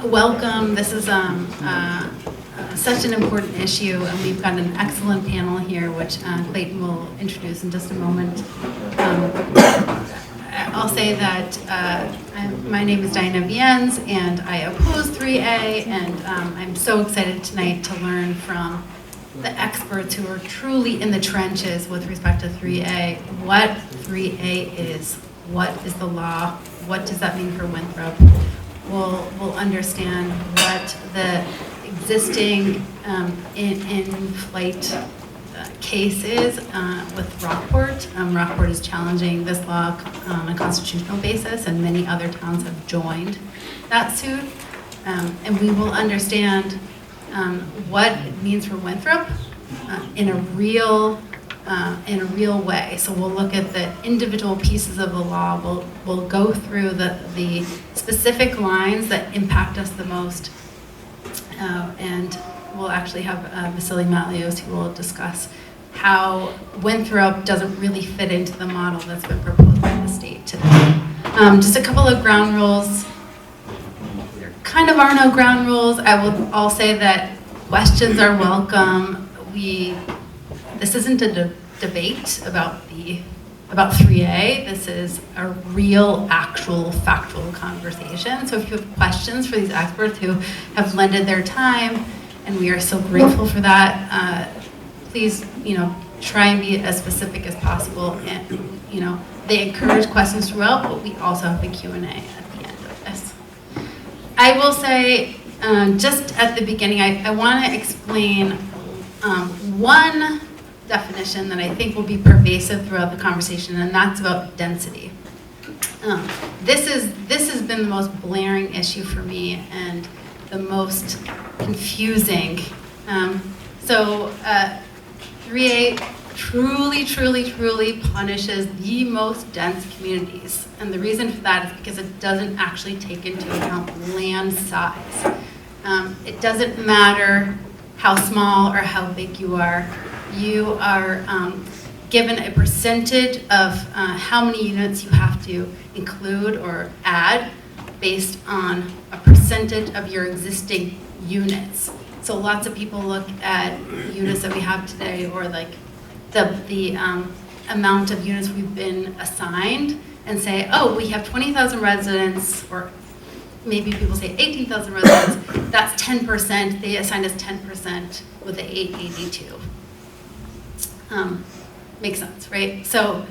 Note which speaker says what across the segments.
Speaker 1: welcome. This is such an important issue, and we've got an excellent panel here, which Clayton will introduce in just a moment. I'll say that my name is Diana Viennes, and I oppose 3A, and I'm so excited tonight to learn from the experts who are truly in the trenches with respect to 3A, what 3A is, what is the law, what does that mean for Winthrop. We'll understand what the existing in-flight case is with Rockport. Rockport is challenging this law on a constitutional basis, and many other towns have joined that suit. And we will understand what it means for Winthrop in a real way. So we'll look at the individual pieces of the law. We'll go through the specific lines that impact us the most, and we'll actually have Vasily Matlios who will discuss how Winthrop doesn't really fit into the model that's been proposed by the state today. Just a couple of ground rules. There kind of are no ground rules. I'll say that questions are welcome. This isn't a debate about 3A. This is a real, actual, factual conversation. So if you have questions for these experts who have lended their time, and we are so grateful for that, please, try and be as specific as possible. And, they encourage questions throughout, but we also have the Q&A at the end of this. I will say, just at the beginning, I want to explain one definition that I think will be pervasive throughout the conversation, and that's about density. This has been the most blaring issue for me and the most confusing. 3A truly punishes the most dense communities, and the reason for that is because it doesn't actually take into account land size. It doesn't matter how small or how big you are. You are given a percentage of how many units you have to include or add based on a percentage of your existing units. So lots of people look at units that we have today, or like the amount of units we've been assigned, and say, oh, we have 20,000 residents, or maybe people say 18,000 residents, that's 10%, they assigned us 10% with the 882. Makes sense, right? So,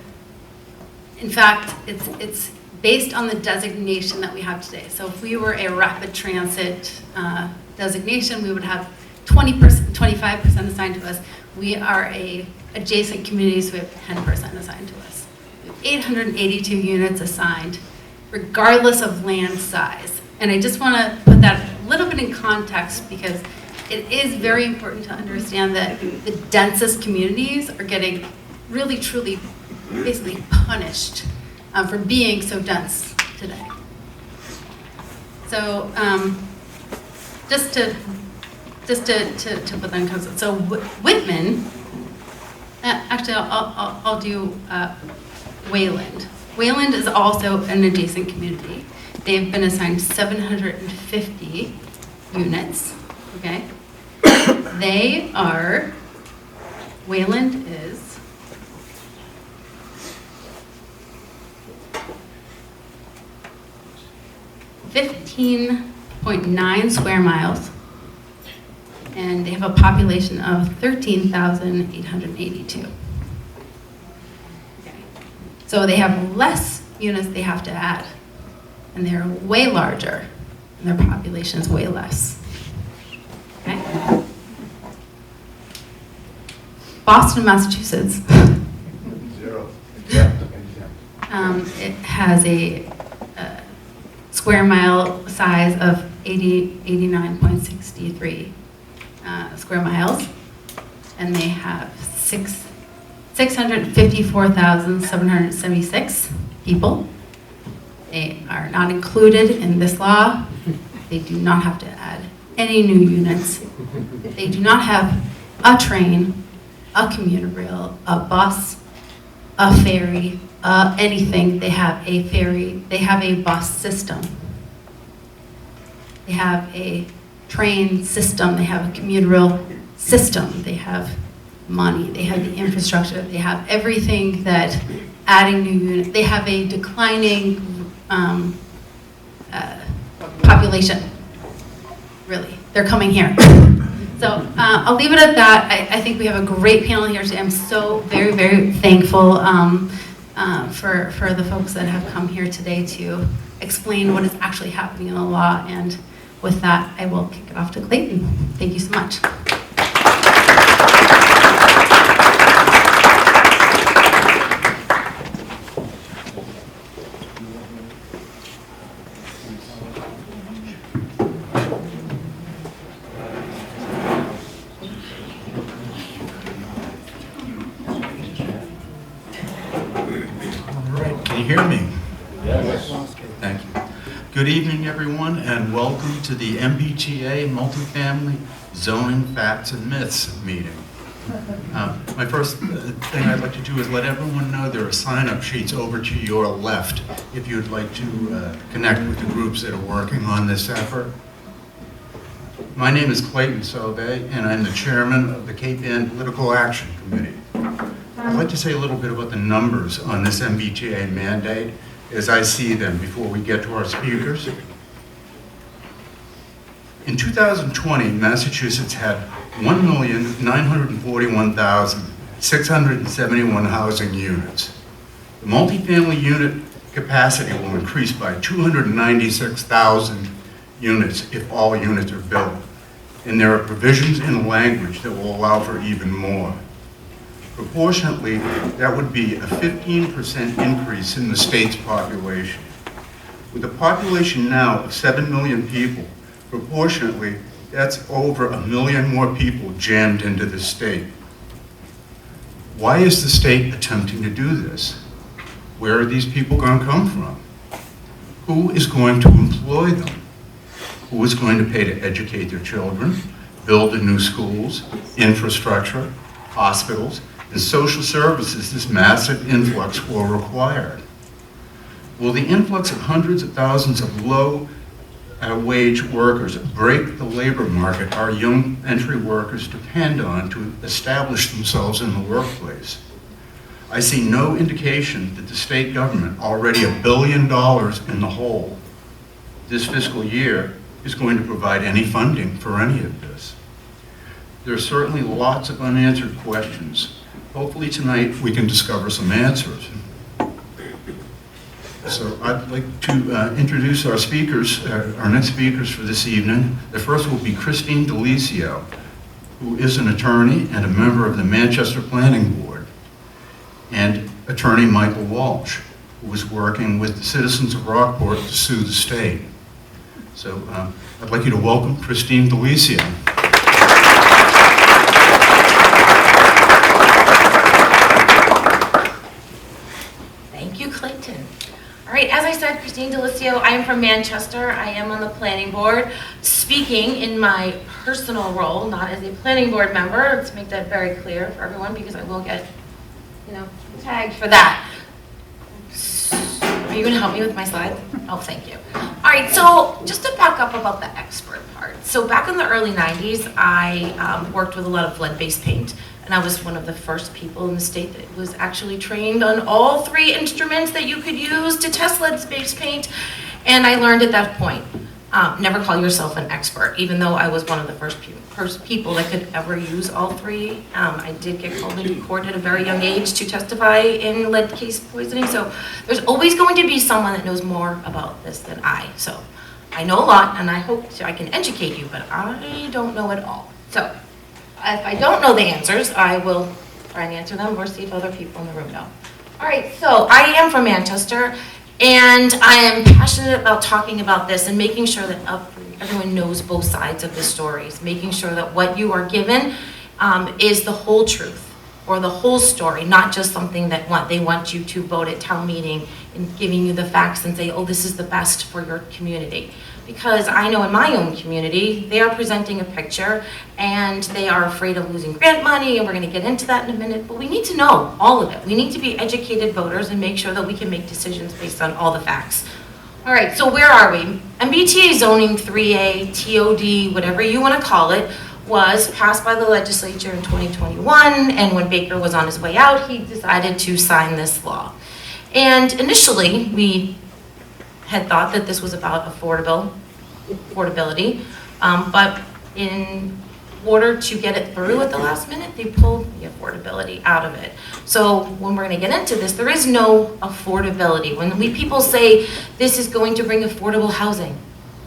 Speaker 1: in fact, it's based on the designation that we have today. So if we were a rapid transit designation, we would have 25% assigned to us. We are a adjacent community, so we have 10% assigned to us. We have 882 units assigned, regardless of land size. And I just want to put that a little bit in context, because it is very important to understand that the densest communities are getting really, truly, basically punished for being so dense today. So just to put that in context. So Whitman, actually I'll do Wayland. Wayland is also an adjacent community. They've been assigned 750 units, okay? Wayland is 15.9 square miles, and they have a population of 13,882. Okay. So they have less units they have to add, and they're way larger, and their population is way less. Okay. Boston, Massachusetts.
Speaker 2: Zero.
Speaker 1: It has a square mile size of 89.63 square miles, and they have 654,776 people. They are not included in this law. They do not have to add any new units. They do not have a train, a commuter rail, a bus, a ferry, anything. They have a ferry, they have a bus system. They have a train system, they have a commuter rail system, they have money, they have the infrastructure, they have everything that adding new units, they have a declining population, really. They're coming here. So I'll leave it at that. I think we have a great panel here today. I'm so very, very thankful for the folks that have come here today to explain what is actually happening in the law. And with that, I will kick it off to Clayton. Thank you so much.
Speaker 3: Can you hear me? Yes. Thank you. Good evening, everyone, and welcome to the MBTA Multifamily Zoning Facts and Myths meeting. My first thing I'd like to do is let everyone know there are sign-up sheets over to your left if you'd like to connect with the groups that are working on this effort. My name is Clayton Sauvé, and I'm the chairman of the Cape Ann Political Action Committee. I'd like to say a little bit about the numbers on this MBTA mandate as I see them before we get to our speakers. In 2020, Massachusetts had 1,941,671 housing units. The multifamily unit capacity will increase by 296,000 units if all units are built. And there are provisions in the language that will allow for even more. Proportionately, that would be a 15% increase in the state's population. With a population now of 7 million people, proportionately, that's over 1 million more people jammed into the state. Why is the state attempting to do this? Where are these people going to come from? Who is going to employ them? Who is going to pay to educate their children, build the new schools, infrastructure, hospitals, and social services this massive influx will require? Will the influx of hundreds of thousands of low-wage workers break the labor market our young entry workers depend on to establish themselves in the workplace? I see no indication that the state government, already $1 billion in the hole this fiscal year, is going to provide any funding for any of this. There are certainly lots of unanswered questions. Hopefully tonight we can discover some answers. So I'd like to introduce our speakers, our next speakers for this evening. The first will be Christine D'Alicio, who is an attorney and a member of the Manchester Planning Board, and Attorney Michael Walsh, who is working with the citizens of Rockport to sue the state. So I'd like you to welcome Christine D'Alicio.
Speaker 4: All right, as I said, Christine D'Alicio, I am from Manchester. I am on the planning board, speaking in my personal role, not as a planning board member. Let's make that very clear for everyone, because I will get, tagged for that. Are you going to help me with my slides? Oh, thank you. All right, so just to back up about the expert part. So back in the early 90s, I worked with a lot of lead-based paint. And I was one of the first people in the state that was actually trained on all 3 instruments that you could use to test lead-based paint. And I learned at that point, never call yourself an expert, even though I was one of the first people that could ever use all 3. I did get called into court at a very young age to testify in lead case poisoning. So there's always going to be someone that knows more about this than I. So I know a lot, and I hope I can educate you, but I don't know it all. So if I don't know the answers, I will try and answer them or see if other people in the room know. All right, so I am from Manchester, and I am passionate about talking about this and making sure that everyone knows both sides of the stories, making sure that what you are given is the whole truth or the whole story, not just something that they want you to vote at town meeting and giving you the facts and say, oh, this is the best for your community. Because I know in my own community, they are presenting a picture and they are afraid of losing grant money, and we're gonna get into that in a minute, but we need to know all of it. We need to be educated voters and make sure that we can make decisions based on all the facts. All right, so where are we? MBTA zoning 3A, TOD, whatever you want to call it, was passed by the legislature in 2021, and when Baker was on his way out, he decided to sign this law. And initially, we had thought that this was about affordability, but in order to get it through at the last minute, they pulled the affordability out of it. So when we're going to get into this, there is no affordability. When people say this is going to bring affordable housing,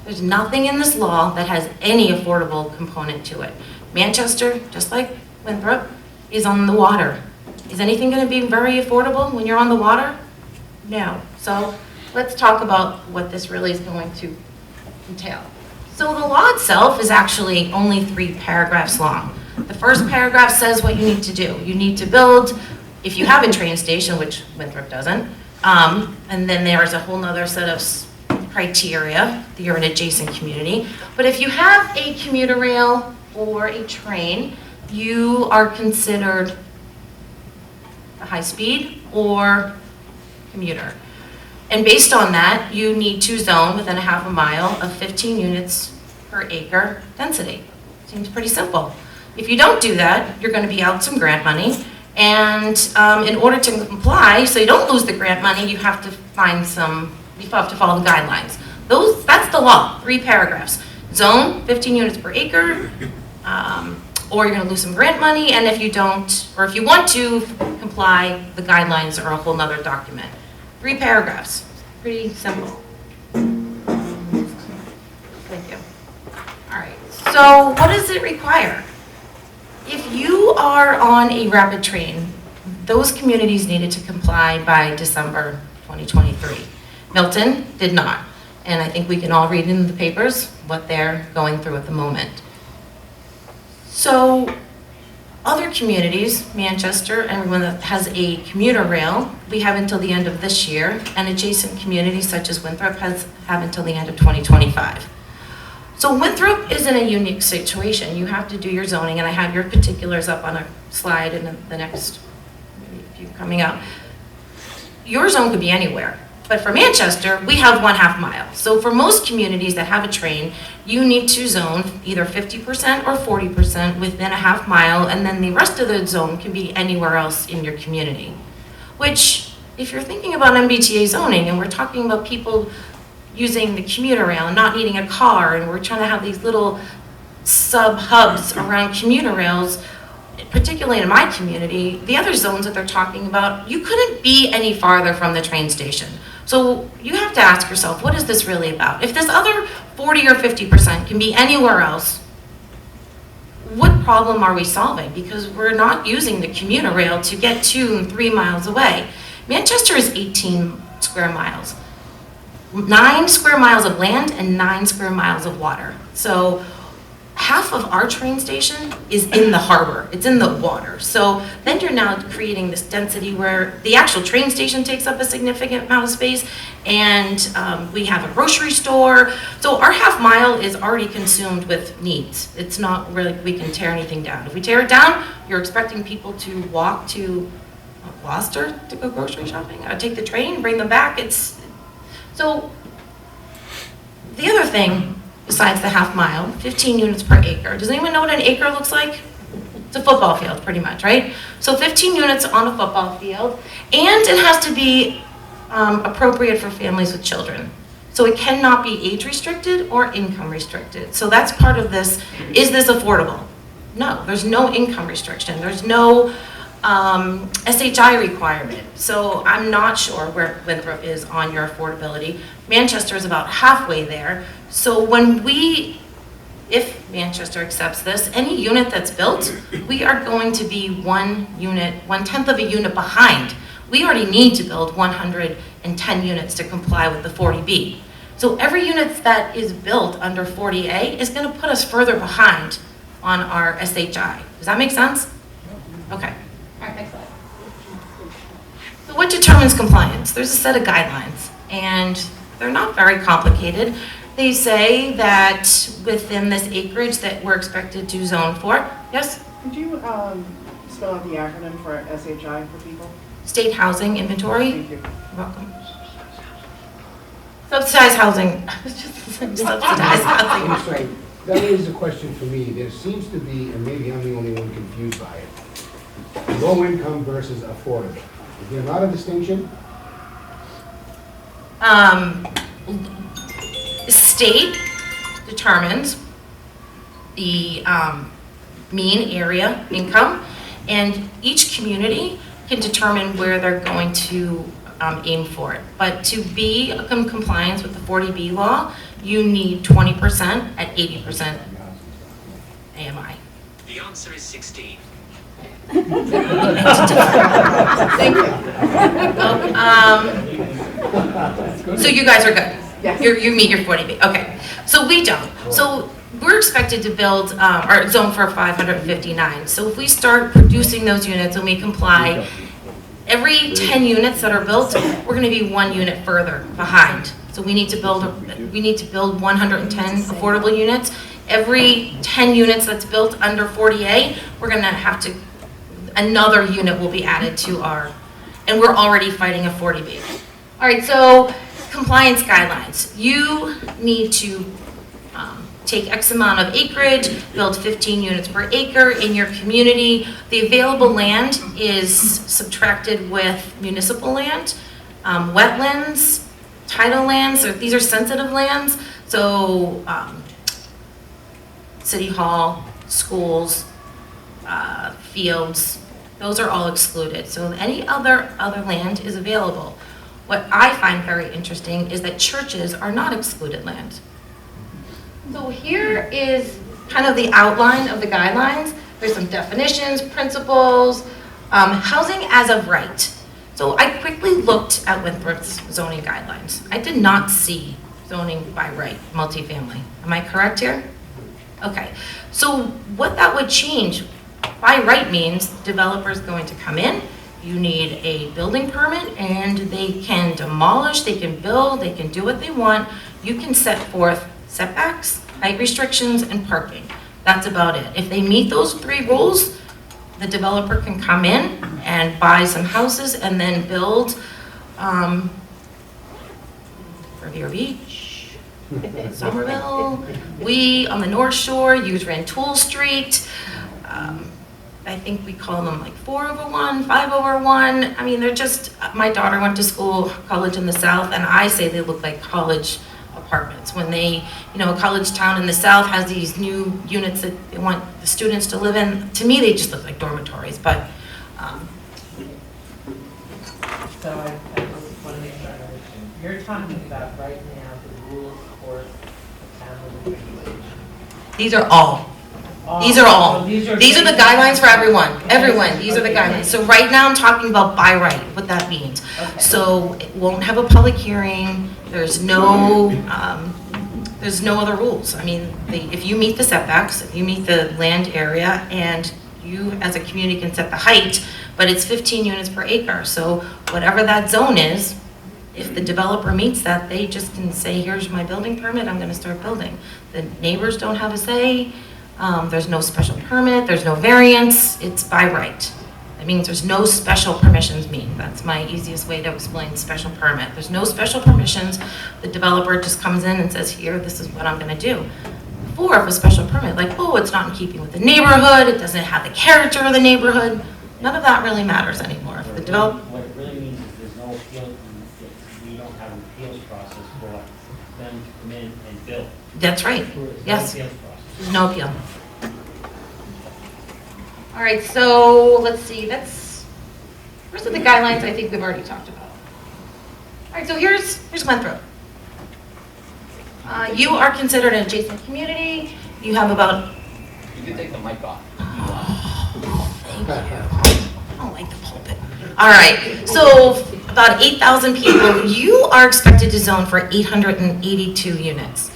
Speaker 4: there's nothing in this law that has any affordable component to it. Manchester, just like Winthrop, is on the water. Is anything going to be very affordable when you're on the water? No. So let's talk about what this really is going to entail. So the law itself is actually only 3 paragraphs long. The first paragraph says what you need to do. You need to build, if you have a train station, which Winthrop doesn't, and then there's a whole nother set of criteria that you're an adjacent community. But if you have a commuter rail or a train, you are considered a high speed or commuter. And based on that, you need to zone within a half a mile of 15 units per acre density. Seems pretty simple. If you don't do that, you're going to be out some grant money. And in order to comply, so you don't lose the grant money, you have to find you have to follow the guidelines. That's the law, 3 paragraphs. Zone, 15 units per acre, or you're going to lose some grant money. And if you don't, or if you want to comply, the guidelines are a whole nother document. 3 paragraphs, pretty simple. Thank you. All right, so what does it require? If you are on a rapid train, those communities needed to comply by December 2023. Milton did not, and I think we can all read in the papers what they're going through at the moment. So other communities, Manchester, everyone that has a commuter rail, we have until the end of this year, and adjacent communities such as Winthrop have until the end of 2025. So Winthrop is in a unique situation. You have to do your zoning, and I have your particulars up on a slide in the next few coming up. Your zone could be anywhere. But for Manchester, we have 1/2 mile. So for most communities that have a train, you need to zone either 50% or 40% within a 1/2 mile, and then the rest of the zone can be anywhere else in your community. Which, if you're thinking about MBTA zoning, and we're talking about people using the commuter rail and not needing a car, and we're trying to have these little sub-hubs around commuter rails, particularly in my community, the other zones that they're talking about, you couldn't be any farther from the train station. So you have to ask yourself, what is this really about? If this other 40 or 50% can be anywhere else, what problem are we solving? Because we're not using the commuter rail to get 2 and 3 miles away. Manchester is 18 square miles. 9 square miles of land and 9 square miles of water. So half of our train station is in the harbor, it's in the water. So then you're now creating this density where the actual train station takes up a significant amount of space, and we have a grocery store. So our 1/2 mile is already consumed with needs. It's not really, we can tear anything down. If we tear it down, you're expecting people to walk to Gloucester to go grocery shopping, take the train, bring them back. So the other thing, besides the 1/2 mile, 15 units per acre. Does anyone know what an acre looks like? It's a football field, pretty much, right? So 15 units on a football field, and it has to be appropriate for families with children. So it cannot be age restricted or income restricted. So that's part of this. Is this affordable? No, there's no income restriction. There's no SHI requirement. So I'm not sure where Winthrop is on your affordability. Manchester is about halfway there. So if Manchester accepts this, any unit that's built, we are going to be 1/10 of a unit behind. We already need to build 110 units to comply with the 40B. So every unit that is built under 40A is going to put us further behind on our SHI. Does that make sense? Okay. All right, next slide. So what determines compliance? There's a set of guidelines, and they're not very complicated. They say that within this acreage that we're expected to zone for, yes?
Speaker 5: Could you spell out the acronym for SHI for people?
Speaker 4: State Housing Inventory.
Speaker 5: Thank you.
Speaker 4: You're welcome. Subsidized housing, subsidized housing.
Speaker 6: That's right. That is a question for me. There seems to be, and maybe I'm the only one confused by it, low income versus affordable. Is there not a distinction?
Speaker 4: State determines the mean area income, and each community can determine where they're going to aim for it. But to be in compliance with the 40B law, you need 20% at 80% AMI.
Speaker 7: The answer is 16.
Speaker 4: Thank you. So you guys are good?
Speaker 5: Yes.
Speaker 4: You meet your 40B, okay. So we don't. So we're expected to build, our zone for 559. So if we start producing those units and we comply, every 10 units that are built, we're gonna be 1 unit further behind. So we need to build 110 affordable units. Every 10 units that's built under 40A, we're gonna have to, another unit will be added to our, and we're already fighting a 40B. All right, so compliance guidelines. You need to take X amount of acreage, build 15 units per acre in your community. The available land is subtracted with municipal land, wetlands, tidal lands, these are sensitive lands. So city hall, schools, fields, those are all excluded. So any other land is available. What I find very interesting is that churches are not excluded land. So here is kind of the outline of the guidelines. There's some definitions, principles, housing as of right. So I quickly looked at Winthrop's zoning guidelines. I did not see zoning by right, multifamily. Am I correct here? Okay, so what that would change by right means developers going to come in, you need a building permit, and they can demolish, they can build, they can do what they want. You can set forth setbacks, height restrictions, and parking. That's about it. If they meet those 3 rules, the developer can come in and buy some houses and then build Riviera Beach, Somerville. We, on the North Shore, use Rantoul Street. I think we call them like 4/1, 5/1. I mean, they're just, my daughter went to college in the South, and I say they look like college apartments. When they, a college town in the South has these new units that they want the students to live in, to me, they just look like dormitories, but.
Speaker 8: So I just want to make sure I understand. You're talking about right now the rules for town regulation.
Speaker 4: These are all. These are all. These are the guidelines for everyone. Everyone, these are the guidelines. So right now I'm talking about by right, what that means.
Speaker 8: Okay.
Speaker 4: So it won't have a public hearing. There's no other rules. I mean, if you meet the setbacks, if you meet the land area, and you as a community can set the height, but it's 15 units per acre. So whatever that zone is, if the developer meets that, they just can say, here's my building permit, I'm gonna start building. The neighbors don't have a say. There's no special permit, there's no variance, it's by right. That means there's no special permissions mean. That's my easiest way to explain special permit. There's no special permissions. The developer just comes in and says, here, this is what I'm gonna do. Before, if a special permit, like, oh, it's not in keeping with the neighborhood, it doesn't have the character of the neighborhood, none of that really matters anymore. If the developer.
Speaker 9: What it really means is there's no appeal, we don't have an appeals process for them to come in and build.
Speaker 4: That's right,
Speaker 9: There's no
Speaker 4: yes.
Speaker 9: appeals process.
Speaker 4: There's no appeal. All right, so let's see, rest of the guidelines I think we've already talked about. All right, so here's Winthrop. You are considered an adjacent community. You have about.
Speaker 7: You can take the mic off.
Speaker 4: Thank you. I don't like the pulpit. All right, so about 8,000 people. You are expected to zone for 882 units.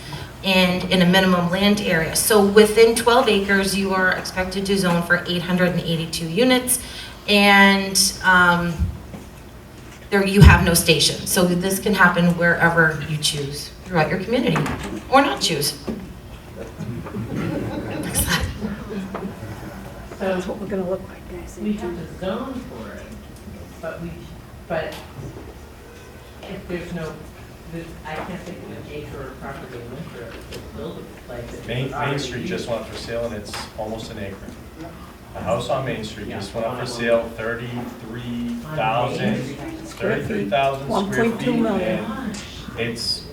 Speaker 4: And in a minimum land area. So within 12 acres, you are expected to zone for 882 units, and there you have no station. So this can happen wherever you choose throughout your community, or not choose.
Speaker 8: So that's what we're going to look like. We have to zone for it, but if there's no I can't think of an acre of property in Winter to build a place. that
Speaker 10: Main
Speaker 8: was already
Speaker 10: Street just
Speaker 8: used.
Speaker 10: went up for sale and it's almost an acre. A house on Main Street just went up for sale, 33,000 square feet,
Speaker 11: 1.2 million.
Speaker 10: and it's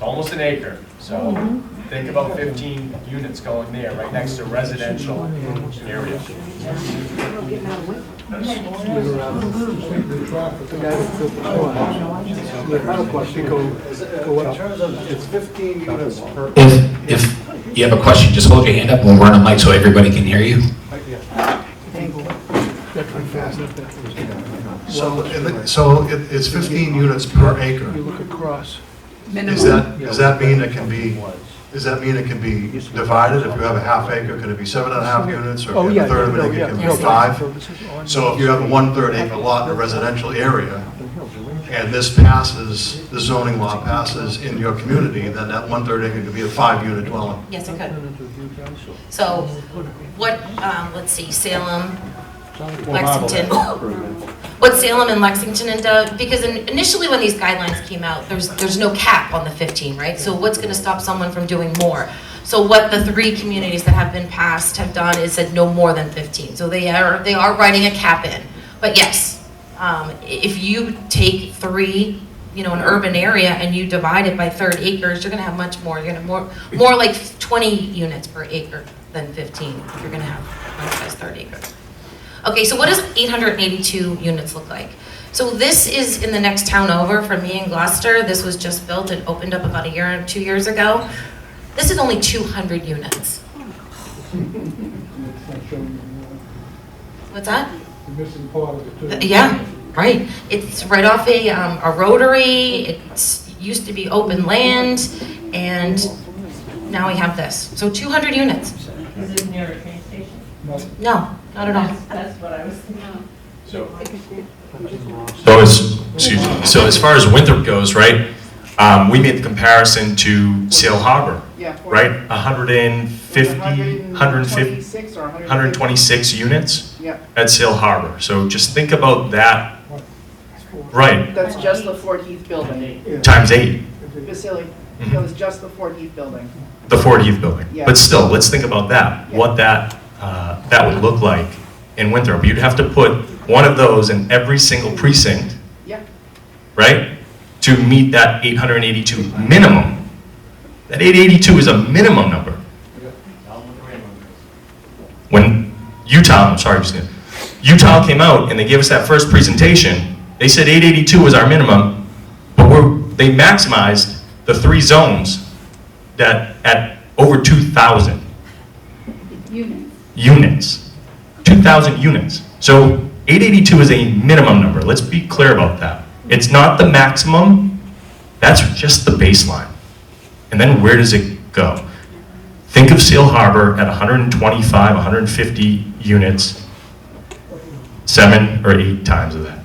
Speaker 10: almost an acre. So think about 15 units going there, right next to residential area.
Speaker 2: In terms of, it's 15 units per.
Speaker 7: If you have a question, just hold your hand up and we'll run a mic so everybody can hear you.
Speaker 2: So it's 15 units per acre.
Speaker 11: look across.
Speaker 2: Does that mean it can be, divided? If you have a half acre, could it be 7.5 units? Or if you have a third of an acre, can it be 5? So if you have a 1/3 acre lot in a residential area, and this passes, the zoning law passes in your community, then that 1/3 acre could be a 5-unit dwelling.
Speaker 4: Yes, it could. So what, let's see, Salem, Lexington. What Salem and Lexington and because initially when these guidelines came out, there's no cap on the 15, right? So what's going to stop someone from doing more? So what the 3 communities that have been passed have done is said no more than 15. So they are writing a cap in. But yes, if you take 3, an urban area and you divide it by 30 acres, you're going to have much more. You're going to have more like 20 units per acre than 15. You're going to have one size 30 acres. Okay, so what does 882 units look like? So this is in the next town over from me in Gloucester. This was just built and opened up about 2 years ago. This is only 200 units. What's that?
Speaker 11: The missing part of it too.
Speaker 4: Yeah, right. It's right off a rotary. It used to be open land, and now we have this. So 200 units.
Speaker 8: Is it near a train station?
Speaker 4: No, not at all.
Speaker 8: That's what I was thinking.
Speaker 12: So as far as Winthrop goes, right, we made the comparison to Sail Harbor,
Speaker 5: Yeah.
Speaker 12: right? 150,
Speaker 5: 126 or
Speaker 12: 126 units
Speaker 5: Yeah,
Speaker 12: at Sail Harbor. So just think about that, right,
Speaker 5: that's just the Fort Heath building.
Speaker 12: times 8,
Speaker 5: Vasily,
Speaker 12: Mhm.
Speaker 5: that was just the Fort Heath building.
Speaker 12: the Fort Heath building.
Speaker 5: Yeah.
Speaker 12: But still, let's think about that,
Speaker 5: Yeah.
Speaker 12: what that would look like in Winthrop. You'd have to put one of those in every single precinct,
Speaker 5: Yeah,
Speaker 12: right, to meet that 882 minimum. That 882 is a minimum number. When Utah came out and they gave us that first presentation, they said 882 was our minimum, but they maximized the 3 zones that at over 2,000 units. 2,000 units. So 882 is a minimum number. Let's be clear about that. It's not the maximum, that's just the baseline. And then where does it go? Think of Sail Harbor at 125, 150 units, 7 or 8 times of that.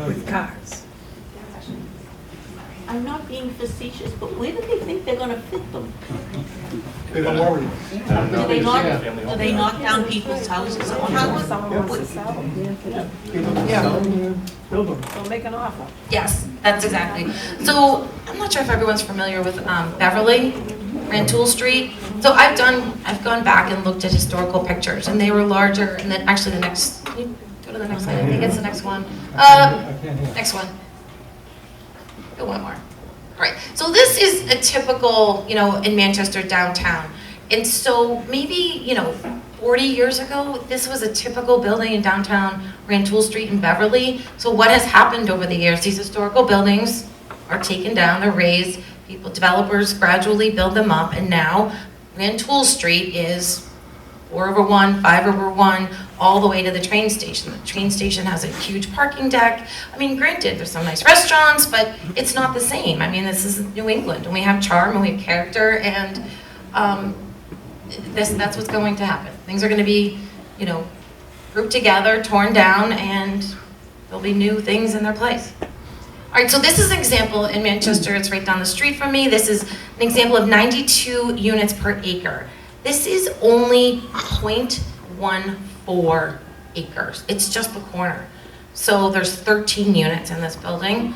Speaker 11: With cars.
Speaker 13: I'm not being facetious, but where do they think they're gonna fit them?
Speaker 2: They don't worry.
Speaker 13: Do they knock down people's houses? Or how
Speaker 11: Build them. They'll make an offer.
Speaker 4: Yes, that's exactly. So I'm not sure if everyone's familiar with Beverly, Rantoul Street. So I've gone back and looked at historical pictures, and they were larger. And then actually the next, can you go to the next slide? I think it's the next one. Next one. Go one more. All right. So this is a typical, in Manchester downtown. And so maybe, 40 years ago, this was a typical building in downtown Rantoul Street in Beverly. So what has happened over the years? These historical buildings are taken down, they're razed, developers gradually build them up, and now Rantoul Street is 4/1, 5/1, all the way to the train station. The train station has a huge parking deck. I mean, granted, there's some nice restaurants, but it's not the same. I mean, this is New England, and we have charm, and we have character, and that's what's going to happen. Things are going to be, grouped together, torn down, and there'll be new things in their place. All right, so this is an example in Manchester. It's right down the street from me. This is an example of 92 units per acre. This is only 0.14 acres. It's just the corner. So there's 13 units in this building.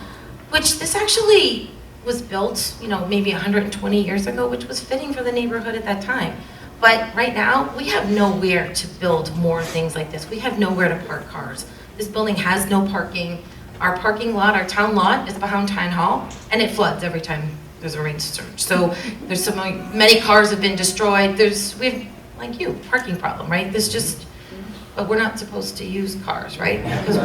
Speaker 4: which this actually was built, maybe 120 years ago, which was fitting for the neighborhood at that time. But right now, we have nowhere to build more things like this. We have nowhere to park cars. This building has no parking. Our parking lot, our town lot, is behind Town Hall, and it floods every time there's a rain surge. So there's many cars have been destroyed. We have, like you, parking problem, right? But we're not supposed to use cars, right? Because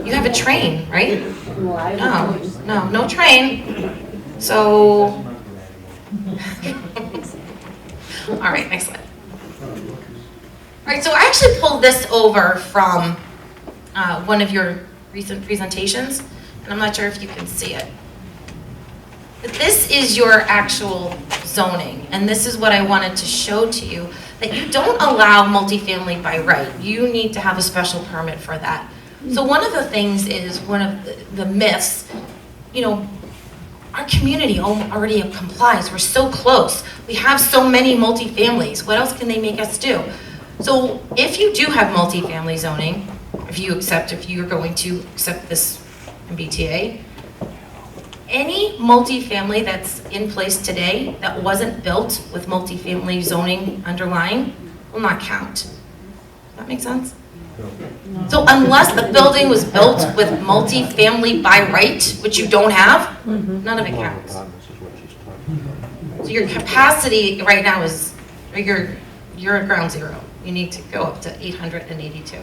Speaker 4: you have a train, right? No train. So, all right, next slide. All right, so I actually pulled this over from one of your recent presentations, and I'm not sure if you can see it. But this is your actual zoning, and this is what I wanted to show to you, that you don't allow multifamily by right. You need to have a special permit for that. So one of the things is, one of the myths, our community already complies. We're so close. We have so many multifamilies. What else can they make us do? So if you do have multifamily zoning, if you're going to accept this MBTA, any multifamily that's in place today that wasn't built with multifamily zoning underlying will not count. Does that make sense? So unless the building was built with multifamily by right, which you don't have, none of it counts. So your capacity right now is, you're at ground zero. You need to go up to 882.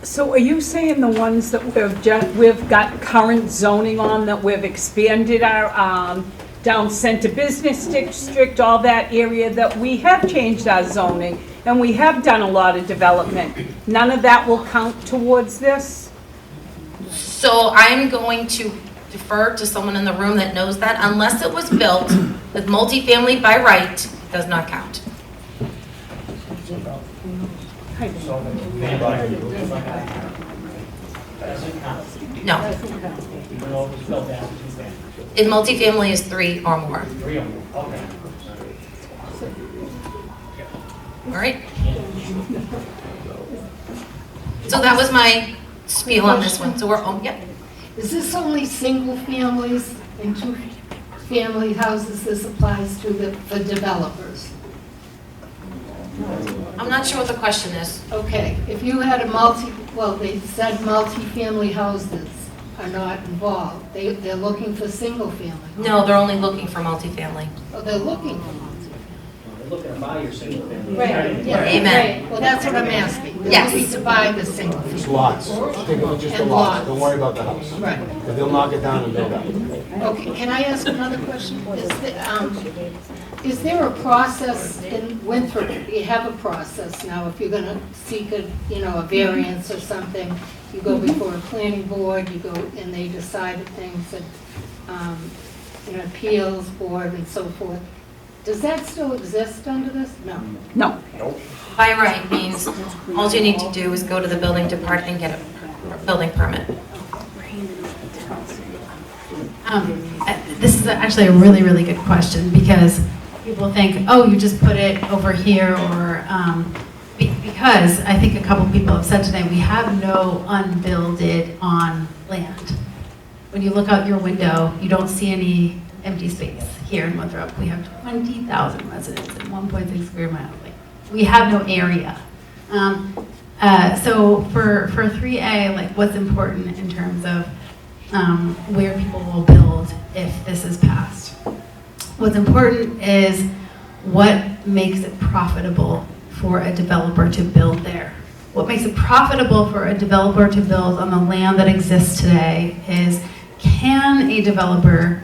Speaker 11: So are you saying the ones that we've got current zoning on, that we've expanded our down Center Business District, all that area, that we have changed our zoning and we have done a lot of development, none of that will count towards this?
Speaker 4: So I'm going to defer to someone in the room that knows that. Unless it was built with multifamily by right, it does not count. No. In multifamily is 3 or more.
Speaker 9: 3 or more, okay.
Speaker 4: All right. So that was my spiel on this one. So yep.
Speaker 14: Is this only single families and 2-family houses this applies to the developers?
Speaker 4: I'm not sure what the question is.
Speaker 14: Okay, if you had they said multi-family houses are not involved. They're looking for single family.
Speaker 4: No, they're only looking for multifamily.
Speaker 14: Oh, they're looking for multi-family.
Speaker 9: They're looking to buy your single family.
Speaker 14: Right, yeah,
Speaker 4: Amen.
Speaker 14: right. Well, that's what I'm asking. They're
Speaker 4: Yes.
Speaker 14: looking to buy the single family.
Speaker 6: It's lots. Think of it just the
Speaker 14: And
Speaker 6: lots.
Speaker 14: lots.
Speaker 6: Don't worry about the house.
Speaker 14: Right.
Speaker 6: But they'll knock it down and build up.
Speaker 14: Okay, can I ask another question? Is there a process in Winthrop? You have a process now. If you're going to seek a variance or something, you go before a planning board. You go and they decide things at appeals board and so forth. Does that still exist under this? No.
Speaker 11: No.
Speaker 4: By right means all you need to do is go to the building department and get a building permit.
Speaker 1: This is actually a really, really good question, because people think, oh, you just put it over here, or because I think a couple people have said today, we have no unbuilded on land. When you look out your window, you don't see any empty space here in Winthrop. We have 20,000 residents and 1.6 square miles. We have no area. So for 3A, like, what's important in terms of where people will build if this is passed? What's important is what makes it profitable for a developer to build there. What makes it profitable for a developer to build on the land that exists today is, can a developer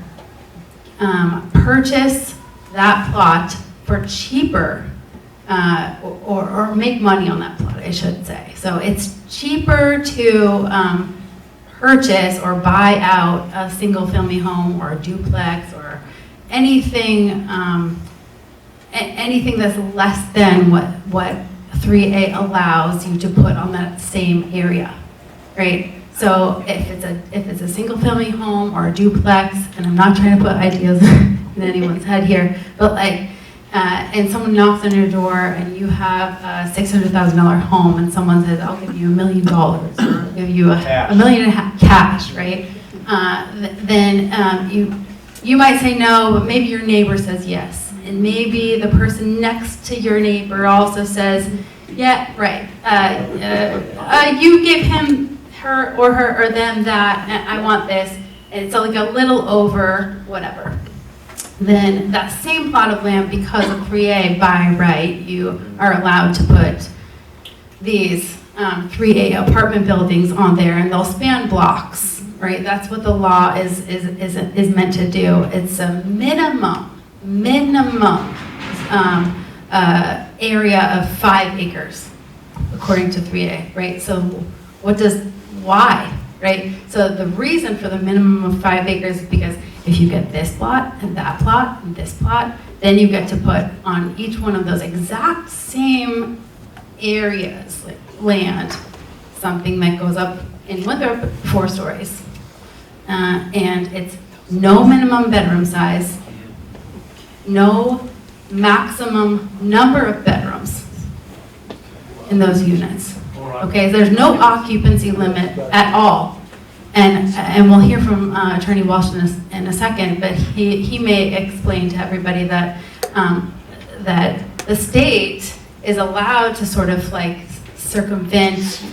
Speaker 1: purchase that plot for cheaper, or make money on that plot, I should say. So it's cheaper to purchase or buy out a single-family home or a duplex or anything, anything that's less than what 3A allows you to put on that same area, right? So if it's a single-family home or a duplex, and I'm not trying to put ideas in anyone's head here, but like, and someone knocks on your door and you have a $600,000 home, and someone says, I'll give you $1 million, or I'll give you $1.5 million cash, right? then you might say no, but maybe your neighbor says yes. And maybe the person next to your neighbor also says, yeah, right. You give him, her or them that, and I want this. And it's like a little over whatever. Then that same plot of land, because of 3A by right, you are allowed to put these 3A apartment buildings on there, and they'll span blocks, right? That's what the law is meant to do. It's a minimum area of 5 acres, according to 3A, right? So why, right? So the reason for the minimum of 5 acres is because if you get this plot and that plot and this plot, then you get to put on each one of those exact same areas, like land, something that goes up in Winthrop 4 stories. And it's no minimum bedroom size, no maximum number of bedrooms in those units. Okay, there's no occupancy limit at all. And we'll hear from Attorney Walsh in a second, but he may explain to everybody that that the state is allowed to sort of like circumvent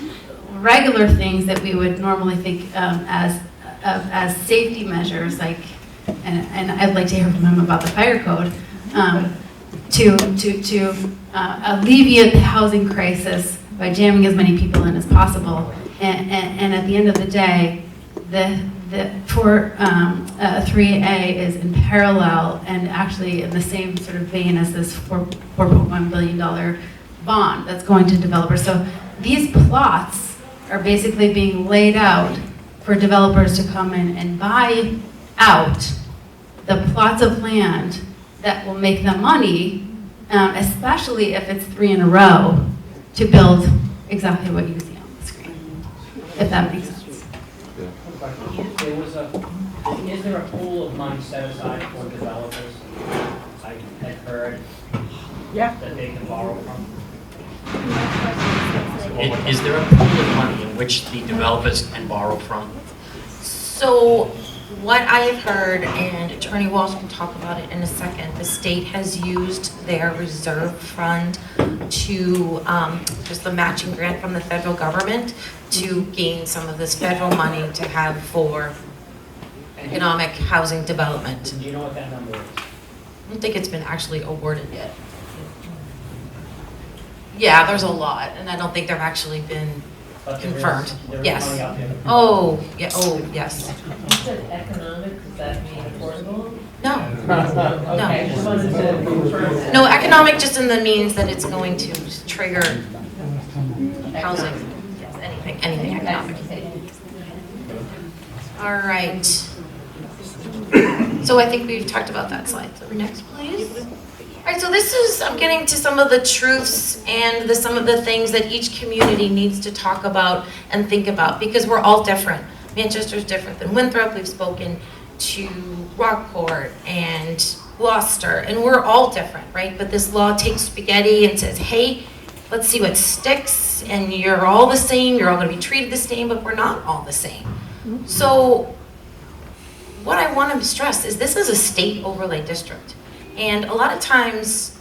Speaker 1: regular things that we would normally think as safety measures, like, and I'd like to hear from him about the fire code, to alleviate the housing crisis by jamming as many people in as possible. And at the end of the day, the 3A is in parallel and actually in the same sort of vein as this $4.1 billion bond that's going to developers. So these plots are basically being laid out for developers to come in and buy out the plots of land that will make them money, especially if it's 3 in a row, to build exactly what you see on the screen, if that makes sense.
Speaker 9: Is there a pool of money set aside for developers? I had heard that they can borrow from.
Speaker 13: Is there a pool of money in which the developers can borrow from?
Speaker 4: So what I have heard, and Attorney Walsh can talk about it in a second, the state has used their reserve fund to, just the matching grant from the federal government, to gain some of this federal money to have for economic housing development.
Speaker 9: Do you know what that number is?
Speaker 4: I don't think it's been actually awarded yet. Yeah, there's a lot, and I don't think they've actually been confirmed.
Speaker 9: There is
Speaker 4: Yes.
Speaker 9: money out there.
Speaker 4: Oh, yeah, oh, yes.
Speaker 8: You said economic, does that mean affordable?
Speaker 4: No.
Speaker 8: Okay, just wanted to confirm that.
Speaker 4: No, economic just in the means that it's going to trigger housing, yes, anything economic. All right. So I think we've talked about that slide. So next, please. All right, so this is, I'm getting to some of the truths and some of the things that each community needs to talk about and think about, because we're all different. Manchester's different than Winthrop. We've spoken to Rockport and Gloucester, and we're all different, right? But this law takes spaghetti and says, hey, let's see what sticks, and you're all the same, you're all gonna be treated the same, but we're not all the same. So what I want to stress is this is a state overlay district. And a lot of times,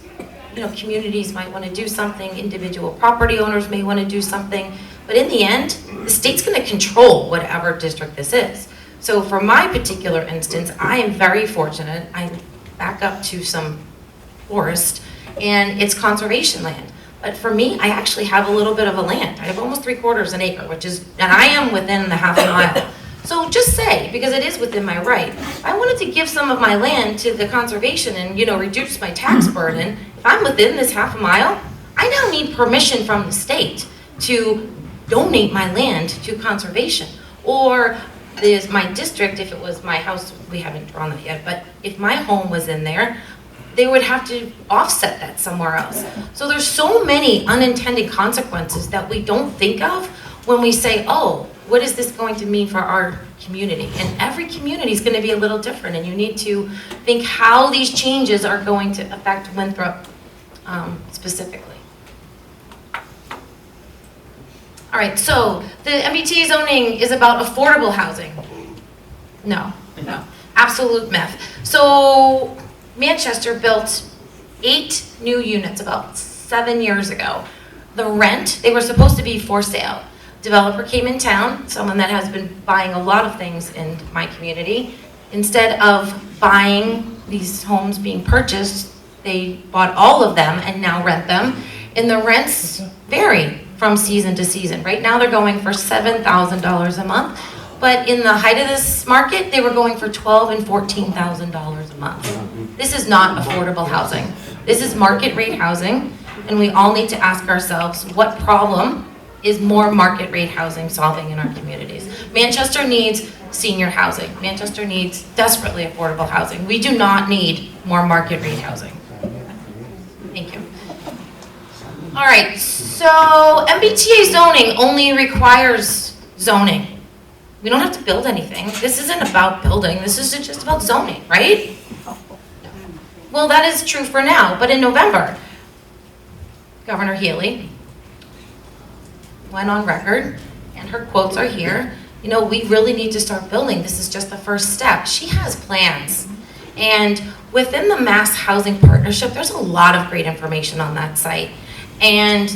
Speaker 4: you know, communities might want to do something, individual property owners may want to do something, but in the end, the state's going to control whatever district this is. So for my particular instance, I am very fortunate. I back up to some forest, and it's conservation land. But for me, I actually have a little bit of a land. I have almost 3/4 an acre, which is, and I am within the half a mile. So just say, because it is within my right, I wanted to give some of my land to the conservation and, you know, reduce my tax burden. If I'm within this half a mile, I now need permission from the state to donate my land to conservation. Or there's my district, if it was my house, we haven't drawn that yet, but if my home was in there, they would have to offset that somewhere else. So there's so many unintended consequences that we don't think of when we say, oh, what is this going to mean for our community? And every community is going to be a little different, and you need to think how these changes are going to affect Winthrop specifically. All right, so the MBTA zoning is about affordable housing. No, no, absolute myth. So Manchester built 8 new units about 7 years ago. The rent, they were supposed to be for sale. Developer came in town, someone that has been buying a lot of things in my community. Instead of buying these homes being purchased, they bought all of them and now rent them. And the rents vary from season to season. Right now they're going for $7,000 a month. But in the height of this market, they were going for $12,000 and $14,000 a month. This is not affordable housing. This is market rate housing, and we all need to ask ourselves, what problem is more market rate housing solving in our communities? Manchester needs senior housing. Manchester needs desperately affordable housing. We do not need more market rate housing. Thank you. All right, so MBTA zoning only requires zoning. We don't have to build anything. This isn't about building. This is just about zoning, right? Well, that is true for now, but in November, Governor Healy went on record, and her quotes are here, you know, we really need to start building. This is just the first step. She has plans. And within the Mass Housing Partnership, there's a lot of great information on that site. And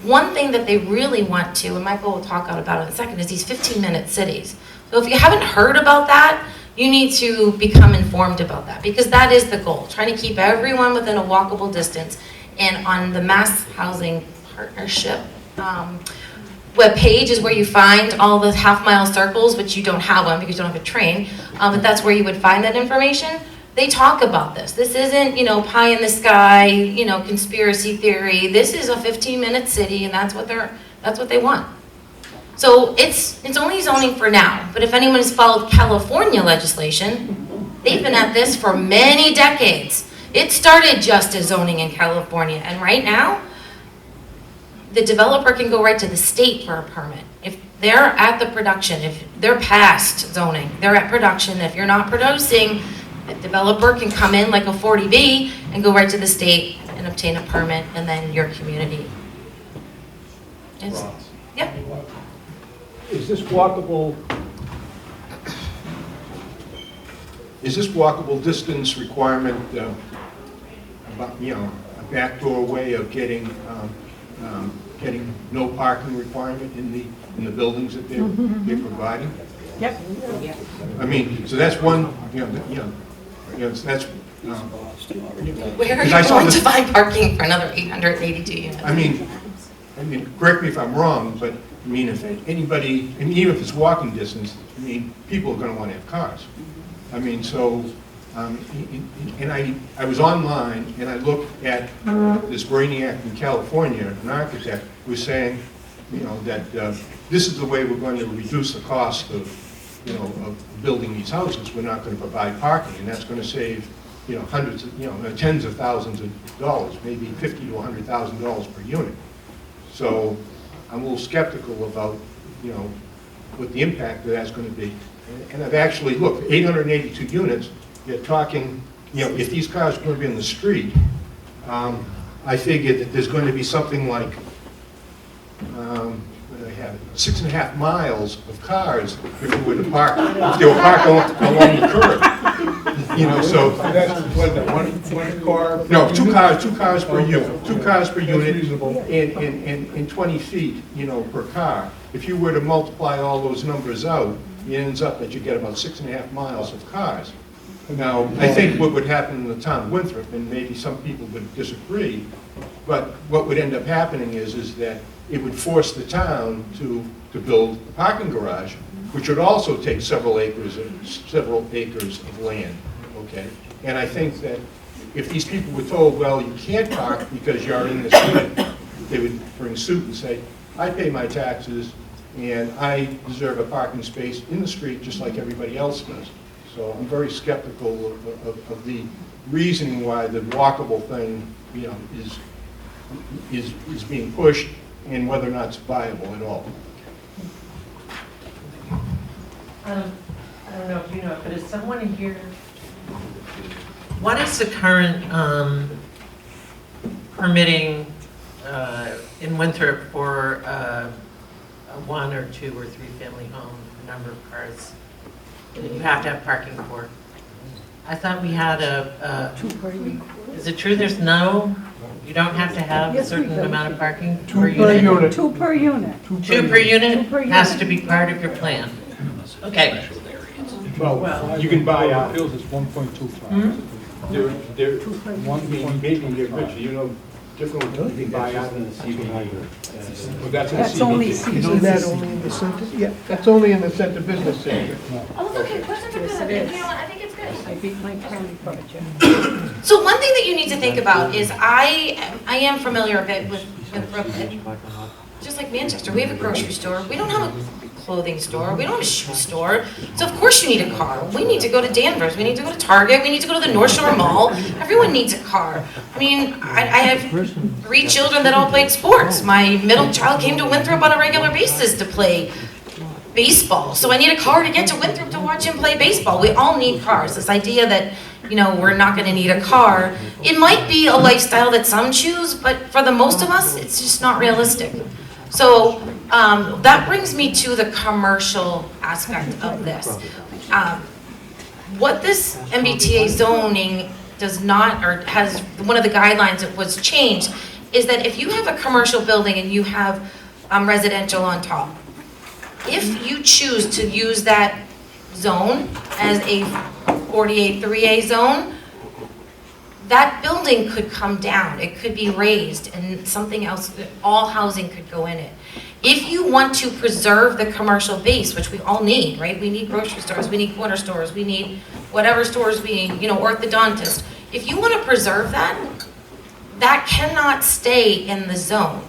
Speaker 4: one thing that they really want to, and Michael will talk about it in a second, is these 15-minute cities. So if you haven't heard about that, you need to become informed about that, because that is the goal, trying to keep everyone within a walkable distance. And on the Mass Housing Partnership webpage is where you find all the half-mile circles, which you don't have one because you don't have a train, but that's where you would find that information. They talk about this. This isn't, you know, pie in the sky, you know, conspiracy theory. This is a 15-minute city, and that's what they want. So it's only zoning for now, but if anyone has followed California legislation, they've been at this for many decades. It started just as zoning in California, and right now, the developer can go right to the state for a permit. If they're at the production, if they're past zoning, they're at production. If you're not producing, the developer can come in like a 40B and go right to the state and obtain a permit, and then your community. Yep.
Speaker 15: Is this walkable distance requirement, about, you know, a backdoor way of getting no parking requirement in the buildings that they're providing?
Speaker 11: Yep.
Speaker 15: I mean, so that's one, that's.
Speaker 4: Where are you going to find parking for another 882 units?
Speaker 15: I mean, correct me if I'm wrong, but I mean, if anybody, I mean, even if it's walking distance, I mean, people are going to want to have cars. I mean, so, and I was online and I looked at this brainiac in California, an architect, was saying, you know, that this is the way we're going to reduce the cost of, you know, of building these houses. We're not going to provide parking, and that's going to save, you know, hundreds of, you know, tens of thousands of dollars, maybe $50,000 to $100,000 per unit. So I'm a little skeptical about, you know, what the impact of that's going to be. And I've actually looked, 882 units, you're talking, you know, if these cars are going to be in the street, I figured that there's going to be something like, what do I have, 6.5 miles of cars if they were to park, if they were parked along the curb. You know, so
Speaker 6: That's one car?
Speaker 15: no, two cars per unit, 2 cars per unit, and 20 feet, you know, per car. If you were to multiply all those numbers out, it ends up that you get about 6.5 miles of cars. Now, I think what would happen in the town of Winthrop, and maybe some people would disagree, but what would end up happening is that it would force the town to build a parking garage, which would also take several acres of land. Okay, and I think that if these people were told, well, you can't park because you're in this unit, they would bring suit and say, I pay my taxes, and I deserve a parking space in the street just like everybody else does. So I'm very skeptical of the reasoning why the walkable thing, you know, is being pushed, and whether or not it's viable at all.
Speaker 8: I don't know if you know, but is someone here? What is the current permitting in Winthrop for a 1 or 2 or 3 family home, number of cars? you have to have parking for. I thought we had is it true there's no, you don't have to have a
Speaker 11: Yes, we
Speaker 8: certain
Speaker 11: do.
Speaker 8: amount of parking
Speaker 15: Two
Speaker 8: per
Speaker 15: per
Speaker 8: unit?
Speaker 15: unit.
Speaker 11: Two per unit.
Speaker 8: Two per unit
Speaker 11: Two per
Speaker 8: has
Speaker 11: unit.
Speaker 8: to be part of your plan. Okay.
Speaker 15: Well, you can buy out.
Speaker 16: Bills is 1.25.
Speaker 15: There, maybe you're rich, you know, different, you can buy out in the CBD. Well, that's in the
Speaker 11: That's only
Speaker 15: CBD.
Speaker 11: CBD.
Speaker 15: Isn't that only in the center? Yeah, that's only in the center business center.
Speaker 4: Oh, it's okay, questions are
Speaker 11: Yes,
Speaker 4: good,
Speaker 11: it
Speaker 4: you
Speaker 11: is.
Speaker 4: know what, I think it's good.
Speaker 11: I beat my county budget.
Speaker 4: So one thing that you need to think about is I am familiar a bit with Brooklyn. Just like Manchester, we have a grocery store, we don't have a clothing store, we don't have a shoe store. So of course you need a car. We need to go to Danvers, we need to go to Target, we need to go to the North Shore Mall. Everyone needs a car. I mean, I have 3 children that all played sports. My middle child came to Winthrop on a regular basis to play baseball. So I need a car to get to Winthrop to watch him play baseball. We all need cars. This idea that, you know, we're not going to need a car, it might be a lifestyle that some choose, but for the most of us, it's just not realistic. So that brings me to the commercial aspect of this. What this MBTA zoning does not, or has, one of the guidelines that was changed, is that if you have a commercial building and you have residential on top, if you choose to use that zone as a 48-3A zone, that building could come down, it could be raised, and something else, all housing could go in it. If you want to preserve the commercial base, which we all need, right? We need grocery stores, we need corner stores, we need whatever stores we need, you know, orthodontist. If you want to preserve that, that cannot stay in the zone.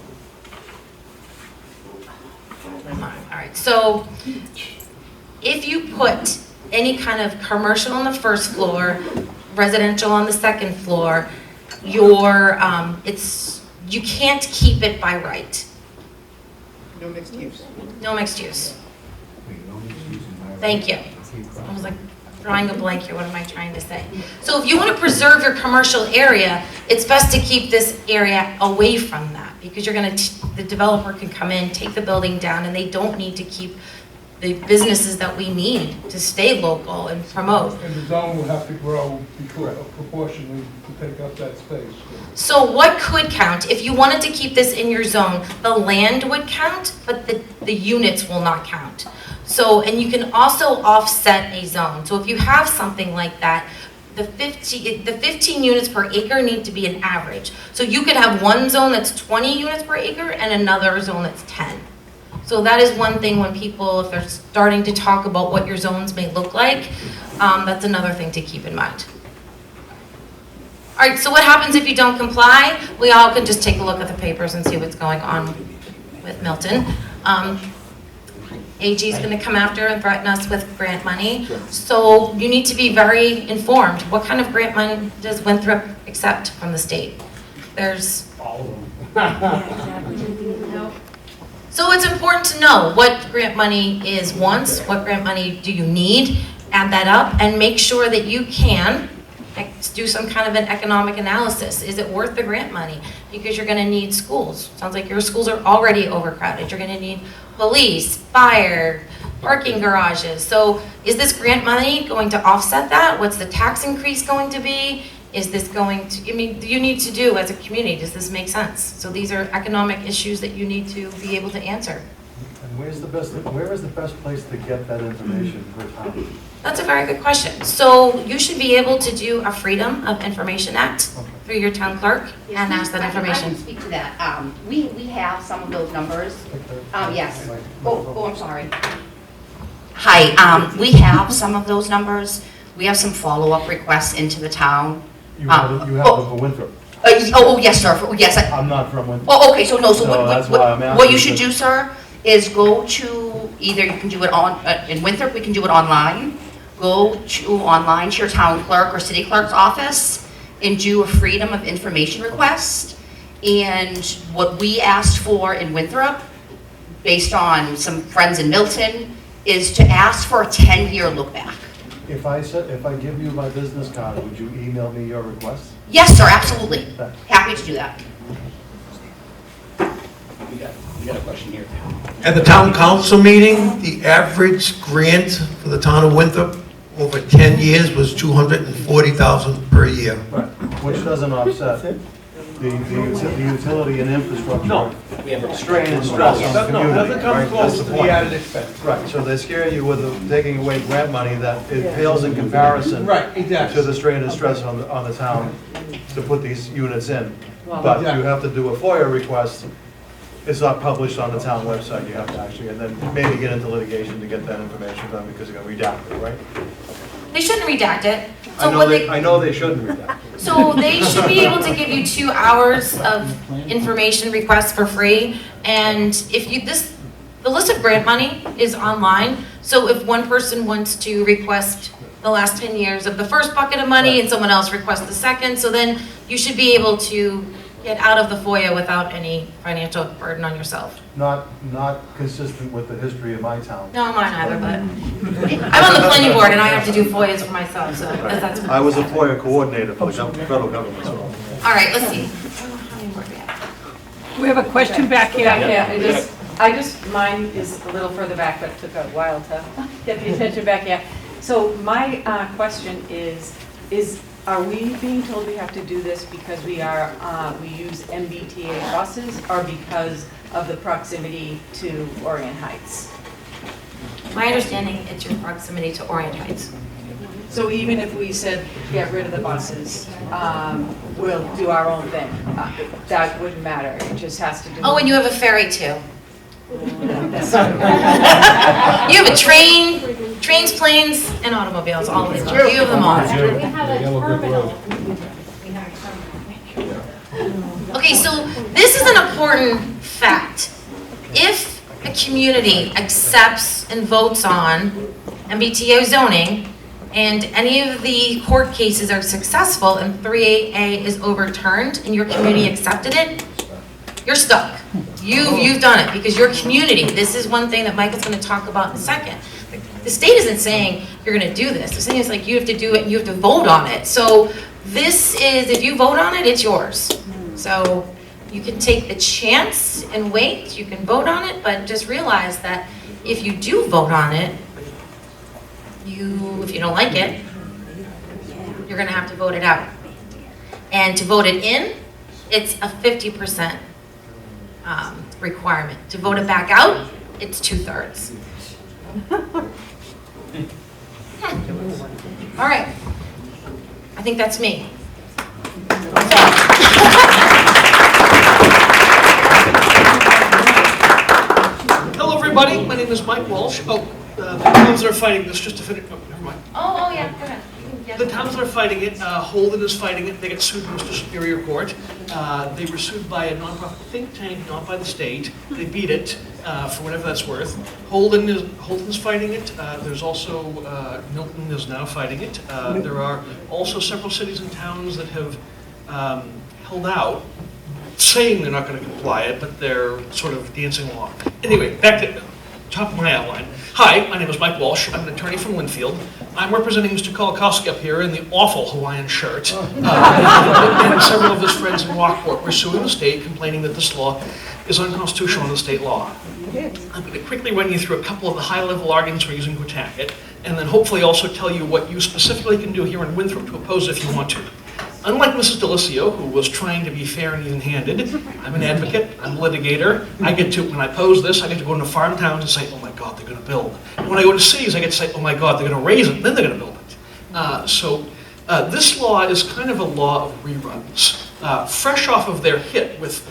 Speaker 4: All right, so if you put any kind of commercial on the first floor, residential on the second floor, you can't keep it by right.
Speaker 5: No mixed use.
Speaker 4: No mixed use. Thank you. I was like drawing a blank here, what am I trying to say? So if you want to preserve your commercial area, it's best to keep this area away from that, because you're going to, the developer can come in, take the building down, and they don't need to keep the businesses that we need to stay local and promote.
Speaker 16: And the zone will have to grow proportionally to take up that space.
Speaker 4: So what could count? If you wanted to keep this in your zone, the land would count, but the units will not count. So, and you can also offset a zone. So if you have something like that, the 15 units per acre need to be an average. So you could have one zone that's 20 units per acre and another zone that's 10. So that is one thing when people, if they're starting to talk about what your zones may look like, that's another thing to keep in mind. All right, so what happens if you don't comply? We all can just take a look at the papers and see what's going on with Milton. AG is going to come after and threaten us with grant money. So you need to be very informed. What kind of grant money does Winthrop accept from the state? There's
Speaker 15: All of them.
Speaker 4: So it's important to know what grant money is once, what grant money do you need, add that up, and make sure that you can do some kind of an economic analysis. Is it worth the grant money? Because you're gonna need schools. Sounds like your schools are already overcrowded. You're gonna need police, fire, parking garages. So is this grant money going to offset that? What's the tax increase going to be? Is this going to, I mean, you need to do as a community, does this make sense? So these are economic issues that you need to be able to answer.
Speaker 17: And where is the best place to get that information per town?
Speaker 4: That's a very good question. So you should be able to do a Freedom of Information Act through your town clerk and ask that
Speaker 18: I
Speaker 4: information.
Speaker 18: can speak to that. We have some of those numbers. Yes. Oh, I'm sorry. Hi, we have some of those numbers. We have some follow-up requests into the town.
Speaker 17: You have them for Winthrop.
Speaker 18: Yes, sir. Yes.
Speaker 17: I'm not from Winthrop.
Speaker 18: Oh, okay, so no, so
Speaker 17: that's why I'm asking.
Speaker 18: what you should do, sir, is go to, either you can do it on, in Winthrop, we can do it online. Go to online to your town clerk or city clerk's office and do a Freedom of Information request. And what we asked for in Winthrop, based on some friends in Milton, is to ask for a 10-year look back.
Speaker 17: If I give you my business card, would you email me your request?
Speaker 18: Yes, sir, absolutely. Happy to do that. We got a question here.
Speaker 19: At the town council meeting, the average grant for the town of Winthrop over 10 years was $240,000 per year.
Speaker 17: Right, which doesn't offset the utility and infrastructure.
Speaker 19: No.
Speaker 17: Strain and stress on the
Speaker 15: No,
Speaker 17: community.
Speaker 15: it doesn't come
Speaker 17: right?
Speaker 15: close
Speaker 17: That's
Speaker 15: to
Speaker 17: the
Speaker 15: the
Speaker 17: point.
Speaker 15: added expense.
Speaker 17: Right, so they scare you with taking away grant money that it pales in comparison
Speaker 15: Right, exactly.
Speaker 17: to the strain and stress on the town to put these units in.
Speaker 8: Well,
Speaker 17: But
Speaker 15: exactly.
Speaker 17: you have to do a FOIA request. It's not published on the town website. You have to actually, and then maybe get into litigation to get that information done because they're going to redact it, right?
Speaker 4: They shouldn't redact it.
Speaker 17: I
Speaker 4: So
Speaker 17: know
Speaker 4: what
Speaker 17: they, I know they shouldn't redact it.
Speaker 4: So they should be able to give you 2 hours of information requests for free. And if you, the list of grant money is online. So if one person wants to request the last 10 years of the first bucket of money and someone else requests the second, so then you should be able to get out of the FOIA without any financial burden on yourself.
Speaker 17: Not consistent with the history of my town.
Speaker 4: No, mine either, but I'm on the planning board and I have to do FOIAs for myself, so that's.
Speaker 17: I was a FOIA coordinator for the federal government. So.
Speaker 4: All right, let's see.
Speaker 11: We have a question back here.
Speaker 8: I just, mine is a little further back, but it took a while to get the attention back here. So my question is, are we being told we have to do this because we use MBTA buses or because of the proximity to Orient Heights?
Speaker 4: My understanding, it's your proximity to Orient Heights.
Speaker 8: So even if we said, get rid of the buses, we'll do our own thing, that wouldn't matter, it just has to do.
Speaker 4: Oh, and you have a ferry too. You have a trains, planes, and automobiles, all of them. You have them all.
Speaker 1: We have a terminal.
Speaker 4: Okay, so this is an important fact. If a community accepts and votes on MBTA zoning, and any of the court cases are successful and 3A is overturned and your community accepted it, you're stuck. You've done it because your community, this is one thing that Michael's going to talk about in a second. The state isn't saying you're going to do this. The state is like you have to do it and you have to vote on it. So this is, if you vote on it, it's yours. So you can take the chance and wait, you can vote on it, but just realize that if you do vote on it, if you don't like it, you're going to have to vote it out. And to vote it in, it's a 50% requirement. To vote it back out, it's 2/3. All right. I think that's me.
Speaker 20: Hello, everybody. My name is Mike Walsh. Oh, the towns that are fighting this, just to finish. Oh, never mind.
Speaker 4: Oh, yeah, go ahead.
Speaker 20: The towns that are fighting it, Holden is fighting it. They get sued in Worcester Superior Court. They were sued by a nonprofit think tank, not by the state. They beat it for whatever that's worth. Holden's fighting it. There's also Milton is now fighting it. There are also several cities and towns that have held out, saying they're not going to comply it, but they're sort of dancing along. Anyway, back to top of my outline. Hi, my name is Mike Walsh. I'm an attorney from Winfield. I'm representing Mr. Kolakowski up here in the awful Hawaiian shirt. And several of his friends in Rockport were suing the state, complaining that this law is unconstitutional under state law. I'm going to quickly run you through a couple of the high-level arguments we're using to attack it, and then hopefully also tell you what you specifically can do here in Winthrop to oppose it if you want to. Unlike Mrs. Delisio, who was trying to be fair and even-handed, I'm an advocate, I'm a litigator. I get to, when I pose this, I get to go into farm towns and say, oh my God, they're going to build. And when I go to cities, I get to say, oh my God, they're going to raise it, then they're going to build it. This law is kind of a law of reruns. Fresh off of their hit with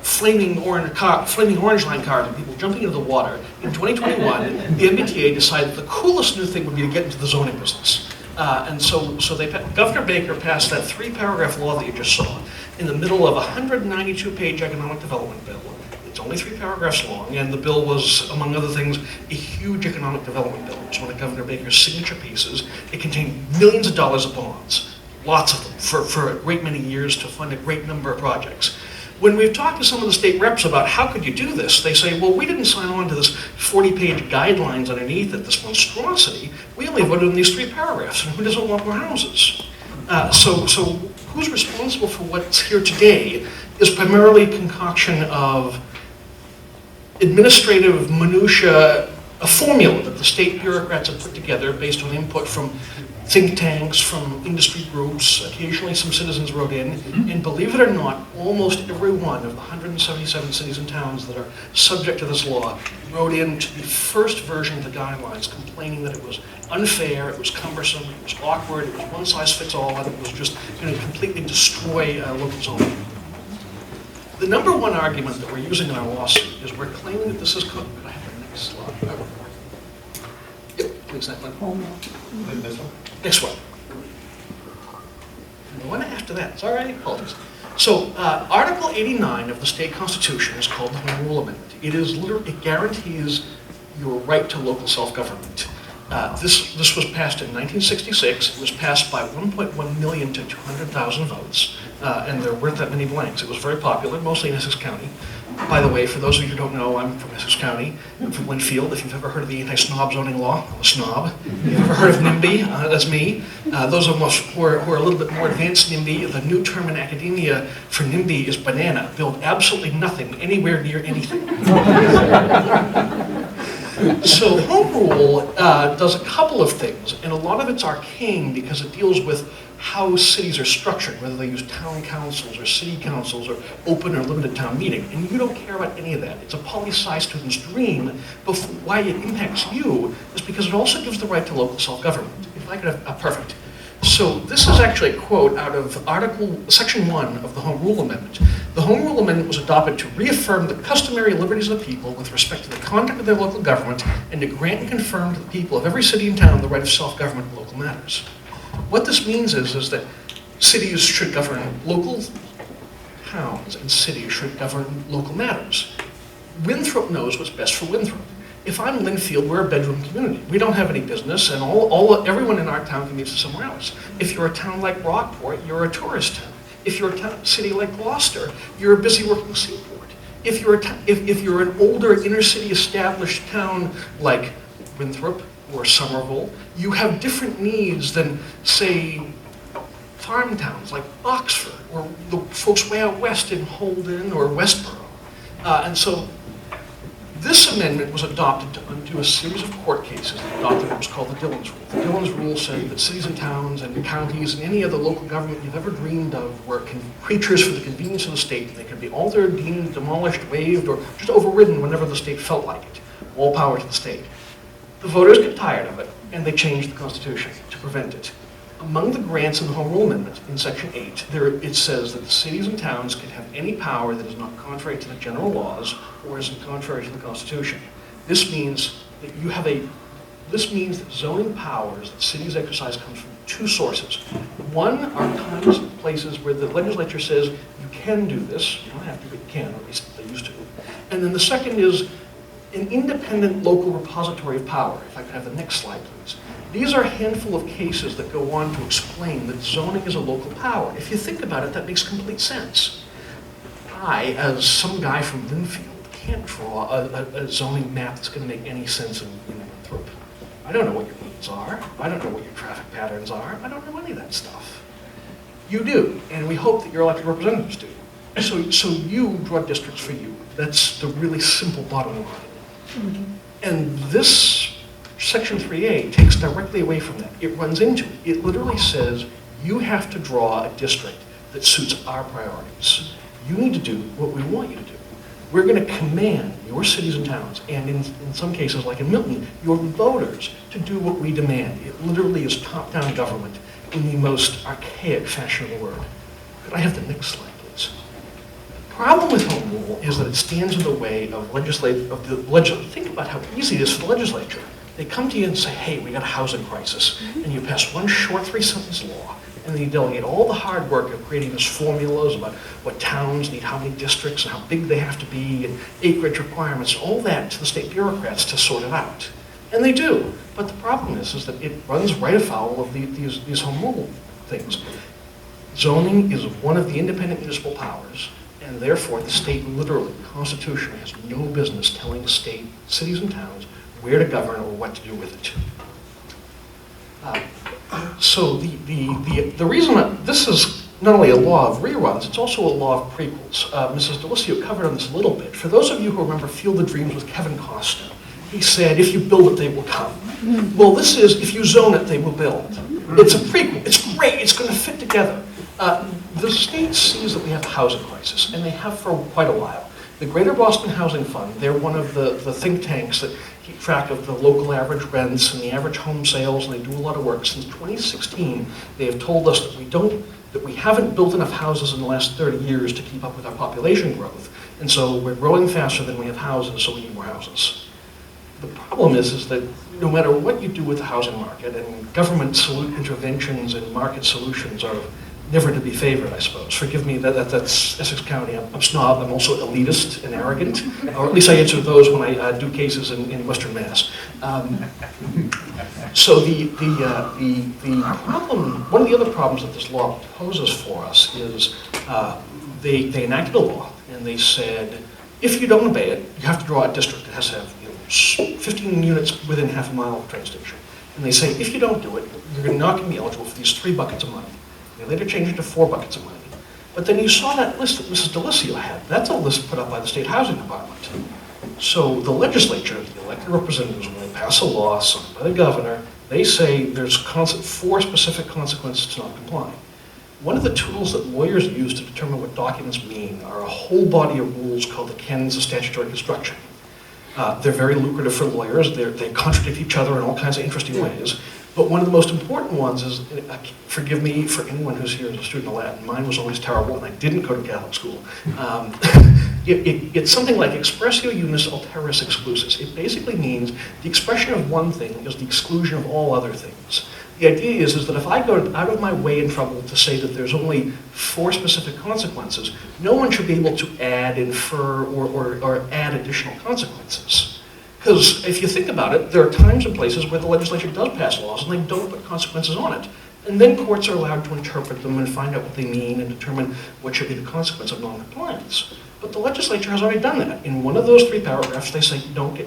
Speaker 20: flaming orange line cars and people jumping into the water, in 2021, the MBTA decided the coolest new thing would be to get into the zoning business. Governor Baker passed that 3-paragraph law that you just saw in the middle of a 192-page economic development bill. It's only 3 paragraphs long, and the bill was, among other things, a huge economic development bill. It was one of Governor Baker's signature pieces. It contained millions of dollars of bonds, lots of them, for a great many years to fund a great number of projects. When we've talked to some of the state reps about how could you do this, they say, well, we didn't sign on to this 40-page guidelines underneath it, this monstrosity. We only voted on these 3 paragraphs, and who doesn't want more houses? So who's responsible for what's here today is primarily a concoction of administrative minutia, a formula that the state bureaucrats have put together based on input from think tanks, from industry groups, occasionally some citizens wrote in, and believe it or not, almost every one of the 177 cities and towns that are subject to this law wrote into the first version of the guidelines complaining that it was unfair, it was cumbersome, it was awkward, it was one size fits all, and it was just going to completely destroy local zoning. The number one argument that we're using in our lawsuit is we're claiming that this is, could I have the next slide? Yep, please, that one. Next one. And the one after that, it's all right, apologies. So, Article 89 of the state constitution is called the Home Rule Amendment. It guarantees your right to local self-government. This was passed in 1966. It was passed by 1.1 million to 200,000 votes, and there weren't that many blanks. It was very popular, mostly in Essex County. By the way, for those of you who don't know, I'm from Essex County. I'm from Winfield. If you've ever heard of the anti-snob zoning law, I'm a snob. If you've ever heard of NIMBY, that's me. Those of us who are a little bit more advanced NIMBY, the new term in academia for NIMBY is banana. Build absolutely nothing anywhere near anything. So home rule does a couple of things, and a lot of it's arcane because it deals with how cities are structured, whether they use town councils or city councils or open or limited town meeting, and you don't care about any of that. It's a poli-sci student's dream, but why it impacts you is because it also gives the right to local self-government. If I could have, perfect. So this is actually a quote out of Section 1 of the Home Rule Amendment. The Home Rule Amendment was adopted to reaffirm the customary liberties of the people with respect to the conduct of their local government and to grant and confirm to the people of every city and town the right of self-government in local matters. What this means is that cities should govern local towns and cities should govern local matters. Winthrop knows what's best for Winthrop. If I'm Linfield, we're a bedroom community. We don't have any business, and everyone in our town can move to somewhere else. If you're a town like Rockport, you're a tourist town. If you're a city like Gloucester, you're a busy working seaport. If you're an older inner city established town like Winthrop or Somerville, you have different needs than, say, farm towns like Oxford or the folks way out west in Holden or Westboro. And so this amendment was adopted to undo a series of court cases that adopted what was called the Dillon's Rule. The Dillon's Rule said that cities and towns and counties and any other local government you've ever dreamed of were creatures for the convenience of the state. They could be altered, deemed, demolished, waived, or just overridden whenever the state felt like it. All power to the state. The voters get tired of it, and they changed the Constitution to prevent it. Among the grants in the Home Rule Amendment, in Section 8, it says that the cities and towns can have any power that is not contrary to the general laws or isn't contrary to the Constitution. This means that that zoning powers that cities exercise comes from two sources. One are times and places where the legislature says you can do this. You don't have to, but you can, or at least they used to. And then the second is an independent local repository of power. If I could have the next slide, please. These are a handful of cases that go on to explain that zoning is a local power. If you think about it, that makes complete sense. I, as some guy from Linfield, can't draw a zoning map that's going to make any sense in Winthrop. I don't know what your needs are. I don't know what your traffic patterns are. I don't know any of that stuff. You do, and we hope that your elected representatives do. So you draw districts for you. That's the really simple bottom line. Mm-hmm. And this Section 3A takes directly away from that. It runs into it. It literally says, you have to draw a district that suits our priorities. You need to do what we want you to do. We're going to command your cities and towns, and in some cases, like in Milton, your voters, to do what we demand. It literally is top-down government in the most archaic fashion of the word. Could I have the next slide, please? The problem with Home Rule is that it stands in the way of the legislature. Think about how easy it is for the legislature. They come to you and say, hey, we got a housing crisis, and you pass one short 3-sentence law, and then you delegate all the hard work of creating these formulas about what towns need, how many districts, and how big they have to be, and acreage requirements, all that to the state bureaucrats to sort it out. And they do. But the problem is that it runs right afoul of these home rule things. Zoning is one of the independent municipal powers, and therefore the state literally, constitutionally, has no business telling state, cities and towns where to govern or what to do with it. So the reason that this is not only a law of reruns, it's also a law of prequels. Mrs. Delicio covered on this a little bit. For those of you who remember Field of Dreams with Kevin Costner, he said, if you build it, they will come. Well, this is, if you zone it, they will build. It's a prequel. It's great. It's going to fit together. The state sees that we have a housing crisis, and they have for quite a while. The Greater Boston Housing Fund, they're one of the think tanks that keep track of the local average rents and the average home sales, and they do a lot of work. Since 2016, they have told us that we haven't built enough houses in the last 30 years to keep up with our population growth. And so we're growing faster than we have houses, so we need more houses. The problem is that no matter what you do with the housing market, and government interventions and market solutions are never to be favored, I suppose. Forgive me, that's Essex County. I'm snob, I'm also elitist and arrogant, or at least I answer those when I do cases in Western Mass. So the problem, one of the other problems that this law poses for us is they enacted a law and they said, if you don't obey it, you have to draw a district that has to have 15 units within half a mile of a train station. And they say, if you don't do it, you're not going to be eligible for these 3 buckets of money. They later changed it to 4 buckets of money. But then you saw that list that Mrs. Delicio had. That's a list put up by the State Housing Department. So the legislature, the elected representatives, when they pass a law signed by the governor, they say there's 4 specific consequences to not complying. One of the tools that lawyers use to determine what documents mean are a whole body of rules called the canons of statutory construction. They're very lucrative for lawyers. They contradict each other in all kinds of interesting ways. But one of the most important ones is, forgive me for anyone who's here as a student of Latin, mine was always terrible and I didn't go to Catholic school. It's something like expressio unis alteris exclusus. It basically means the expression of one thing is the exclusion of all other things. The idea is that if I go out of my way in trouble to say that there's only 4 specific consequences, no one should be able to add, infer, or add additional consequences. Because if you think about it, there are times and places where the legislature does pass laws and they don't put consequences on it. And then courts are allowed to interpret them and find out what they mean and determine what should be the consequence of non-compliance. But the legislature has already done that. In one of those 3 paragraphs, they say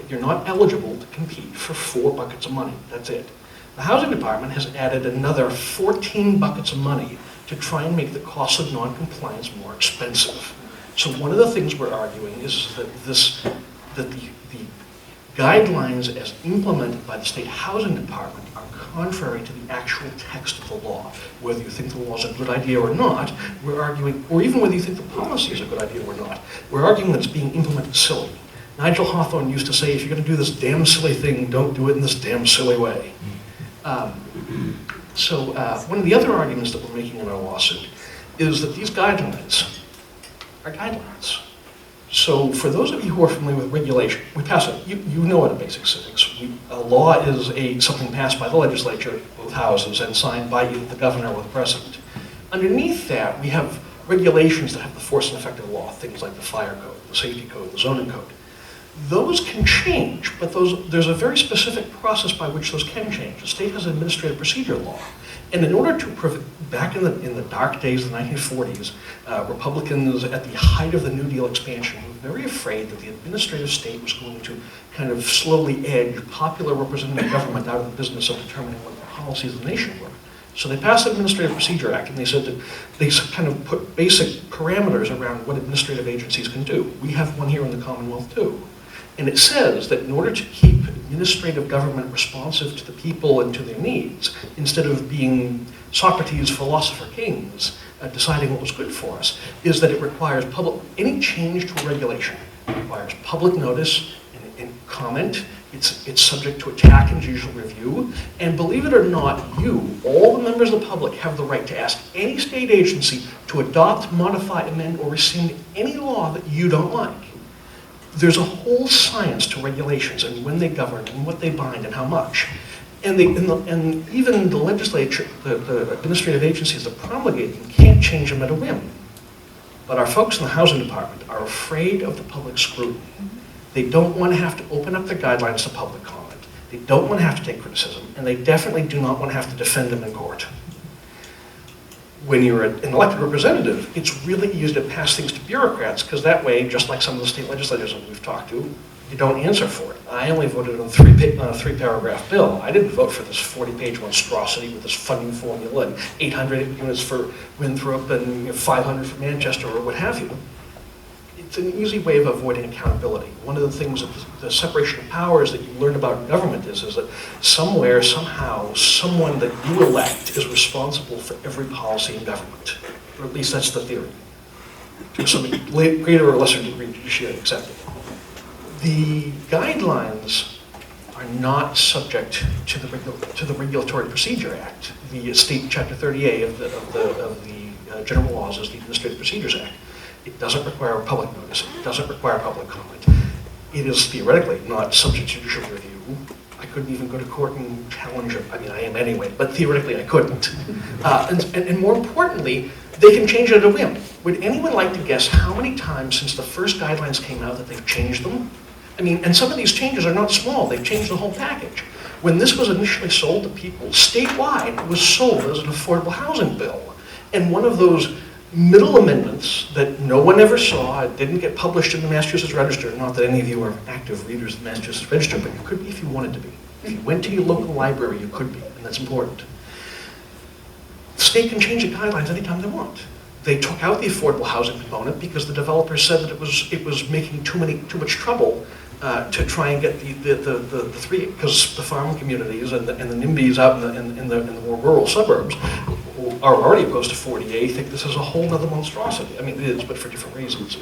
Speaker 20: you're not eligible to compete for 4 buckets of money. That's it. The Housing Department has added another 14 buckets of money to try and make the cost of non-compliance more expensive. So one of the things we're arguing is that the guidelines as implemented by the State Housing Department are contrary to the actual text of the law. Whether you think the law is a good idea or not, we're arguing, or even whether you think the policy is a good idea or not, we're arguing that it's being implemented silly. Nigel Hawthorne used to say, if you're going to do this damn silly thing, don't do it in this damn silly way. One of the other arguments that we're making in our lawsuit is that these guidelines are guidelines. So for those of you who are familiar with regulation, we pass it. You know what a basic civics. A law is something passed by the legislature, both houses, and signed by either the governor or the president. Underneath that, we have regulations that have the force and effect of law, things like the fire code, the safety code, the zoning code. Those can change, but there's a very specific process by which those can change. The state has an administrative procedure law. And in order to, back in the dark days of the 1940s, Republicans at the height of the New Deal expansion were very afraid that the administrative state was going to kind of slowly edge popular representative government out of the business of determining what the policies of the nation were. So they passed the Administrative Procedure Act, and they said that they kind of put basic parameters around what administrative agencies can do. We have one here in the Commonwealth too. And it says that in order to keep administrative government responsive to the people and to their needs, instead of being Socrates' philosopher kings deciding what was good for us, is that it requires any change to a regulation requires public notice and comment. It's subject to attack and judicial review. And believe it or not, all the members of the public, have the right to ask any state agency to adopt, modify, amend, or rescind any law that you don't like. There's a whole science to regulations and when they govern and what they bind and how much. And even the legislature, the administrative agencies that promulgate them can't change them at a whim. But our folks in the Housing Department are afraid of the public scrutiny. They don't want to have to open up their guidelines to public comment. They don't want to have to take criticism, and they definitely do not want to have to defend them in court. When you're an elected representative, it's really easy to pass things to bureaucrats, because that way, just like some of the state legislators that we've talked to, you don't answer for it. I only voted on a three-paragraph bill. I didn't vote for this 40-page monstrosity with this funding formula and 800 units for Winthrop and 500 for Manchester or what have you. It's an easy way of avoiding accountability. One of the things that the separation of powers that you learn about in government is that somewhere, somehow, someone that you elect is responsible for every policy in government. Or at least that's the theory. To some greater or lesser degree, you should accept it. The guidelines are not subject to the Regulatory Procedure Act. The state chapter 30A of the general laws is the Administrative Procedures Act. It doesn't require a public notice. It doesn't require public comment. It is theoretically not subject to judicial review. I couldn't even go to court and challenge it. I mean, I am anyway, but theoretically I couldn't. And more importantly, they can change it at a whim. Would anyone like to guess how many times since the first guidelines came out that they've changed them? I mean, and some of these changes are not small. They've changed the whole package. When this was initially sold to people statewide, it was sold as an affordable housing bill. And one of those middle amendments that no one ever saw, it didn't get published in the Massachusetts Register, not that any of you are active readers of the Massachusetts Register, but you could be if you wanted to be. If you went to your local library, you could be, and that's important. The state can change the guidelines anytime they want. They took out the affordable housing component because the developers said that it was making too much trouble to try and get the three, because the farm communities and the NIMBYs out in the more rural suburbs are already opposed to 40A, think this is a whole other monstrosity. I mean, it is, but for different reasons.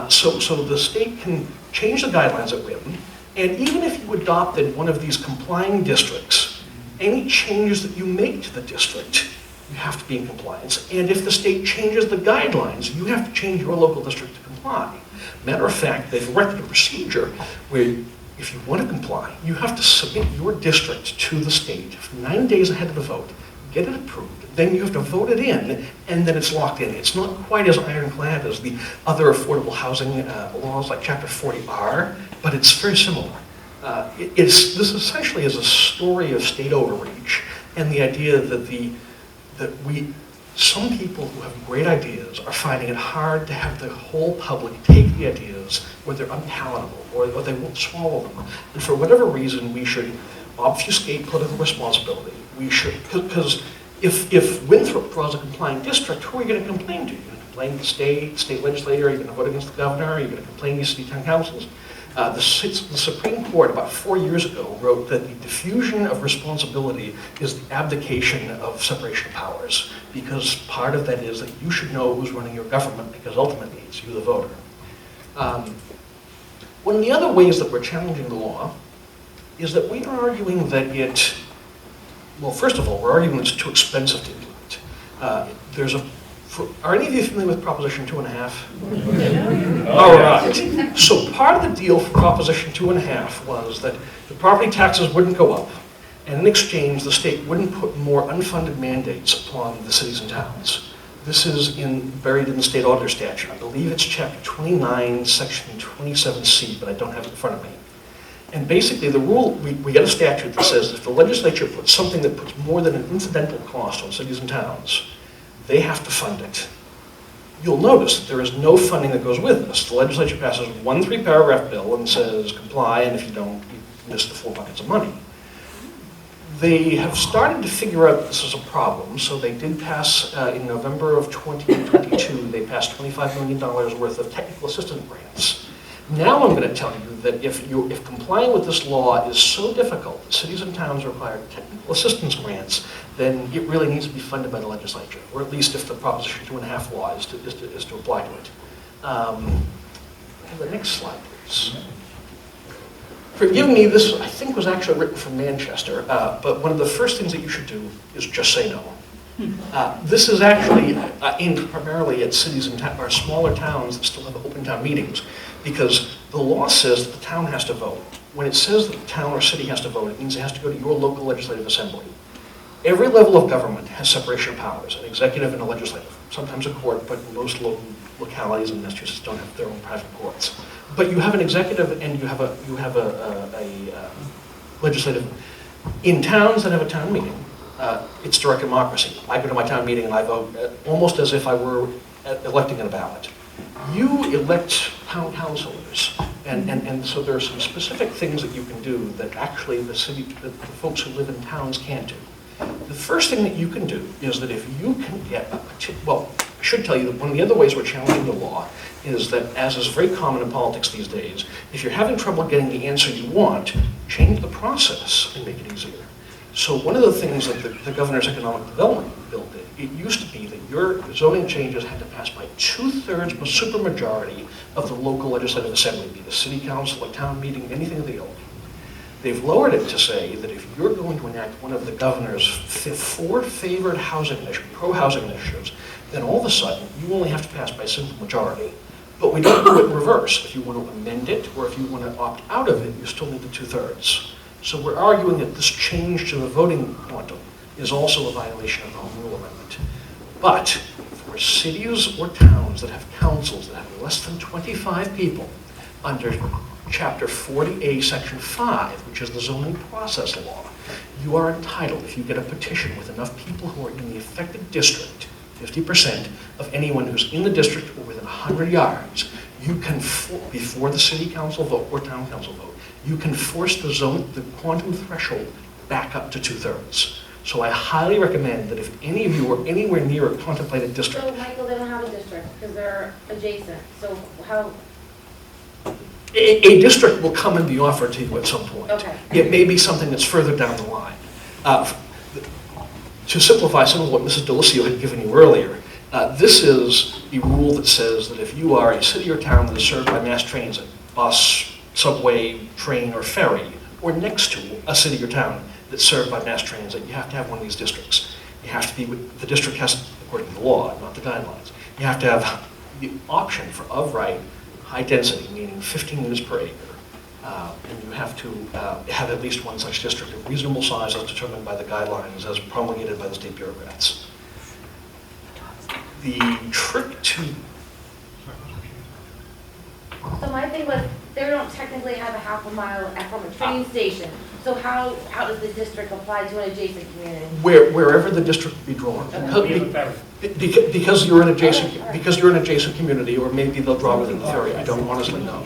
Speaker 20: So the state can change the guidelines at whim, and even if you adopted one of these complying districts, any changes that you make to the district, you have to be in compliance. And if the state changes the guidelines, you have to change your local district to comply. Matter of fact, they've erected a procedure where if you want to comply, you have to submit your district to the state 9 days ahead of the vote, get it approved, then you have to vote it in, and then it's locked in. It's not quite as ironclad as the other affordable housing laws like Chapter 40R, but it's very similar. This essentially is a story of state overreach and the idea that some people who have great ideas are finding it hard to have the whole public take the ideas when they're unpalatable or they won't swallow them. And for whatever reason, we should obfuscate political responsibility. We should, because if Winthrop draws a complying district, who are you going to complain to? You're going to complain to the state legislature, are you going to vote against the governor, are you going to complain to city town councils? The Supreme Court about 4 years ago wrote that the diffusion of responsibility is the abdication of separation of powers, because part of that is that you should know who's running your government, because ultimately it's you, the voter. One of the other ways that we're challenging the law is that we are arguing that well, first of all, we're arguing it's too expensive to implement. Are any of you familiar with Proposition 2.5? All right. So part of the deal for Proposition 2.5 was that the property taxes wouldn't go up, and in exchange, the state wouldn't put more unfunded mandates upon the cities and towns. This is buried in the state auditor statute. I believe it's Chapter 29, Section 27C, but I don't have it in front of me. And basically, the rule, we get a statute that says if the legislature puts something that puts more than an incidental cost on cities and towns, they have to fund it. You'll notice that there is no funding that goes with this. The legislature passes one 3-paragraph bill and says comply, and if you don't, you miss the 4 buckets of money. They have started to figure out this is a problem, so they did pass, in November of 2022, they passed $25 million worth of technical assistance grants. Now I'm going to tell you that if complying with this law is so difficult that cities and towns require technical assistance grants, then it really needs to be funded by the legislature, or at least if the Proposition 2.5 law is to apply to it. The next slide, please. Forgive me, this I think was actually written from Manchester, but one of the first things that you should do is just say no. This is actually aimed primarily at cities and or smaller towns that still have open town meetings, because the law says that the town has to vote. When it says that the town or city has to vote, it means it has to go to your local legislative assembly. Every level of government has separation of powers, an executive and a legislative, sometimes a court, but most localities in Massachusetts don't have their own private courts. But you have an executive and you have a legislative. In towns that have a town meeting, it's direct democracy. I go to my town meeting and I vote almost as if I were electing in a ballot. You elect town councilors, and so there are some specific things that you can do that actually the folks who live in towns can't do. The first thing that you can do is that if you can get well, I should tell you that one of the other ways we're challenging the law is that, as is very common in politics these days, if you're having trouble getting the answer you want, change the process and make it easier. So one of the things that the governor's economic development bill did, it used to be that your zoning changes had to pass by 2/3 supermajority of the local legislative assembly, be the city council, a town meeting, anything of the ilk. They've lowered it to say that if you're going to enact one of the governor's 4 favored housing initiatives, pro-housing initiatives, then all of a sudden you only have to pass by a simple majority. But we don't do it in reverse. If you want to amend it or if you want to opt out of it, you still need the 2/3. So we're arguing that this change to the voting quantum is also a violation of the Home Rule Amendment. But for cities or towns that have councils that have less than 25 people, under Chapter 40A, Section 5, which is the zoning process law, you are entitled, if you get a petition with enough people who are in the affected district, 50% of anyone who's in the district or within 100 yards, you can, before the city council vote or town council vote, you can force the quantum threshold back up to 2/3. So I highly recommend that if any of you are anywhere near a contemplated district.
Speaker 4: So Michael, they don't have a district because they're adjacent. So how?
Speaker 20: A district will come and be offered to you at some point.
Speaker 4: Okay.
Speaker 20: It may be something that's further down the line. To simplify some of what Mrs. Delicio had given you earlier, this is a rule that says that if you are a city or town that is served by mass transit, bus, subway, train, or ferry, or next to a city or town that's served by mass transit, you have to have one of these districts. You have to be, the district has, according to the law, not the guidelines, you have to have the option for of right, high density, meaning 15 units per acre. And you have to have at least one such district of reasonable size as determined by the guidelines as promulgated by the state bureaucrats. The trick to...
Speaker 4: So my thing was, they don't technically have a half a mile from a train station. So how does the district apply to an adjacent community?
Speaker 20: Wherever the district be drawn. Because you're an adjacent community, or maybe they'll draw within the ferry, I don't honestly know.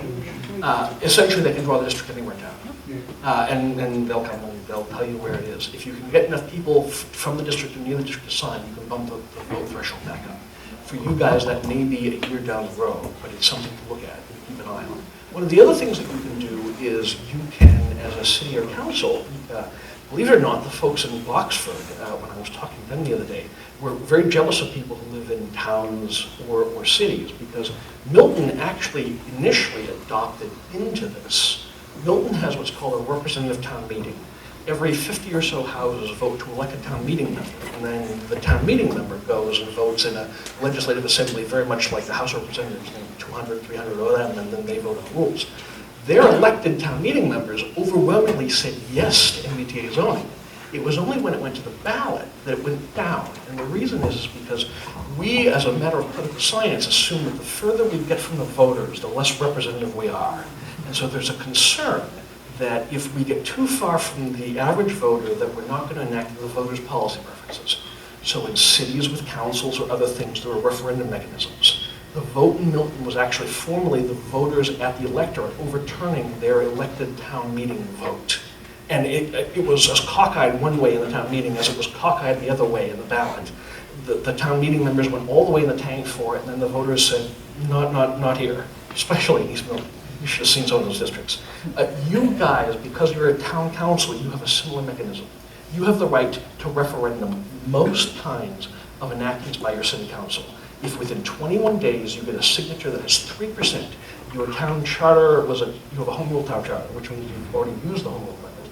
Speaker 20: Essentially, they can draw the district anywhere in town. And they'll come and they'll tell you where it is. If you can get enough people from the district and near the district to sign, you can bump the vote threshold back up. For you guys, that may be a year down the road, but it's something to look at and keep an eye on. One of the other things that you can do is you can, as a city or council, believe it or not, the folks in Gloucester, when I was talking to them the other day, were very jealous of people who live in towns or cities, because Milton actually initially adopted into this. Milton has what's called a representative town meeting. Every 50 or so houses vote to elect a town meeting member, and then the town meeting member goes and votes in a legislative assembly, very much like the House of Representatives, 200, 300 of them, and then they vote on the rules. Their elected town meeting members overwhelmingly said yes to MBTA zoning. It was only when it went to the ballot that it went down. And the reason is because we, as a matter of political science, assume that the further we get from the voters, the less representative we are. And so there's a concern that if we get too far from the average voter, that we're not going to enact the voters' policy preferences. So in cities with councils or other things, there are referendum mechanisms. The vote in Milton was actually formally the voters at the electorate overturning their elected town meeting vote. And it was as cockeyed one way in the town meeting as it was cockeyed the other way in the ballot. The town meeting members went all the way in the tank for it, and then the voters said, not here, especially in East Milton. You should have seen some of those districts. You guys, because you're a town council, you have a similar mechanism. You have the right to referendum most kinds of enactments by your city council. If within 21 days you get a signature that is 3%, your town charter you have a home rule town charter, which means you've already used the home rule amendment.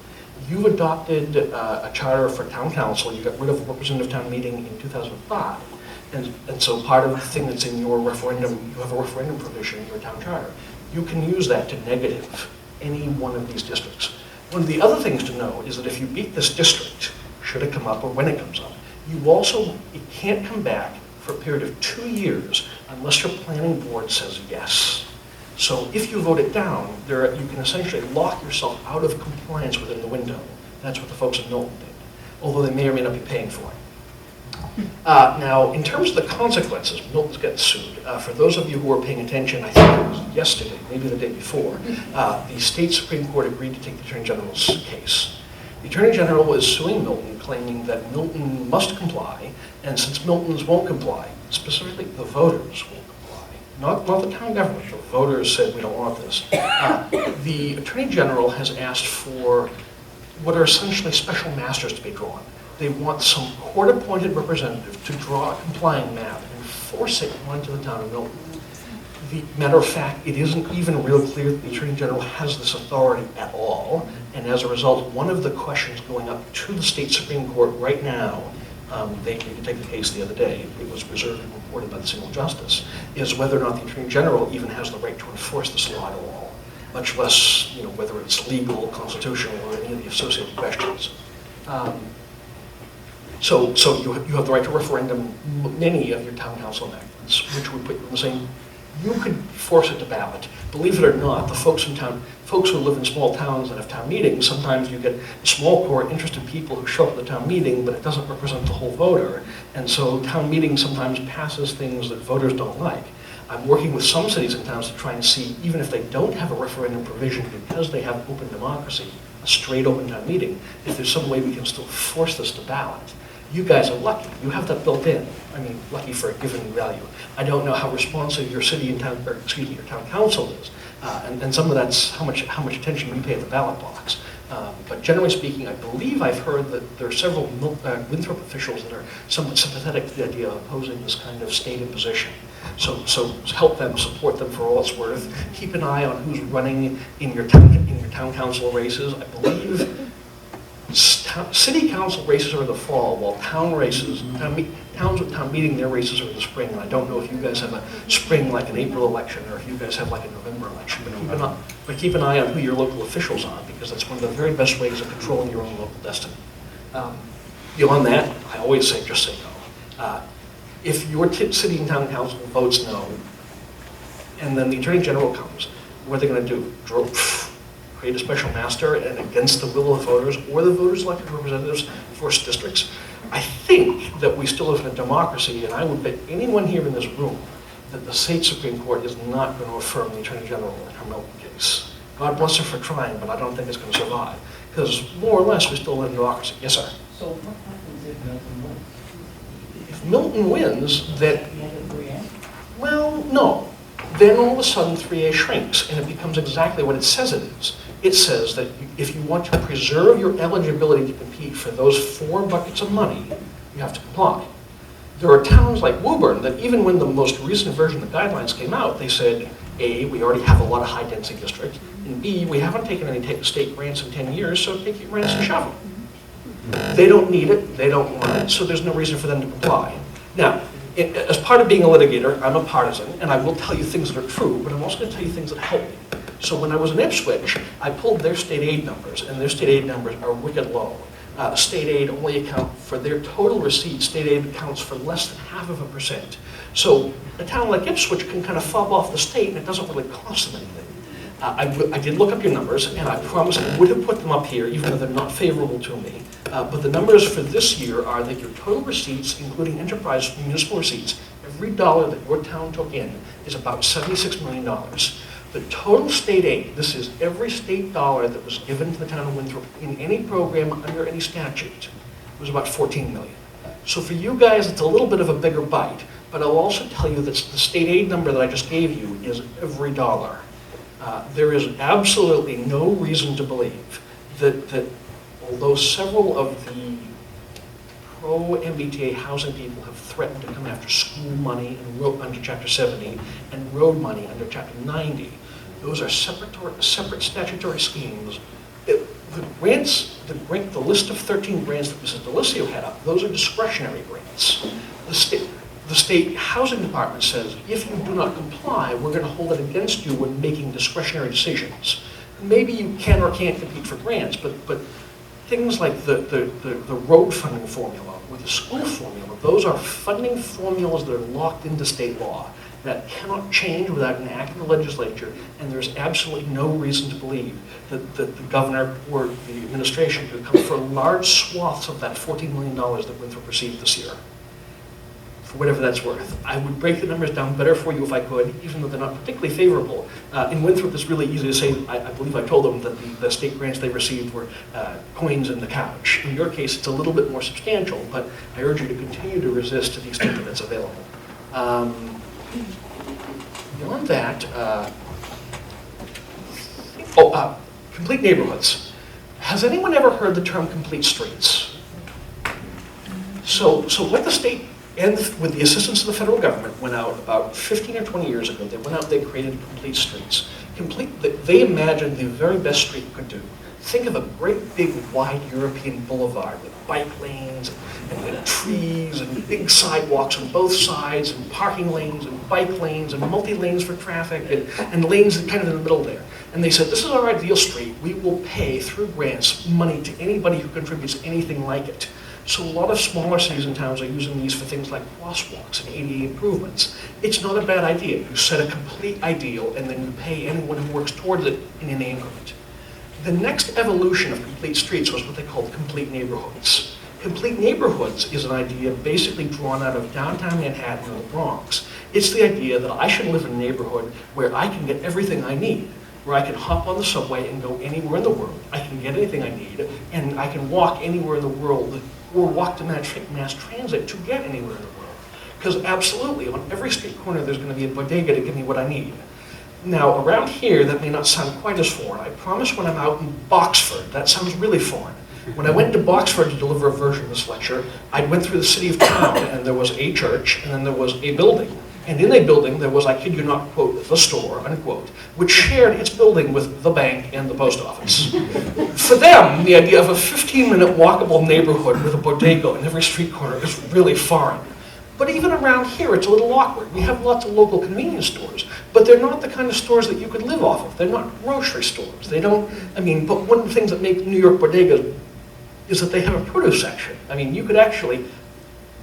Speaker 20: You adopted a charter for town council. You got rid of representative town meeting in 2005. And so part of the thing that's in your referendum, you have a referendum provision in your town charter. You can use that to negative any one of these districts. One of the other things to know is that if you beat this district, should it come up or when it comes up, it can't come back for a period of 2 years unless your planning board says yes. So if you vote it down, you can essentially lock yourself out of compliance within the window. That's what the folks in Milton did, although they may or may not be paying for it. Now, in terms of the consequences, Milton's getting sued. For those of you who are paying attention, I think it was yesterday, maybe the day before, the state Supreme Court agreed to take the Attorney General's case. The Attorney General was suing Milton, claiming that Milton must comply, and since Milton's won't comply, specifically the voters won't comply, not the town government, the voters said we don't want this. The Attorney General has asked for what are essentially special masters to be drawn. They want some court-appointed representative to draw a complying map and force it onto the town of Milton. The matter of fact, it isn't even real clear that the Attorney General has this authority at all, and as a result, one of the questions going up to the state Supreme Court right now, they could take the case the other day, it was reserved and reported by the single justice, is whether or not the Attorney General even has the right to enforce this law at all, much less, whether it's legal, constitutional, or any of the associated questions. So you have the right to referendum many of your town council enactments, which would put you in the same. You could force it to ballot. Believe it or not, the folks in town, folks who live in small towns that have town meetings, sometimes you get small core interested people who show up at the town meeting, but it doesn't represent the whole voter. And so town meeting sometimes passes things that voters don't like. I'm working with some cities and towns to try and see, even if they don't have a referendum provision because they have open democracy, a straight open town meeting, if there's some way we can still force this to ballot. You guys are lucky. You have that built in. I mean, lucky for a given value. I don't know how responsive your city and town, or excuse me, your town council is, and some of that's how much attention you pay at the ballot box. But generally speaking, I believe I've heard that there are several Winthrop officials that are somewhat sympathetic to the idea of opposing this kind of state imposition. So help them, support them for all it's worth. Keep an eye on who's running in your town council races. I believe city council races are in the fall, while towns with town meeting, their races are in the spring. And I don't know if you guys have a spring, like an April election, or if you guys have like a November election. But keep an eye on who your local officials are, because that's one of the very best ways of controlling your own local destiny. Beyond that, I always say, just say no. If your city and town council votes no, and then the Attorney General comes, what are they going to do? Create a special master and against the will of the voters or the voters' elected representatives force districts? I think that we still live in a democracy, and I would bet anyone here in this room that the state Supreme Court is not going to affirm the Attorney General in her Milton case. God bless her for trying, but I don't think it's going to survive. Because more or less, we still live in a democracy. Yes, sir?
Speaker 9: So what happens if Milton wins?
Speaker 20: If Milton wins, then, well, no. Then all of a sudden 3A shrinks, and it becomes exactly what it says it is. It says that if you want to preserve your eligibility to compete for those 4 buckets of money, you have to comply. There are towns like Woburn that even when the most recent version of the guidelines came out, they said, A, we already have a lot of high-density districts, and B, we haven't taken any state grants in 10 years, so take your grants and shovel. They don't need it, they don't want it, so there's no reason for them to comply. Now, as part of being a litigator, I'm a partisan, and I will tell you things that are true, but I'm also going to tell you things that help me. So when I was in Ipswich, I pulled their state aid numbers, and their state aid numbers are wicked low. State aid only account for their total receipts. State aid accounts for less than 0.5%. So a town like Ipswich can kind of fob off the state, and it doesn't really cost them anything. I did look up your numbers, and I promise I would have put them up here, even though they're not favorable to me. But the numbers for this year are that your total receipts, including enterprise municipal receipts, every dollar that your town took in is about $76 million. The total state aid, this is every state dollar that was given to the town of Winthrop in any program under any statute, was about $14 million. So for you guys, it's a little bit of a bigger bite, but I'll also tell you that the state aid number that I just gave you is every dollar. There is absolutely no reason to believe that although several of the pro-MBTA housing people have threatened to come after school money and under Chapter 70 and road money under Chapter 90, those are separate statutory schemes. The list of 13 grants that Mrs. Delisio had up, those are discretionary grants. The state housing department says, if you do not comply, we're going to hold it against you when making discretionary decisions. Maybe you can or can't compete for grants, but things like the road funding formula or the school formula, those are funding formulas that are locked into state law that cannot change without an act of the legislature, and there's absolutely no reason to believe that the governor or the administration could come for large swaths of that $14 million that Winthrop received this year. for whatever that's worth. I would break the numbers down better for you if I could, even though they're not particularly favorable. In Winthrop, it's really easy to say, I believe I told them that the state grants they received were coins in the couch. In your case, it's a little bit more substantial, but I urge you to continue to resist to the extent that it's available. Beyond that, complete neighborhoods. Has anyone ever heard the term complete streets? So what the state, and with the assistance of the federal government, went out about 15 or 20 years ago, they went out, they created complete streets. They imagined the very best street you could do. Think of a great big wide European boulevard with bike lanes and trees and big sidewalks on both sides and parking lanes and bike lanes and multi-lanes for traffic and lanes kind of in the middle there. And they said, this is our ideal street. We will pay through grants money to anybody who contributes anything like it. So a lot of smaller cities and towns are using these for things like crosswalks and ADA improvements. It's not a bad idea. You set a complete ideal and then you pay anyone who works towards it in an increment. The next evolution of complete streets was what they called complete neighborhoods. Complete neighborhoods is an idea basically drawn out of downtown Manhattan or the Bronx. It's the idea that I should live in a neighborhood where I can get everything I need, where I can hop on the subway and go anywhere in the world. I can get anything I need, and I can walk anywhere in the world, or walk to mass transit to get anywhere in the world. Because absolutely, on every street corner, there's going to be a bodega to give me what I need. Now, around here, that may not sound quite as foreign. I promise when I'm out in Boxford, that sounds really foreign. When I went to Boxford to deliver a version of this lecture, I went through the city of town, and there was a church, and then there was a building. And in a building, there was, I kid you not, quote, the store, unquote, which shared its building with the bank and the post office. For them, the idea of a 15-minute walkable neighborhood with a bodega in every street corner is really foreign. But even around here, it's a little awkward. We have lots of local convenience stores, but they're not the kind of stores that you could live off of. They're not grocery stores. They don't, but one of the things that make New York bodegas is that they have a produce section. You could actually,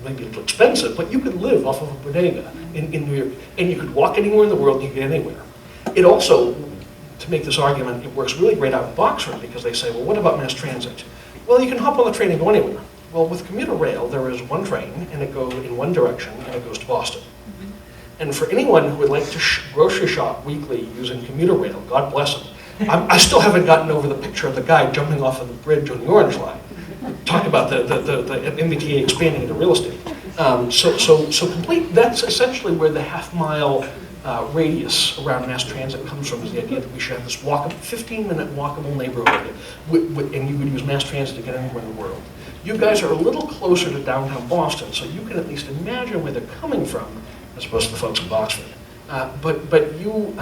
Speaker 20: maybe a little expensive, but you could live off of a bodega in New York, and you could walk anywhere in the world and you could get anywhere. It also, to make this argument, it works really great out in Boxford because they say, well, what about mass transit? Well, you can hop on the train and go anywhere. Well, with commuter rail, there is one train, and it goes in one direction, and it goes to Boston. And for anyone who would like to grocery shop weekly using commuter rail, God bless them. I still haven't gotten over the picture of the guy jumping off of the bridge on the Orange Line. Talk about the MBTA expanding into real estate. So complete, that's essentially where the half-mile radius around mass transit comes from, is the idea that we should have this 15-minute walkable neighborhood, and you would use mass transit to get anywhere in the world. You guys are a little closer to downtown Boston, so you can at least imagine where they're coming from, as opposed to the folks in Boxford. But you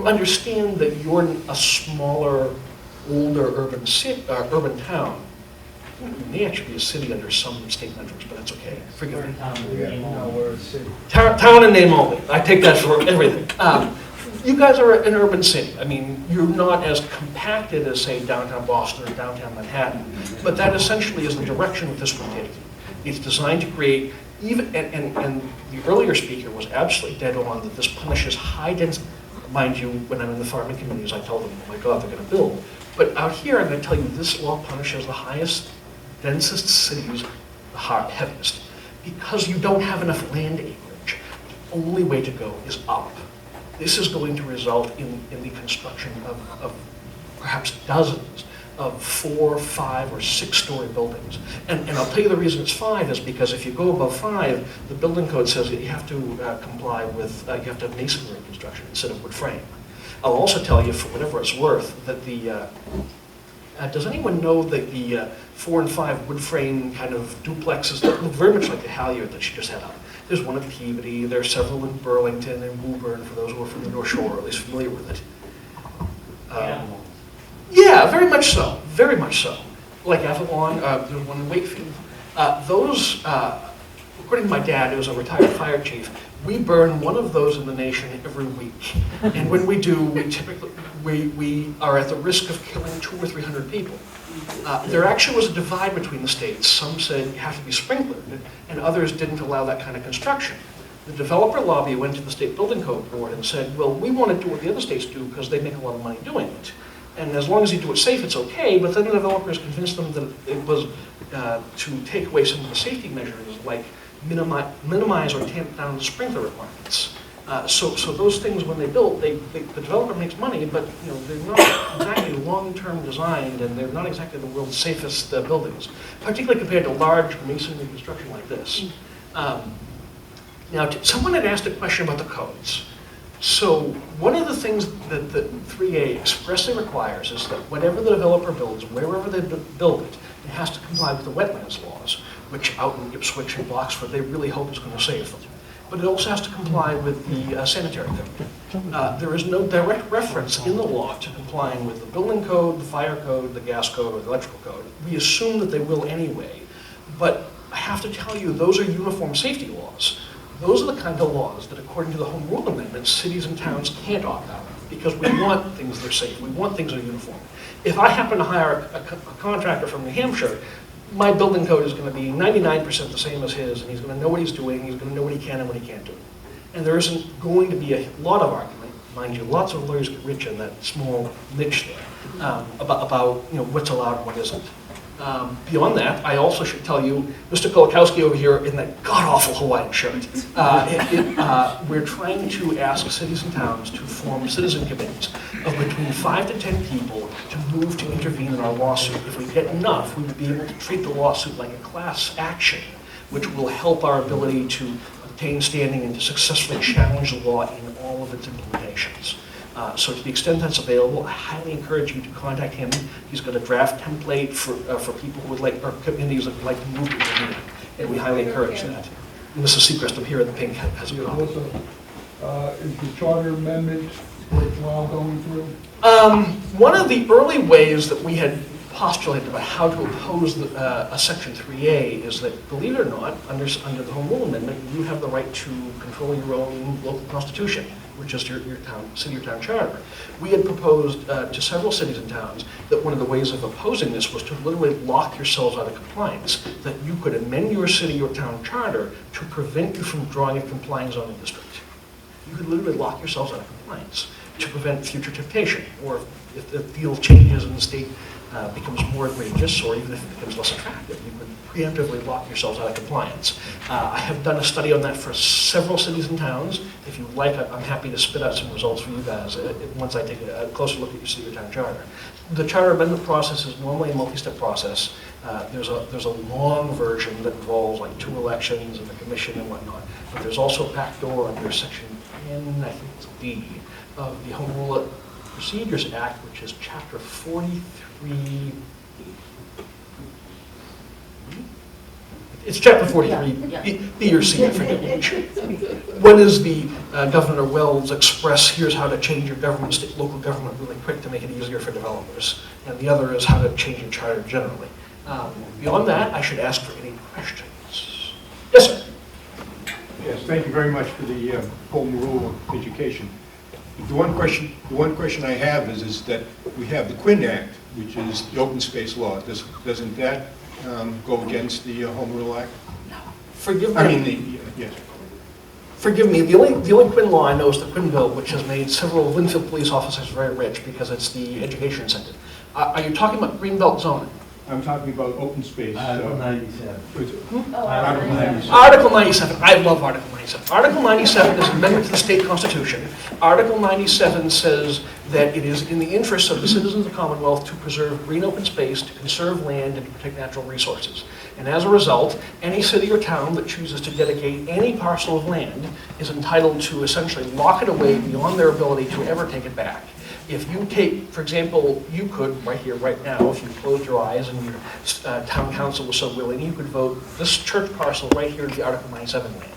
Speaker 20: understand that you're a smaller, older urban town. It may actually be a city under some state metrics, but that's okay. Forgive me. Town and name only. I take that for everything. You guys are an urban city. You're not as compacted as, say, downtown Boston or downtown Manhattan, but that essentially is the direction that this will take. It's designed to create, and the earlier speaker was absolutely dead on that this punishes high density. Mind you, when I'm in the farming communities, I tell them, oh my God, they're going to build. But out here, I'm going to tell you, this law punishes the highest, densest cities the heaviest, because you don't have enough land acreage. The only way to go is up. This is going to result in the construction of perhaps dozens of 4, 5, or 6-story buildings. And I'll tell you the reason it's 5 is because if you go above 5, the building code says that you have to comply with, you have to have masonry construction instead of wood frame. I'll also tell you, for whatever it's worth, that does anyone know that the 4 and 5 wood frame kind of duplexes that look very much like the halyard that she just had up? There's one at Peabody, there are several in Burlington and Woburn, for those who are from the North Shore, or at least familiar with it. Yeah, very much so, very much so. Like Avalon, there's one in Wakefield. Those, according to my dad, who was a retired fire chief, we burn one of those in the nation every week. And when we do, we are at the risk of killing 200 or 300 people. There actually was a divide between the states. Some said you have to be sprinklered, and others didn't allow that kind of construction. The developer lobby went to the state building code board and said, well, we want to do what the other states do because they make a lot of money doing it. And as long as you do it safe, it's okay, but then the developers convinced them that it was to take away some of the safety measures, like minimize or tamp down the sprinkler requirements. So those things, when they build, the developer makes money, but they're not exactly long-term designed, and they're not exactly the world's safest buildings, particularly compared to large masonry construction like this. Now, someone had asked a question about the codes. So one of the things that the 3A expressly requires is that whatever the developer builds, wherever they build it, it has to comply with the wetlands laws, which out in Ipswich and Gloucester, they really hope is going to save them. But it also has to comply with the sanitary code. There is no direct reference in the law to complying with the building code, the fire code, the gas code, or the electrical code. We assume that they will anyway, but I have to tell you, those are uniform safety laws. Those are the kind of laws that, according to the Home Rule Amendment, cities and towns can't opt out of, because we want things that are safe. We want things that are uniform. If I happen to hire a contractor from New Hampshire, my building code is going to be 99% the same as his, and he's going to know what he's doing, he's going to know what he can and what he can't do. And there isn't going to be a lot of argument, mind you, lots of lawyers get rich in that small niche there, about what's allowed and what isn't. Beyond that, I also should tell you, Mr. Kolakowski over here in that god-awful Hawaiian shirt, we're trying to ask cities and towns to form citizen committees of between 5 to 10 people to move to intervene in our lawsuit. If we get enough, we would be able to treat the lawsuit like a class action, which will help our ability to obtain standing and to successfully challenge the law in all of its implementations. So to the extent that's available, I highly encourage you to contact him. He's got a draft template for people who would like, or communities that would like to move to the meeting, and we highly encourage that. And Mrs. Seacrest up here in the pink has a copy.
Speaker 16: Is the charter amendment worthwhile going through?
Speaker 20: One of the early ways that we had postulated about how to oppose a Section 3A is that, believe it or not, under the Home Rule Amendment, you have the right to control your own local constitution, which is your city or town charter. We had proposed to several cities and towns that one of the ways of opposing this was to literally lock yourselves out of compliance, that you could amend your city or town charter to prevent you from drawing a compliant zoning district. You could literally lock yourselves out of compliance to prevent future temptation, or if the deal changes and the state becomes more egregious, or even if it becomes less attractive, you could preemptively lock yourselves out of compliance. I have done a study on that for several cities and towns. If you like, I'm happy to spit out some results for you guys once I take a closer look at your city or town charter. The charter amendment process is normally a multi-step process. There's a long version that involves like 2 elections and the commission and whatnot, but there's also a backdoor under Section 10, I think it's D, of the Home Rule Procedures Act, which is Chapter 43. It's Chapter 43, B or C, I forget which. One is the Governor Wells Express, here's how to change your government, state, local government really quick to make it easier for developers. And the other is how to change your charter generally. Beyond that, I should ask for any questions. Yes, sir.
Speaker 15: Yes, thank you very much for the home rule education. The one question I have is that we have the Quinn Act, which is the open space law. Doesn't that go against the Home Rule Act?
Speaker 20: No. Forgive me.
Speaker 15: I mean, yes.
Speaker 20: Forgive me. The only Quinn law I know is the Quinn bill, which has made several Linfield police officers very rich because it's the education incentive. Are you talking about greenbelt zoning?
Speaker 15: I'm talking about open space.
Speaker 17: Article 97.
Speaker 15: Article 97.
Speaker 20: Article 97. I love Article 97. Article 97 is an amendment to the state constitution. Article 97 says that it is in the interest of the citizens of the Commonwealth to preserve green open space, to conserve land, and to protect natural resources. And as a result, any city or town that chooses to dedicate any parcel of land is entitled to essentially lock it away beyond their ability to ever take it back. If you take, for example, you could, right here, right now, if you closed your eyes and your town council was so willing, you could vote this church parcel right here to the Article 97 land.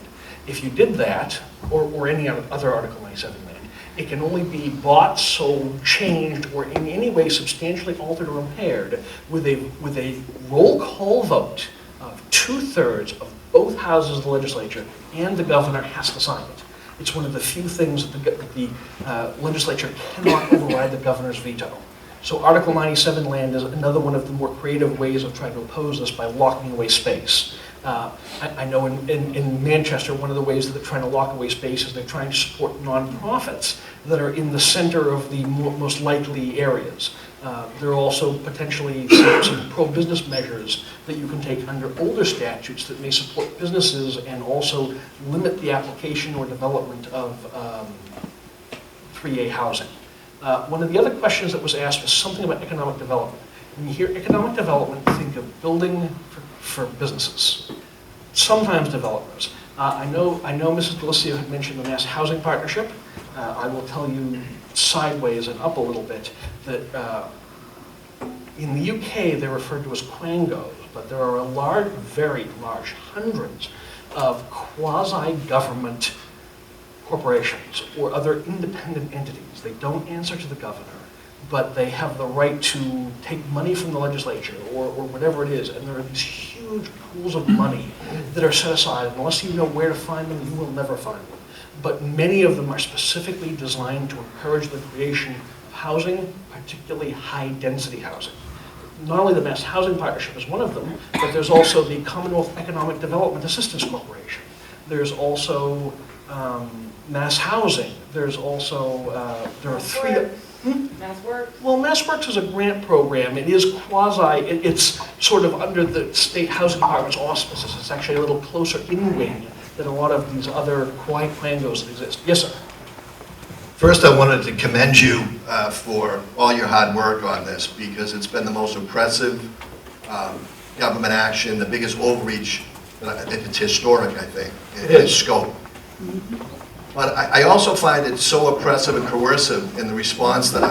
Speaker 20: If you did that, or any other Article 97 land, it can only be bought, sold, changed, or in any way substantially altered or impaired with a roll call vote of 2/3 of both houses of the legislature, and the governor has to sign it. It's one of the few things that the legislature cannot override the governor's veto. So Article 97 land is another one of the more creative ways of trying to oppose this by locking away space. I know in Manchester, one of the ways that they're trying to lock away space is they're trying to support nonprofits that are in the center of the most likely areas. There are also potentially some pro-business measures that you can take under older statutes that may support businesses and also limit the application or development of 3A housing. One of the other questions that was asked was something about economic development. When you hear economic development, think of building for businesses, sometimes developers. I know Mrs. Delicio had mentioned the Mass Housing Partnership. I will tell you sideways and up a little bit that in the UK they're referred to as quangos, but there are a large, very large, hundreds of quasi-government corporations or other independent entities. They don't answer to the governor, but they have the right to take money from the legislature or whatever it is, and there are these huge pools of money that are set aside, and unless you know where to find them, you will never find them. But many of them are specifically designed to encourage the creation of housing, particularly high-density housing. Not only the Mass Housing Partnership is one of them, but there's also the Commonwealth Economic Development Assistance Corporation. There's also Mass Housing. There's also, there are three...
Speaker 4: MassWorks?
Speaker 20: Well, MassWorks is a grant program. It is quasi, it's sort of under the state housing department's auspices. It's actually a little closer in wing than a lot of these other quangos that exist. Yes, sir.
Speaker 2: First, I wanted to commend you for all your hard work on this, because it's been the most impressive government action, the biggest overreach. It's historic, I think, in its scope. But I also find it so oppressive and coercive in the response that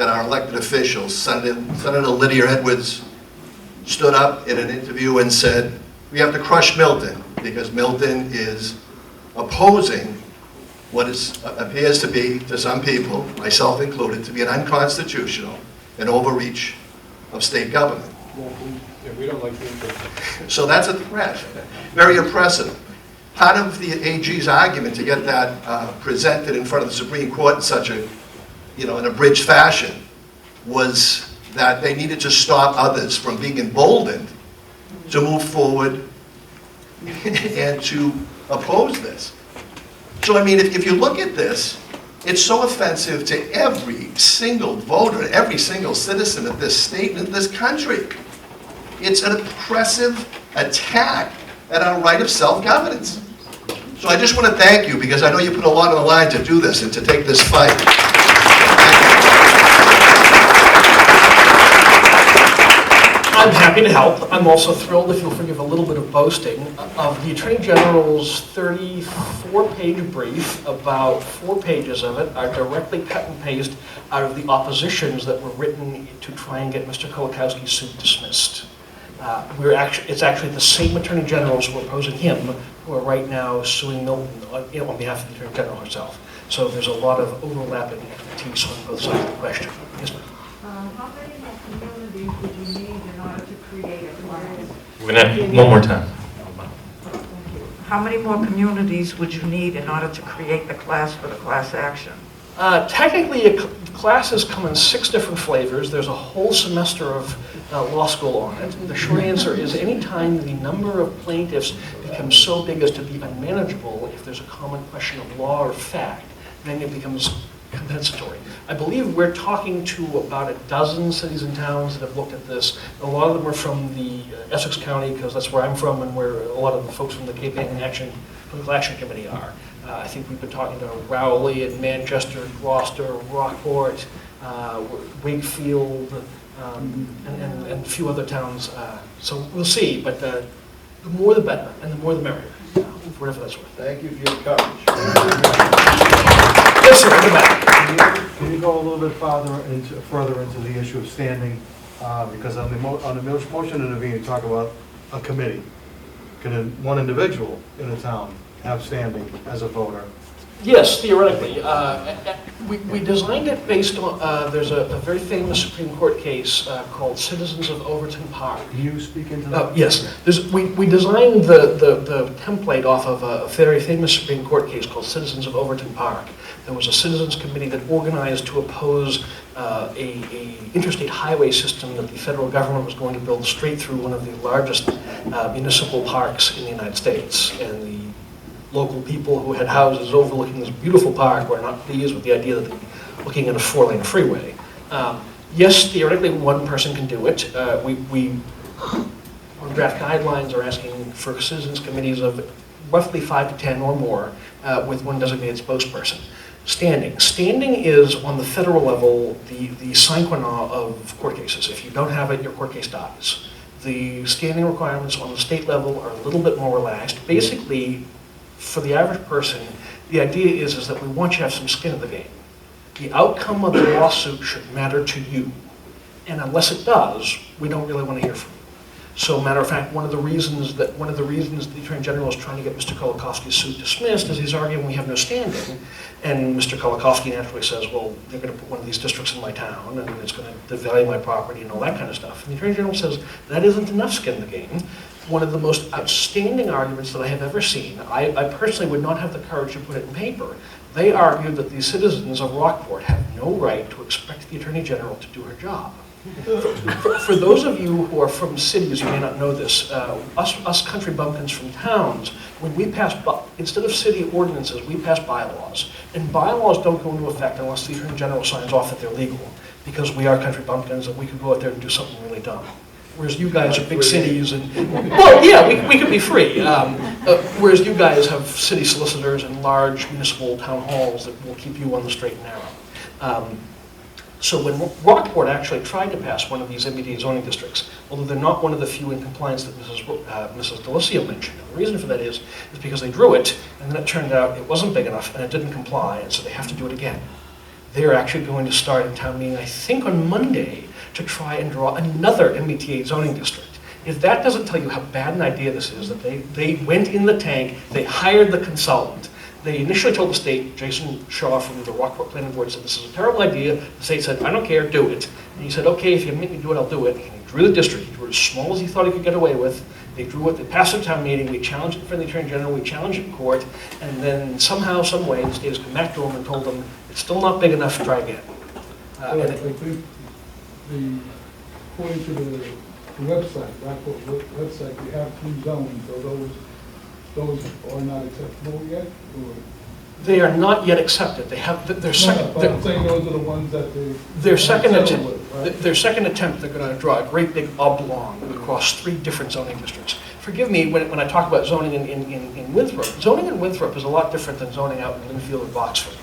Speaker 2: our elected officials, Senator Lydia Edwards, stood up in an interview and said, we have to crush Milton, because Milton is opposing what appears to be, to some people, myself included, to be an unconstitutional and overreach of state government.
Speaker 16: Yeah, we don't like the
Speaker 2: So that's a threat, very oppressive. Part of the AG's argument to get that presented in front of the Supreme Court in such a, in a bridge fashion, was that they needed to stop others from being emboldened to move forward and to oppose this. So, I mean, if you look at this, it's so offensive to every single voter, every single citizen of this state and this country. It's an oppressive attack at our right of self-governance. So I just want to thank you, because I know you put a lot on the line to do this and to take this fight.
Speaker 20: I'm happy to help. I'm also thrilled, if you'll forgive a little bit of boasting, of the Attorney General's 34-page brief. About 4 pages of it are directly cut and paste out of the oppositions that were written to try and get Mr. Kolakowski's suit dismissed. It's actually the same Attorney Generals who are opposing him who are right now suing Milton on behalf of the Attorney General herself. So there's a lot of overlapping expertise on both sides of the question. Yes, ma'am.
Speaker 11: How many more communities would you need in order to create a class?
Speaker 12: We're gonna, one more time.
Speaker 13: How many more communities would you need in order to create the class for the class action?
Speaker 20: Technically, classes come in 6 different flavors. There's a whole semester of law school on it. The short answer is anytime the number of plaintiffs becomes so big as to be unmanageable, if there's a common question of law or fact, then it becomes compensatory. I believe we're talking to about a dozen cities and towns that have looked at this. A lot of them are from the Essex County, because that's where I'm from and where a lot of the folks from the Cape Ann Political Action Committee are. I think we've been talking to Rowley and Manchester, Gloucester, Rockport, Wakefield, and a few other towns. So we'll see, but the more the better, and the more the merrier, whatever that's worth.
Speaker 17: Thank you for your coverage.
Speaker 20: Yes, sir, in the back.
Speaker 17: Can you go a little bit further into the issue of standing? Because on the motion to intervene, you talk about a committee. Can one individual in a town have standing as a voter?
Speaker 20: Yes, theoretically. We designed it based on, there's a very famous Supreme Court case called Citizens of Overton Park.
Speaker 17: Can you speak into that?
Speaker 20: Yes. We designed the template off of a very famous Supreme Court case called Citizens of Overton Park. There was a citizens committee that organized to oppose a interstate highway system that the federal government was going to build straight through one of the largest municipal parks in the United States. And the local people who had houses overlooking this beautiful park were not pleased with the idea that they'd be looking at a 4-lane freeway. Yes, theoretically, one person can do it. We on draft guidelines are asking for citizens committees of roughly 5 to 10 or more with one designated spokesperson. Standing is, on the federal level, the sine qua non of court cases. If you don't have it, your court case dies. The standing requirements on the state level are a little bit more relaxed. Basically, for the average person, the idea is that we want you to have some skin in the game. The outcome of the lawsuit should matter to you. And unless it does, we don't really want to hear from you. So, matter of fact, one of the reasons the Attorney General is trying to get Mr. Kolakowski's suit dismissed is he's arguing we have no standing. And Mr. Kolakowski naturally says, well, they're going to put one of these districts in my town, and it's going to devalue my property and all that kind of stuff. And the Attorney General says, that isn't enough skin in the game. One of the most outstanding arguments that I have ever seen, I personally would not have the courage to put it in paper. They argued that the citizens of Rockport have no right to expect the Attorney General to do her job. For those of you who are from cities, you may not know this, us country bumpkins from towns, when we pass, instead of city ordinances, we pass bylaws. And bylaws don't go into effect unless the Attorney General signs off that they're legal, because we are country bumpkins and we could go out there and do something really dumb. Whereas you guys are big cities and, well, yeah, we could be free. Whereas you guys have city solicitors and large municipal town halls that will keep you on the straight and narrow. So when Rockport actually tried to pass one of these MBTA zoning districts, although they're not one of the few in compliance that Mrs. Delisio mentioned, and the reason for that is because they drew it, and then it turned out it wasn't big enough, and it didn't comply, and so they have to do it again. They're actually going to start in town meeting, I think on Monday, to try and draw another MBTA zoning district. If that doesn't tell you how bad an idea this is, that they went in the tank, they hired the consultant. They initially told the state, Jason Shaw from the Rockport Planning Board said, this is a terrible idea. The state said, I don't care, do it. And he said, okay, if you make me do it, I'll do it. And he drew the district. He drew it as small as he thought he could get away with. They drew it, they passed it at town meeting, we challenged it for the Attorney General, we challenged it in court, and then somehow, some way, the state has come back to him and told them, it's still not big enough, try again.
Speaker 16: I think according to the website, Rockport website, we have 3 zones, so those are not acceptable yet? Or?
Speaker 20: They are not yet accepted. They have their second.
Speaker 16: But I'm saying those are the ones that
Speaker 20: their second attempt.
Speaker 16: With, right?
Speaker 20: Their second attempt, they're going to draw a great big oblong across 3 different zoning districts. Forgive me when I talk about zoning in Winthrop. Zoning in Winthrop is a lot different than zoning out in Linfield and Boxford.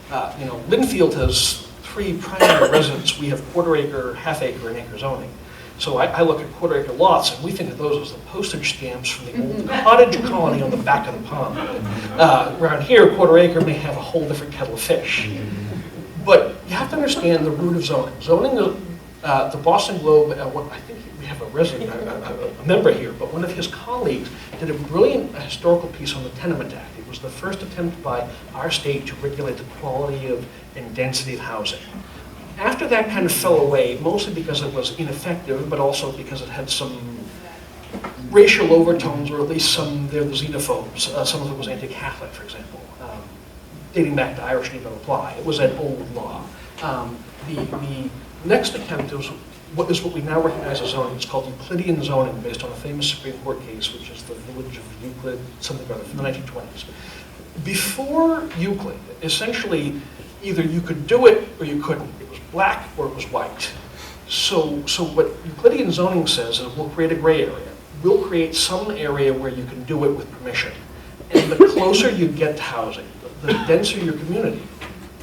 Speaker 20: Linfield has 3 primary residents. We have quarter-acre, half-acre, and acre zoning. So I look at quarter-acre lots, and we think of those as the postage stamps from the old cottage colony on the back of the pond. Around here, quarter-acre may have a whole different kettle of fish. But you have to understand the root of zoning. Zoning, the Boston Globe, I think we have a resident, a member here, but one of his colleagues did a brilliant historical piece on the Tenement Act. It was the first attempt by our state to regulate the quality of and density of housing. After that kind of fell away, mostly because it was ineffective, but also because it had some racial overtones, or at least they're the xenophobes. Some of it was anti-Catholic, for example. Dating back to Irish need not apply. It was an old law. The next attempt was what we now recognize as zoning. It's called Euclidean zoning, based on a famous Supreme Court case, which is the Village of Euclid, something or other, from the 1920s. Before Euclid, essentially, either you could do it or you couldn't. It was black or it was white. So what Euclidean zoning says is we'll create a gray area. We'll create some area where you can do it with permission. And the closer you get to housing, the denser your community,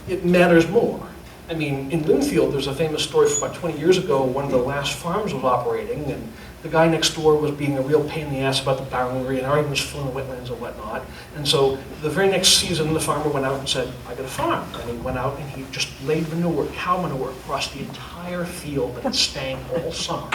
Speaker 20: it matters more. I mean, in Linfield, there's a famous story from about 20 years ago. One of the last farms was operating, and the guy next door was being a real pain in the ass about the boundary, and already was filling the wetlands and whatnot. And so the very next season, the farmer went out and said, I got a farm. And he went out and he just laid manure, cow manure, across the entire field, and it stank all summer.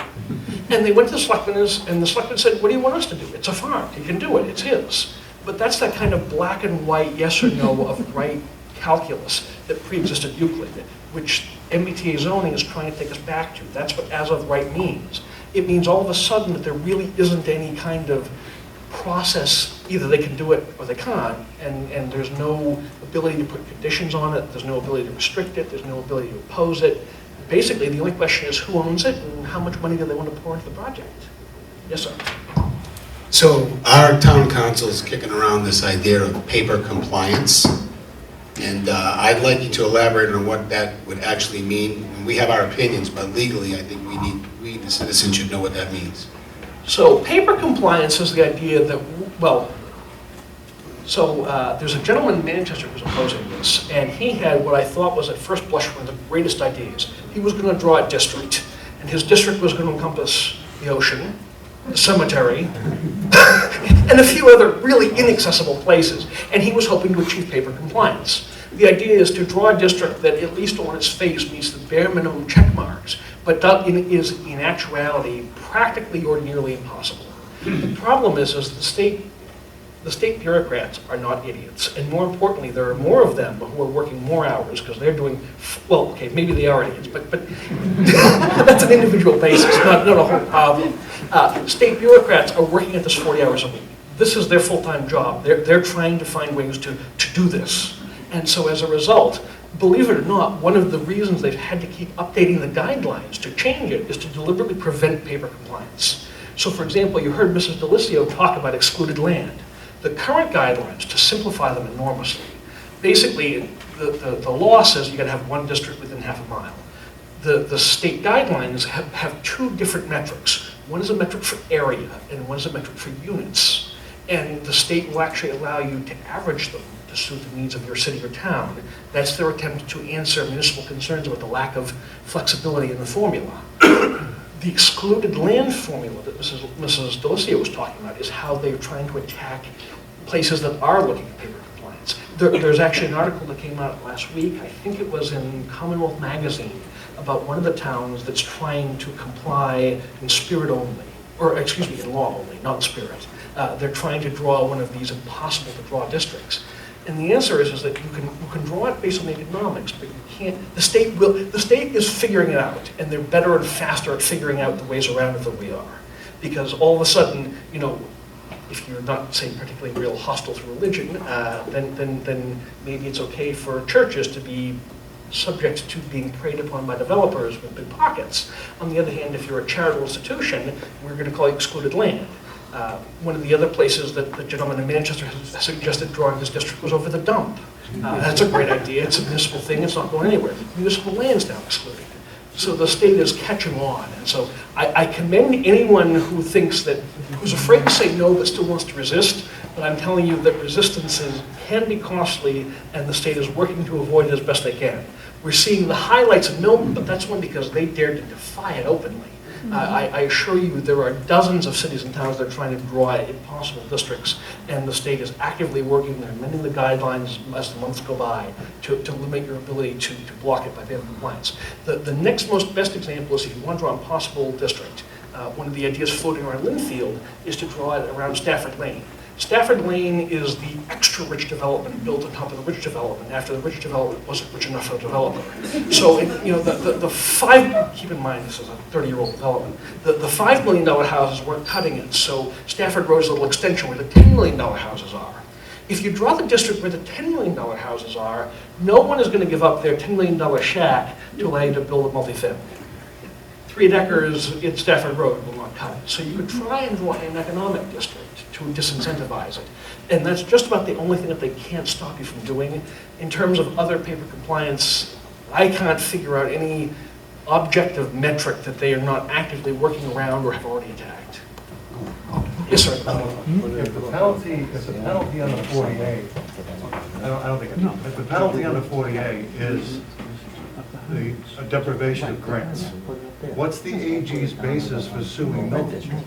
Speaker 20: And they went to the selectmen, and the selectmen said, what do you want us to do? It's a farm. He can do it. It's his. But that's that kind of black and white yes or no of right calculus that pre-existed Euclid, which MBTA zoning is trying to take us back to. That's what as of right means. It means all of a sudden that there really isn't any kind of process. Either they can do it or they can't, and there's no ability to put conditions on it, there's no ability to restrict it, there's no ability to oppose it. Basically, the only question is who owns it and how much money do they want to pour into the project. Yes, sir.
Speaker 21: So our town council is kicking around this idea of paper compliance.
Speaker 6: And I'd like you to elaborate on what that would actually mean. We have our opinions, but legally, I think we the citizens should know what that means.
Speaker 20: So paper compliance is the idea that, well, there's a gentleman in Manchester who's opposing this, and he had what I thought was at first blush one of the greatest ideas. He was going to draw a district, and his district was going to encompass the ocean, the cemetery, and a few other really inaccessible places, and he was hoping to achieve paper compliance. The idea is to draw a district that, at least on its face, meets the bare minimum check marks, but that is in actuality practically or nearly impossible. The problem is the state bureaucrats are not idiots, and more importantly, there are more of them who are working more hours because they're doing, well, okay, maybe they are idiots, but that's an individual basis, not a whole problem. State bureaucrats are working at this 40 hours a week. This is their full-time job. They're trying to find ways to do this. And so as a result, believe it or not, one of the reasons they've had to keep updating the guidelines to change it is to deliberately prevent paper compliance. So for example, you heard Mrs. Delisio talk about excluded land. The current guidelines, to simplify them enormously, basically the law says you gotta have one district within half a mile. The state guidelines have two different metrics. One is a metric for area and one is a metric for units. And the state will actually allow you to average them to suit the needs of your city or town. That's their attempt to answer municipal concerns about the lack of flexibility in the formula. The excluded land formula that Mrs. Delisio was talking about is how they're trying to attack places that are looking at paper compliance. There's actually an article that came out last week, I think it was in Commonwealth Magazine, about one of the towns that's trying to comply in spirit only, or excuse me, in law only, not in spirit. They're trying to draw one of these impossible to draw districts. And the answer is that you can draw it based on the economics, but you can't, the state is figuring it out, and they're better and faster at figuring out the ways around it than we are. Because all of a sudden, you know, if you're not, say, particularly real hostile to religion, then maybe it's okay for churches to be subject to being preyed upon by developers with big pockets. On the other hand, if you're a charitable institution, we're going to call you excluded land. One of the other places that the gentleman in Manchester has suggested drawing this district was over the dump. That's a great idea. It's a municipal thing. It's not going anywhere. Municipal land's now excluded. So the state is catching on. And so I commend anyone who thinks that, who's afraid to say no but still wants to resist. But I'm telling you that resistances can be costly, and the state is working to avoid it as best they can. We're seeing the highlights of Milton, but that's one because they dared to defy it openly. I assure you there are dozens of cities and towns that are trying to draw impossible districts, and the state is actively working, they're amending the guidelines as the months go by to limit your ability to block it by paper compliance. The next best example is if you want to draw an impossible district, one of the ideas floating around Linfield is to draw it around Stafford Lane. Stafford Lane is the extra rich development built on top of the rich development after the rich development wasn't rich enough for the developer. So, keep in mind this is a 30-year-old development, the $5 million houses weren't cutting it, so Stafford Road's a little extension where the $10 million houses are. If you draw the district where the $10 million houses are, no one is going to give up their $10 million shack to allow you to build a multifamily. 3 acres in Stafford Road will not cut it. So you could try and draw an economic district to disincentivize it. And that's just about the only thing that they can't stop you from doing. In terms of other paper compliance, I can't figure out any objective metric that they are not actively working around or have already attacked. Yes, sir.
Speaker 17: If the penalty on the 40A, I don't think it's, if the penalty on the 40A is a deprivation of grants, what's the AG's basis for suing Milton?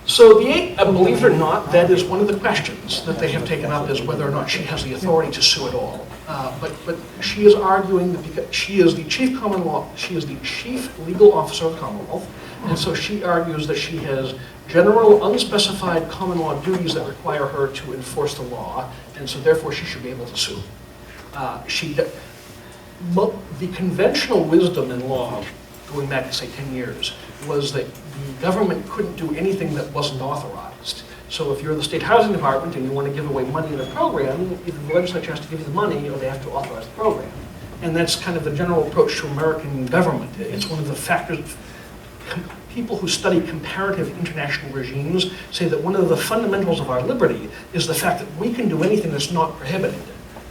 Speaker 20: So believe it or not, that is one of the questions that they have taken up, is whether or not she has the authority to sue at all. But she is arguing that because she is the chief legal officer of the Commonwealth, and so she argues that she has general unspecified common law duties that require her to enforce the law, and so therefore she should be able to sue. The conventional wisdom in law, going back to say 10 years, was that the government couldn't do anything that wasn't authorized. So if you're the state housing department and you want to give away money in a program, either the legislature has to give you the money or they have to authorize the program. And that's kind of the general approach to American government. It's one of the factors. People who study comparative international regimes say that one of the fundamentals of our liberty is the fact that we can do anything that's not prohibited.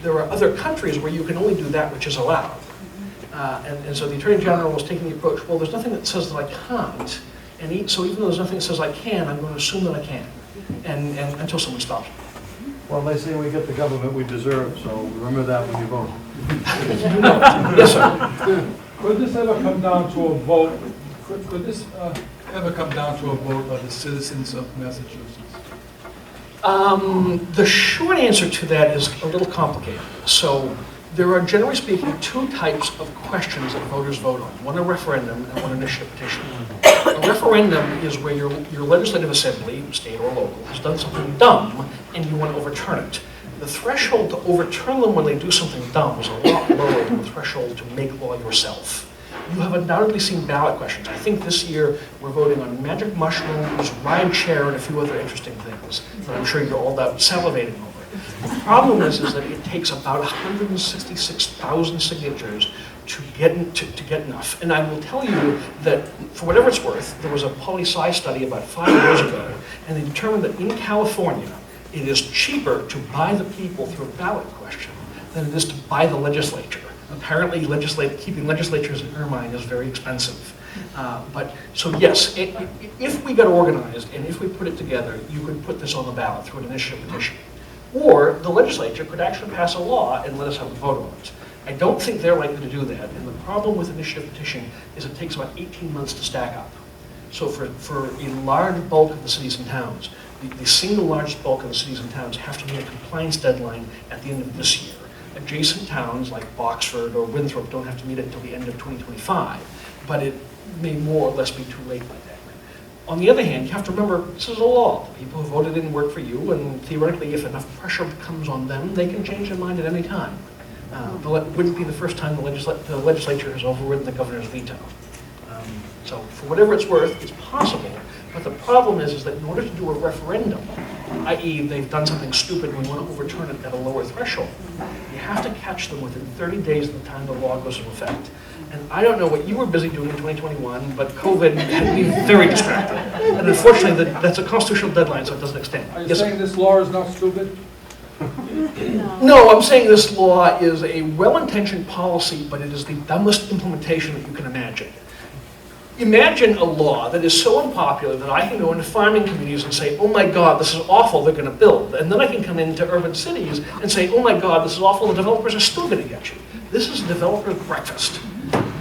Speaker 20: There are other countries where you can only do that which is allowed. And so the Attorney General was taking the approach, well, there's nothing that says that I can't, so even though there's nothing that says I can, I'm going to assume that I can, and until someone stops me.
Speaker 17: Well, they say we get the government we deserve, so remember that when you vote.
Speaker 20: Yes, sir.
Speaker 16: Could this ever come down to a vote, could this ever come down to a vote by the citizens of Massachusetts?
Speaker 20: The short answer to that is a little complicated. So there are, generally speaking, two types of questions that voters vote on. One a referendum and one initiative petition. A referendum is where your legislative assembly, state or local, has done something dumb and you want to overturn it. The threshold to overturn them when they do something dumb is a lot lower than the threshold to make law yourself. You have undoubtedly seen ballot questions. I think this year we're voting on magic mushrooms, ride share, and a few other interesting things that I'm sure you're all salivating over. The problem is that it takes about 166,000 signatures to get enough. And I will tell you that, for whatever it's worth, there was a poli-sci study about 5 years ago, and they determined that in California, it is cheaper to buy the people through a ballot question than it is to buy the legislature. Apparently, keeping legislatures in Irvine is very expensive. So yes, if we got organized and if we put it together, you could put this on the ballot through an initiative petition. Or the legislature could actually pass a law and let us have a vote on it. I don't think they're likely to do that, and the problem with initiative petition is it takes about 18 months to stack up. So for a large bulk of the cities and towns, the single largest bulk of the cities and towns have to meet a compliance deadline at the end of this year. Adjacent towns like Boxford or Winthrop don't have to meet it until the end of 2025, but it may more or less be too late by then. On the other hand, you have to remember, this is a law. The people who voted in work for you, and theoretically, if enough pressure comes on them, they can change their mind at any time. It wouldn't be the first time the legislature has overridden the governor's veto. So for whatever it's worth, it's possible. But the problem is that in order to do a referendum, i.e. they've done something stupid and we want to overturn it at a lower threshold, you have to catch them within 30 days of the time the law goes into effect. And I don't know what you were busy doing in 2021, but COVID had me very distracted. And unfortunately, that's a constitutional deadline, so it doesn't extend.
Speaker 16: Are you saying this law is not stupid?
Speaker 20: No, I'm saying this law is a well-intentioned policy, but it is the dumbest implementation that you can imagine. Imagine a law that is so unpopular that I can go into farming communities and say, oh my God, this is awful, they're going to build. And then I can come into urban cities and say, oh my God, this is awful, the developers are still going to get you. This is developer's breakfast.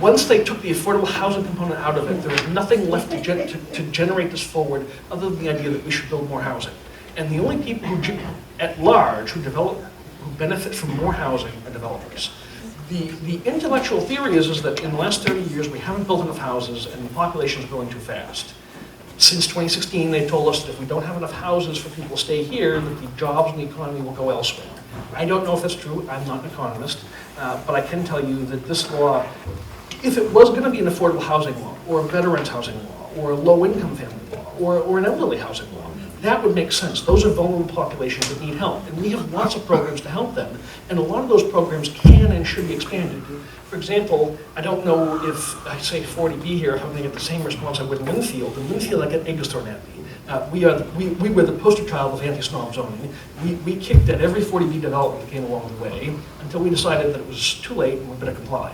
Speaker 20: Once they took the affordable housing component out of it, there was nothing left to generate this forward other than the idea that we should build more housing. And the only people at large who benefit from more housing are developers. The intellectual theory is that in the last 30 years we haven't built enough houses and the population is growing too fast. Since 2016 they told us that if we don't have enough houses for people to stay here, that the jobs and the economy will go elsewhere. I don't know if that's true, I'm not an economist, but I can tell you that this law, if it was going to be an affordable housing law, or a veterans housing law, or a low-income family law, or an elderly housing law, that would make sense. Those are vulnerable populations that need help, and we have lots of programs to help them, and a lot of those programs can and should be expanded. For example, I don't know if I say 40B here, if I'm going to get the same response I would in Winfield. In Winfield, I get eggs thrown at me. We were the poster child of anti-snob zoning. We kicked at every 40B development that came along the way until we decided that it was too late and we better comply.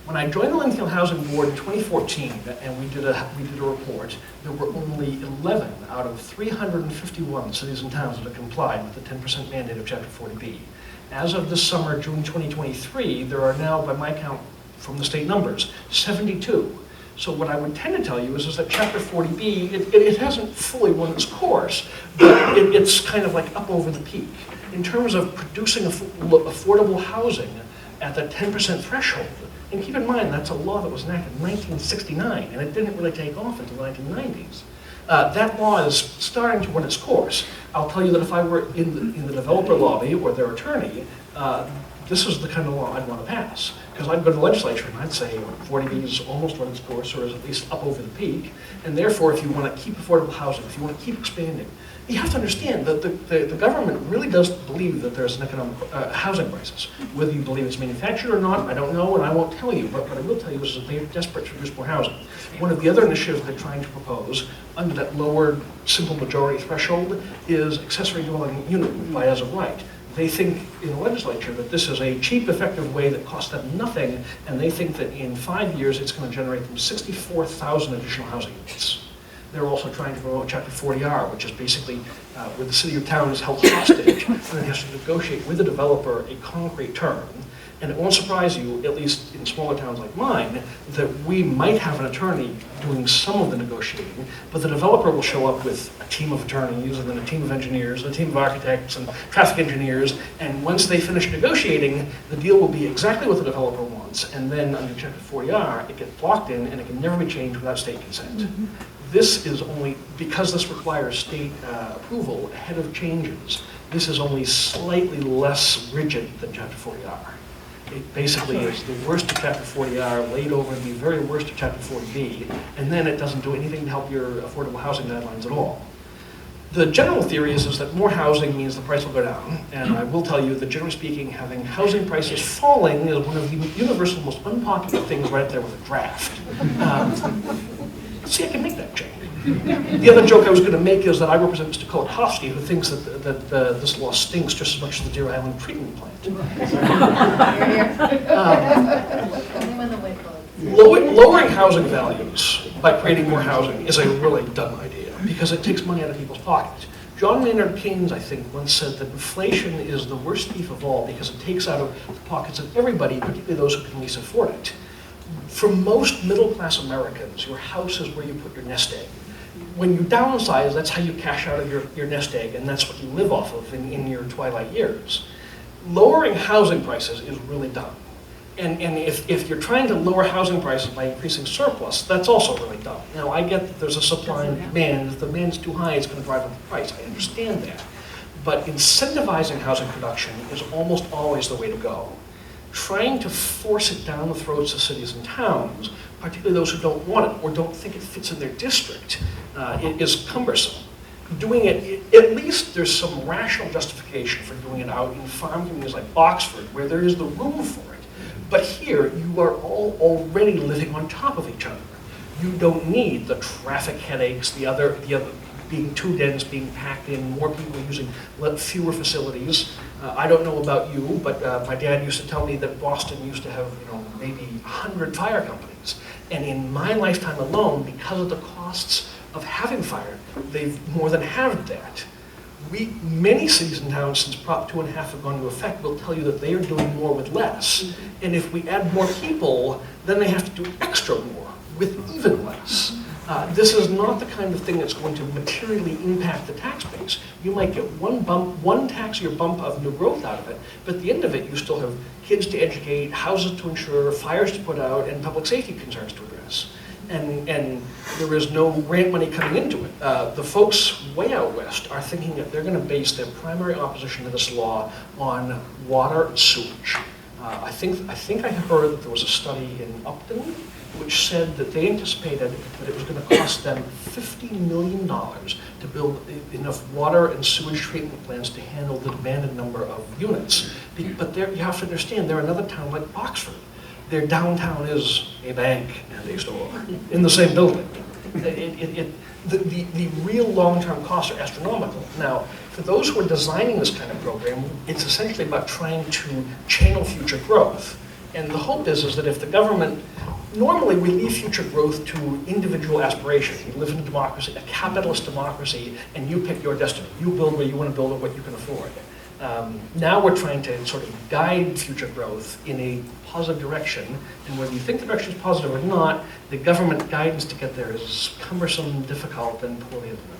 Speaker 20: When I joined the Linfield Housing Board in 2014 and we did a report, there were only 11 out of 351 cities and towns that had complied with the 10% mandate of Chapter 40B. As of this summer, June 2023, there are now, by my count from the state numbers, 72. So what I would tend to tell you is that Chapter 40B, it hasn't fully run its course, but it's kind of like up over the peak. In terms of producing affordable housing at the 10% threshold, and keep in mind, that's a law that was enacted in 1969, and it didn't really take off until the 1990s. That law is starting to run its course. I'll tell you that if I were in the developer lobby or their attorney, this is the kind of law I'd want to pass. Because I'd go to the legislature and I'd say 40B is almost run its course, or is at least up over the peak, and therefore if you want to keep affordable housing, if you want to keep expanding, you have to understand that the government really does believe that there's an economic housing crisis. Whether you believe it's manufactured or not, I don't know, and I won't tell you. But what I will tell you is that they're desperate to produce more housing. One of the other initiatives they're trying to propose, under that lower simple majority threshold, is accessory dwelling unit by as of right. They think in the legislature that this is a cheap, effective way that costs them nothing, and they think that in 5 years it's going to generate them 64,000 additional housing units. They're also trying to promote Chapter 40R, which is basically where the city or town is held hostage and then has to negotiate with the developer a concrete term. And it won't surprise you, at least in smaller towns like mine, that we might have an attorney doing some of the negotiating, but the developer will show up with a team of attorneys, and then a team of engineers, and a team of architects, and traffic engineers, and once they finish negotiating, the deal will be exactly what the developer wants, and then under Chapter 40R, it gets locked in, and it can never be changed without state consent. This is only, because this requires state approval ahead of changes, this is only slightly less rigid than Chapter 40R. It basically is the worst of Chapter 40R laid over the very worst of Chapter 40B, and then it doesn't do anything to help your affordable housing guidelines at all. The general theory is that more housing means the price will go down, and I will tell you that generally speaking, having housing prices falling is one of the universal most unpopular things right there with a draft. See, I can make that change. The other joke I was going to make is that I represent Mr. Kolakowski, who thinks that this law stinks just as much as the Deer Island treatment plant. Lowering housing values by creating more housing is a really dumb idea because it takes money out of people's pockets. John Maynard Keynes, I think, once said that inflation is the worst thief of all because it takes out of the pockets of everybody, particularly those who can least afford it. For most middle-class Americans, your house is where you put your nest egg. When you downsize, that's how you cash out of your nest egg, and that's what you live off of in your twilight years. Lowering housing prices is really dumb. And if you're trying to lower housing prices by increasing surplus, that's also really dumb. Now, I get that there's a supply and demand. If the demand's too high, it's going to drive up the price. I understand that. But incentivizing housing production is almost always the way to go. Trying to force it down the throats of cities and towns, particularly those who don't want it or don't think it fits in their district, is cumbersome. Doing it, at least there's some rational justification for doing it out in farm communities like Oxford, where there is the room for it. But here, you are all already living on top of each other. You don't need the traffic headaches, the other being too dense, being packed in, more people using fewer facilities. I don't know about you, but my dad used to tell me that Boston used to have, maybe 100 fire companies. And in my lifetime alone, because of the costs of having fire, they've more than halved that. Many cities and towns, since Prop 2.5 have gone into effect, will tell you that they are doing more with less. And if we add more people, then they have to do extra more with even less. This is not the kind of thing that's going to materially impact the tax base. You might get one tax year bump of new growth out of it, but at the end of it, you still have kids to educate, houses to insure, fires to put out, and public safety concerns to address. And there is no grant money coming into it. The folks way out west are thinking that they're going to base their primary opposition to this law on water and sewage. I think I heard that there was a study in Upton which said that they anticipated that it was going to cost them $50 million to build enough water and sewage treatment plants to handle the demanded number of units. But you have to understand, they're another town like Oxford. Their downtown is a bank and a store in the same building. The real long-term costs are astronomical. Now, for those who are designing this kind of program, it's essentially about trying to channel future growth. And the hope is that if the government, normally we leave future growth to individual aspiration. We live in a democracy, a capitalist democracy, and you pick your destiny. You build where you want to build and what you can afford. Now we're trying to sort of guide future growth in a positive direction, and whether you think the direction is positive or not, the government guidance to get there is cumbersome, difficult, and poorly implemented.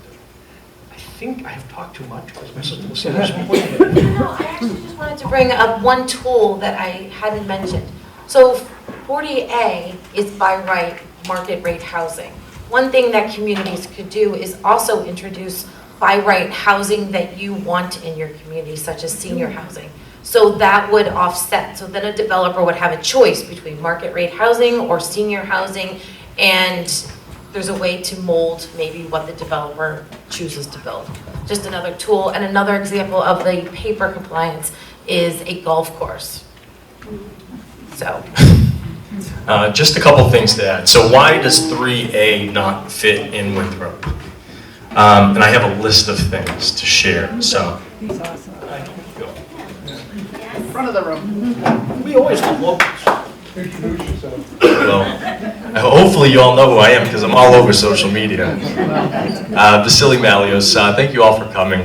Speaker 20: I think I have talked too much, because Mrs. Lucia has pointed it.
Speaker 4: No, I actually just wanted to bring up one tool that I hadn't mentioned. So 40A is by right market rate housing. One thing that communities could do is also introduce by right housing that you want in your community, such as senior housing. So that would offset. So then a developer would have a choice between market rate housing or senior housing, and there's a way to mold maybe what the developer chooses to build. Just another tool. And another example of the paper compliance is a golf course. So.
Speaker 12: Just a couple things to add. So why does 3A not fit in Winthrop? And I have a list of things to share. So,
Speaker 20: Front of the room. We always love locals.
Speaker 16: Introduce yourself.
Speaker 12: Well, hopefully you all know who I am because I'm all over social media. Vasily Malios, thank you all for coming.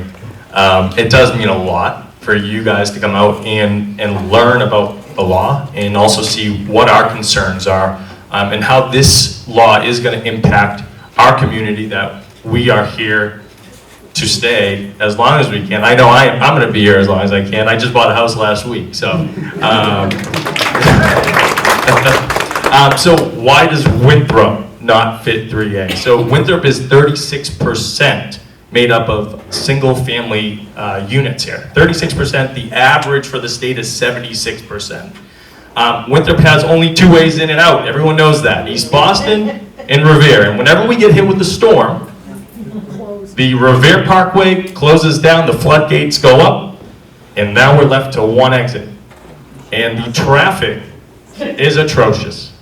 Speaker 12: It does mean a lot for you guys to come out and learn about the law and also see what our concerns are and how this law is going to impact our community that we are here to stay as long as we can. I know I'm going to be here as long as I can. I just bought a house last week, so. So why does Winthrop not fit 3A? So Winthrop is 36% made up of single-family units here. 36%, the average for the state is 76%. Winthrop has only two ways in and out. Everyone knows that, East Boston and Revere. And whenever we get hit with the storm, the Revere Parkway closes down, the floodgates go up, and now we're left to one exit. And the traffic is atrocious.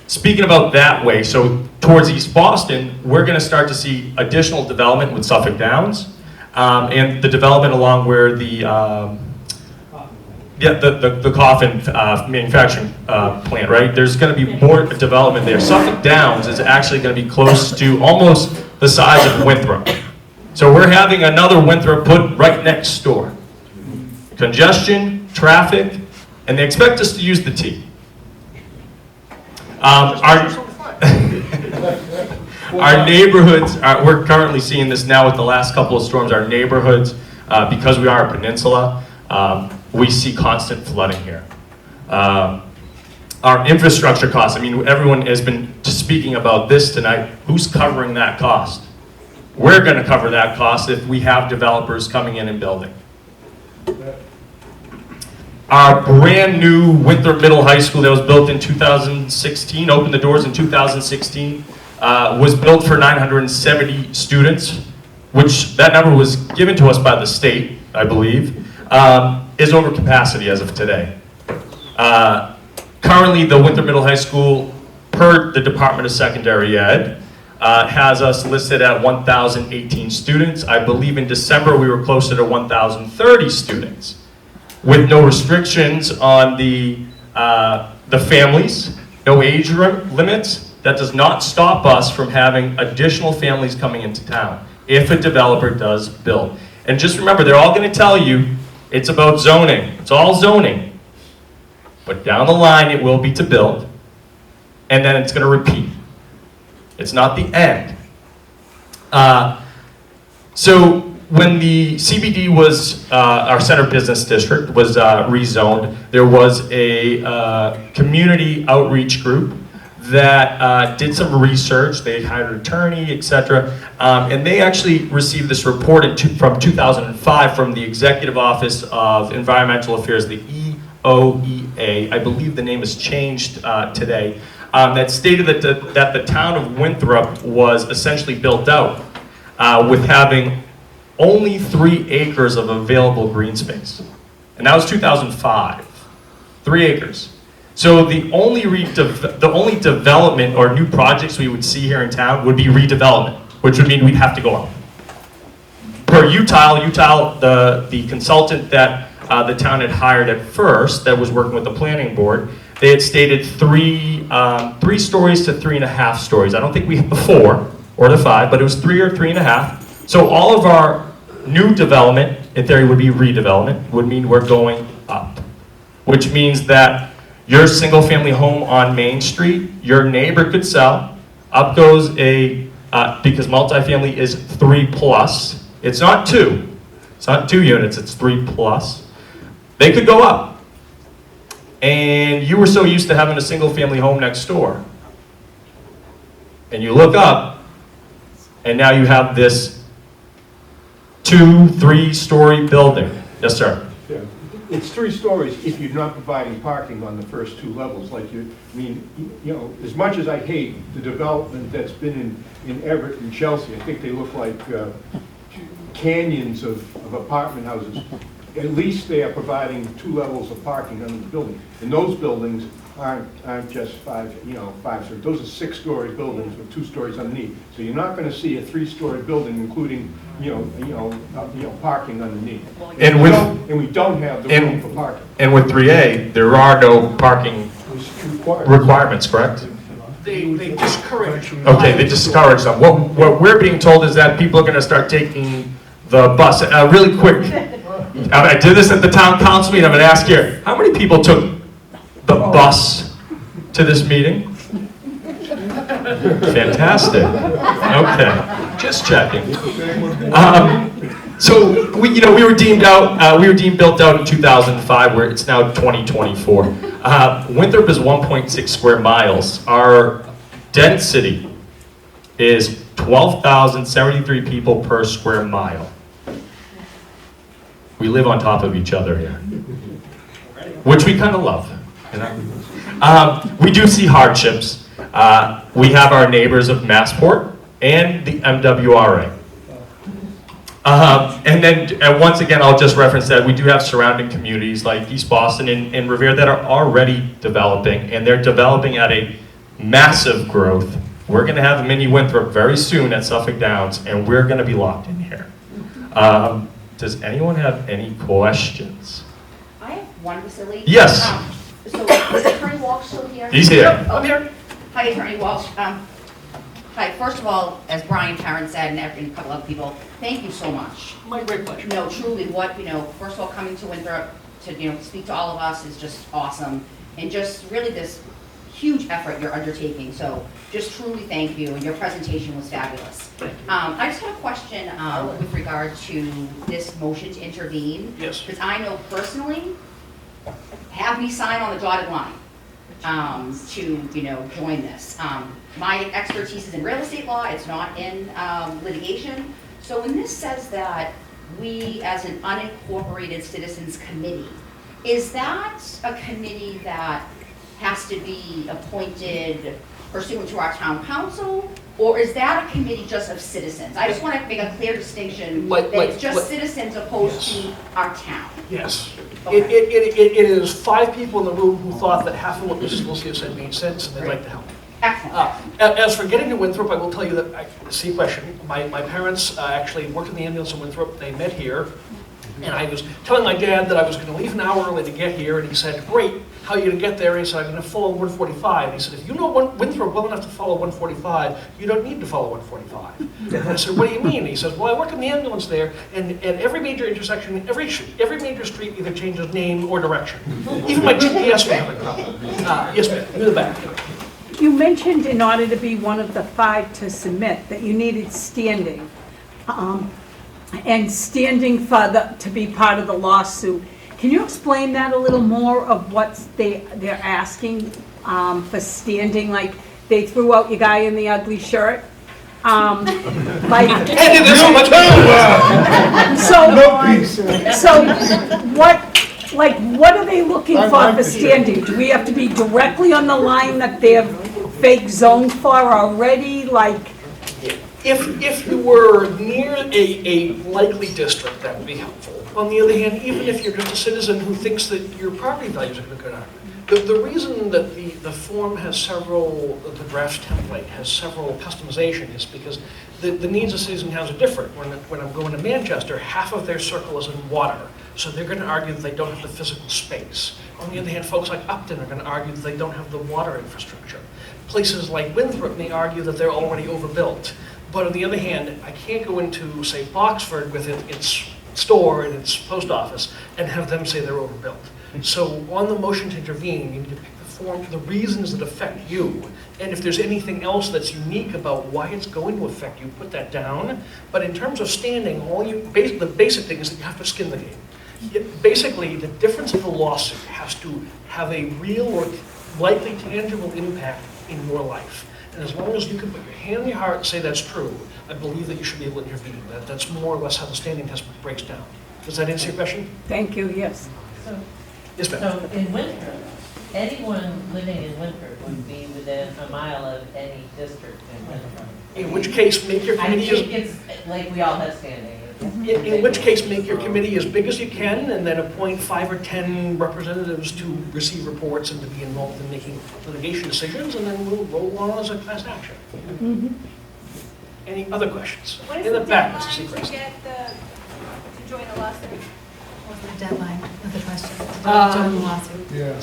Speaker 12: Speaking about that way, so towards East Boston, we're going to start to see additional development with Suffolk Downs, and the development along where the coffin manufacturing plant, right? There's going to be more development there. Suffolk Downs is actually going to be close to almost the size of Winthrop. So we're having another Winthrop put right next door. Congestion, traffic, and they expect us to use the T. Our neighborhoods, we're currently seeing this now with the last couple of storms, our neighborhoods, because we are a peninsula, we see constant flooding here. Our infrastructure costs, I mean, everyone has been speaking about this tonight. Who's covering that cost? We're going to cover that cost if we have developers coming in and building. Our brand new Winthrop Middle High School that was built in 2016, opened the doors in 2016, was built for 970 students, which that number was given to us by the state, I believe, is over capacity as of today. Currently, the Winthrop Middle High School, per the Department of Secondary Ed, has us listed at 1,018 students. I believe in December we were closer to 1,030 students, with no restrictions on the families, no age limits. That does not stop us from having additional families coming into town if a developer does build. And just remember, they're all going to tell you it's about zoning. It's all zoning. But down the line, it will be to build, and then it's going to repeat. It's not the end. So when the CBD was, our Center Business District was rezoned, there was a community outreach group that did some research. They hired an attorney, etc. And they actually received this report from 2005 from the Executive Office of Environmental Affairs, the EOEA. I believe the name has changed today. That stated that the town of Winthrop was essentially built out with having only 3 acres of available green space. And that was 2005. 3 acres. So the only development or new projects we would see here in town would be redevelopment, which would mean we'd have to go up. Per UTIL, the consultant that the town had hired at first that was working with the planning board, they had stated 3 stories to 3.5 stories. I don't think we hit the 4 or the 5, but it was 3 or 3.5. So all of our new development, in theory, would be redevelopment, would mean we're going up, which means that your single-family home on Main Street, your neighbor could sell. Up goes because multifamily is 3+. It's not 2. It's not 2 units, it's 3+. They could go up. And you were so used to having a single-family home next door. And you look up, and now you have this 2-3-story building. Yes, sir.
Speaker 15: Yeah. It's 3 stories if you're not providing parking on the first 2 levels. As much as I hate the development that's been in Everett and Chelsea, I think they look like canyons of apartment houses. At least they are providing 2 levels of parking under the building. And those buildings aren't just five stories. Those are 6-story buildings with 2 stories underneath. So you're not gonna see a 3-story building including, parking underneath.
Speaker 12: And
Speaker 15: we don't have the room for parking.
Speaker 12: And with 3A, there are no parking requirements, correct?
Speaker 20: They discourage.
Speaker 12: Okay, they discourage them. What we're being told is that people are gonna start taking the bus. Really quick, I did this at the town council meeting, I'm gonna ask here, how many people took the bus to this meeting? Fantastic. Okay, just checking. So we were deemed built out in 2005, where it's now 2024. Winthrop is 1.6 square miles. Our density is 12,073 people per square mile. We live on top of each other here, which we kind of love. We do see hardships. We have our neighbors of Massport and the MWRA. And once again, I'll just reference that we do have surrounding communities like East Boston and Revere that are already developing, and they're developing at a massive growth. We're going to have a mini Winthrop very soon at Suffolk Downs, and we're going to be locked in here. Does anyone have any questions?
Speaker 18: I have one, Mr. Lee.
Speaker 12: Yes.
Speaker 18: So is Attorney Walsh still here?
Speaker 12: He's here. Yep,
Speaker 18: I'm here. Hi, Attorney Walsh. Hi, first of all, as Brian Tarrant said, and a couple other people, thank you so much.
Speaker 20: My great pleasure.
Speaker 18: No, truly, first of all, coming to Winthrop to speak to all of us is just awesome. And just really this huge effort you're undertaking. So just truly thank you, and your presentation was fabulous. I just had a question with regard to this motion to intervene.
Speaker 20: Yes.
Speaker 18: Because I know personally, have me sign on the dotted line to join this. My expertise is in real estate law. It's not in litigation. So when this says that we, as an unincorporated citizens committee, is that a committee that has to be appointed pursuant to our town council, or is that a committee just of citizens? I just want to make a clear distinction that it's just citizens opposed to our town.
Speaker 20: Yes.
Speaker 18: Okay.
Speaker 20: It is 5 people in the room who thought that half of what Mrs. Lucio said made sense, and they'd like to help.
Speaker 18: Excellent.
Speaker 20: As for getting to Winthrop, I will tell you that, see question, my parents actually worked in the ambulance in Winthrop. They met here, and I was telling my dad that I was going to leave an hour early to get here, and he said, great, how are you going to get there? And he said, I'm going to follow 145. And he said, if you know Winthrop well enough to follow 145, you don't need to follow 145. And I said, what do you mean? And he says, well, I work in the ambulance there, and every major intersection, every major street either changes name or direction. Even my GPS may have a problem. Yes, ma'am, in the back.
Speaker 11: You mentioned in order to be one of the 5 to submit that you needed standing, and standing to be part of the lawsuit. Can you explain that a little more of what they're asking for standing? Like they threw out your guy in the ugly shirt. What are they looking for standing? Do we have to be directly on the line that they're fake zoned for already?
Speaker 20: If you were near a likely district, that would be helpful. On the other hand, even if you're just a citizen who thinks that your property values are going to go down, the reason that the form has the draft template has several customization is because the needs of cities and towns are different. When I'm going to Manchester, half of their circle is in water, so they're going to argue that they don't have the physical space. On the other hand, folks like Upton are going to argue that they don't have the water infrastructure. Places like Winthrop may argue that they're already overbuilt. But on the other hand, I can't go into, say, Boxford with its store and its post office and have them say they're overbuilt. So on the motion to intervene, you need to pick the form for the reasons that affect you. And if there's anything else that's unique about why it's going to affect you, put that down. But in terms of standing, the basic thing is that you have to skin the game. Basically, the difference of the lawsuit has to have a real or likely tangible impact in your life. And as long as you can put your hand on your heart and say that's true, I believe that you should be able to intervene. That's more or less how the standing test breaks down. Does that answer your question?
Speaker 11: Thank you, yes.
Speaker 20: Yes, ma'am.
Speaker 21: So in Winthrop, anyone living in Winthrop would be within a mile of any district in Winthrop.
Speaker 20: In which case, make your committee...
Speaker 21: I think it's like we all have standing.
Speaker 20: In which case, make your committee as big as you can, and then appoint 5 or 10 representatives to receive reports and to be involved in making litigation decisions, and then we'll roll on as a class action. Any other questions? In the back, Mr. Seacrest.
Speaker 1: To join a lawsuit? What's the deadline with the question? To
Speaker 20: Uh,
Speaker 1: join the lawsuit?
Speaker 16: Yeah.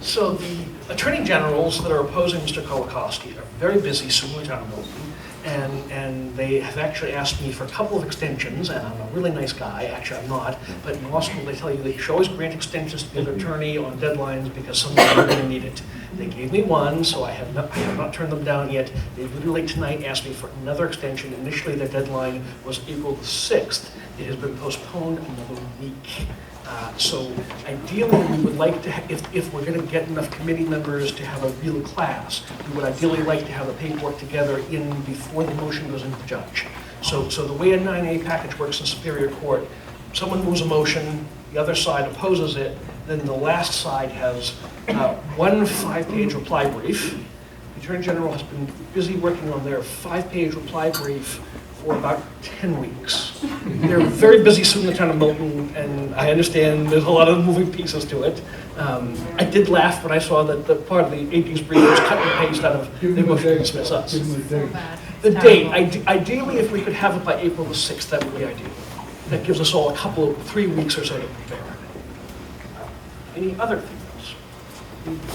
Speaker 20: So the attorney generals that are opposing Mr. Kolakowski are very busy suing the town of Milton, and they have actually asked me for a couple of extensions, and I'm a really nice guy, actually I'm not, but in law school they tell you they should always grant extensions to the other attorney on deadlines because someone's going to need it. They gave me one, so I have not turned them down yet. They literally tonight asked me for another extension. Initially their deadline was April the 6th. It has been postponed another week. So ideally, we would like to, if we're going to get enough committee members to have a real class, we would ideally like to have the paperwork together before the motion goes into the judge. So the way a 9A package works in Superior Court, someone moves a motion, the other side opposes it, then the last side has one 5-page reply brief. The Attorney General has been busy working on their 5-page reply brief for about 10 weeks. They're very busy suing the town of Milton, and I understand there's a lot of moving pieces to it. I did laugh when I saw that the part of the AG's brief was cut and paste out of the motion to dismiss us. The date, ideally, if we could have it by April the 6th, that would be ideal. That gives us all 3 weeks or so to prepare. Any other things?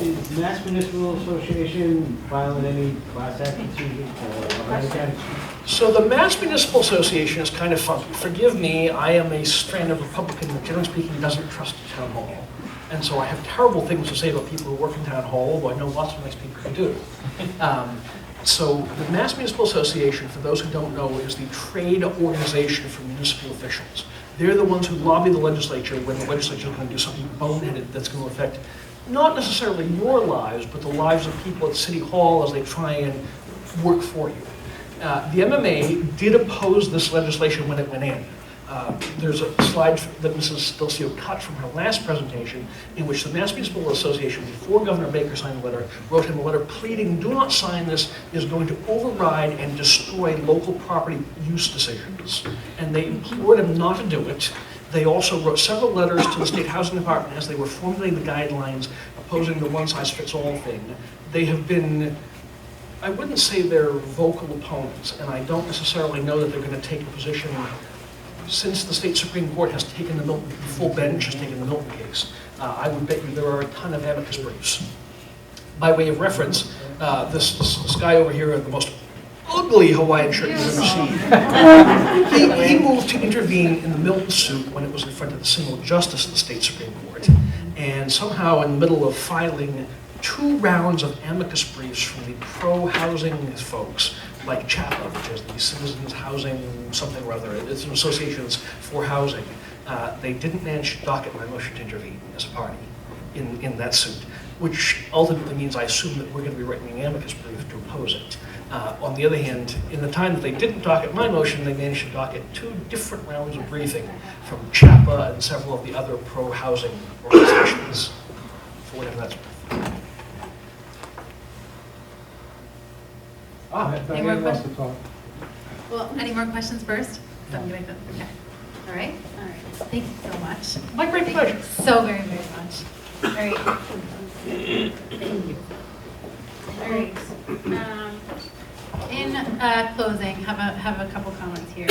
Speaker 9: Is Mass Municipal Association filing any class action suit or any kind of?
Speaker 20: So the Mass Municipal Association is kind of funky. Forgive me, I am a strand of Republican that generally speaking doesn't trust the town hall. And so I have terrible things to say about people who work in town hall, although I know lots of nice people who do. So the Mass Municipal Association, for those who don't know, is the trade organization for municipal officials. They're the ones who lobby the legislature when the legislature is going to do something boneheaded that's going to affect not necessarily your lives, but the lives of people at City Hall as they try and work for you. The MMA did oppose this legislation when it went in. There's a slide that Mrs. Delcio cut from her last presentation in which the Mass Municipal Association, before Governor Baker signed the letter, wrote him a letter pleading, do not sign this, it is going to override and destroy local property use decisions. And they implored him not to do it. They also wrote several letters to the State Housing Department as they were formulating the guidelines opposing the one-size-fits-all thing. They have been, I wouldn't say they're vocal opponents, and I don't necessarily know that they're going to take a position since the state Supreme Court has taken the Milton, full bench has taken the Milton case. I would bet you there are a ton of amicus briefs. By way of reference, this guy over here in the most ugly Hawaiian shirt you've ever seen, he moved to intervene in the Milton suit when it was in front of the single justice of the state Supreme Court. And somehow in the middle of filing 2 rounds of amicus briefs from the pro-housing folks, like CHAPA, which is the Citizens Housing something or other, it's an associations for housing, they didn't manage to docket my motion to intervene as a party in that suit, which ultimately means I assume that we're going to be writing an amicus brief to oppose it. On the other hand, in the time that they didn't docket my motion, they managed to docket 2 different rounds of briefing from CHAPA and several of the other pro-housing organizations, for whatever that's worth.
Speaker 1: Any more questions? Well, any more questions first? Okay. All right. Thank you so much.
Speaker 20: My great pleasure.
Speaker 1: Thank you so very, very much. All right. Thank you. All right. In closing, have a couple comments here,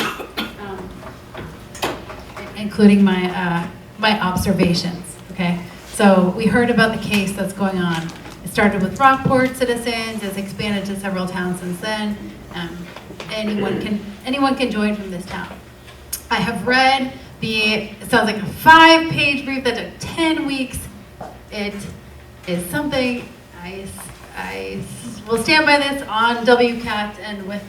Speaker 1: including my my observations. Okay. So we heard about the case that's going on. It started with Rockport citizens, it's expanded to several towns since then. Anyone can join from this town. I have read it sounds like a 5-page brief that took 10 weeks. It is something I will stand by this on WCAT and with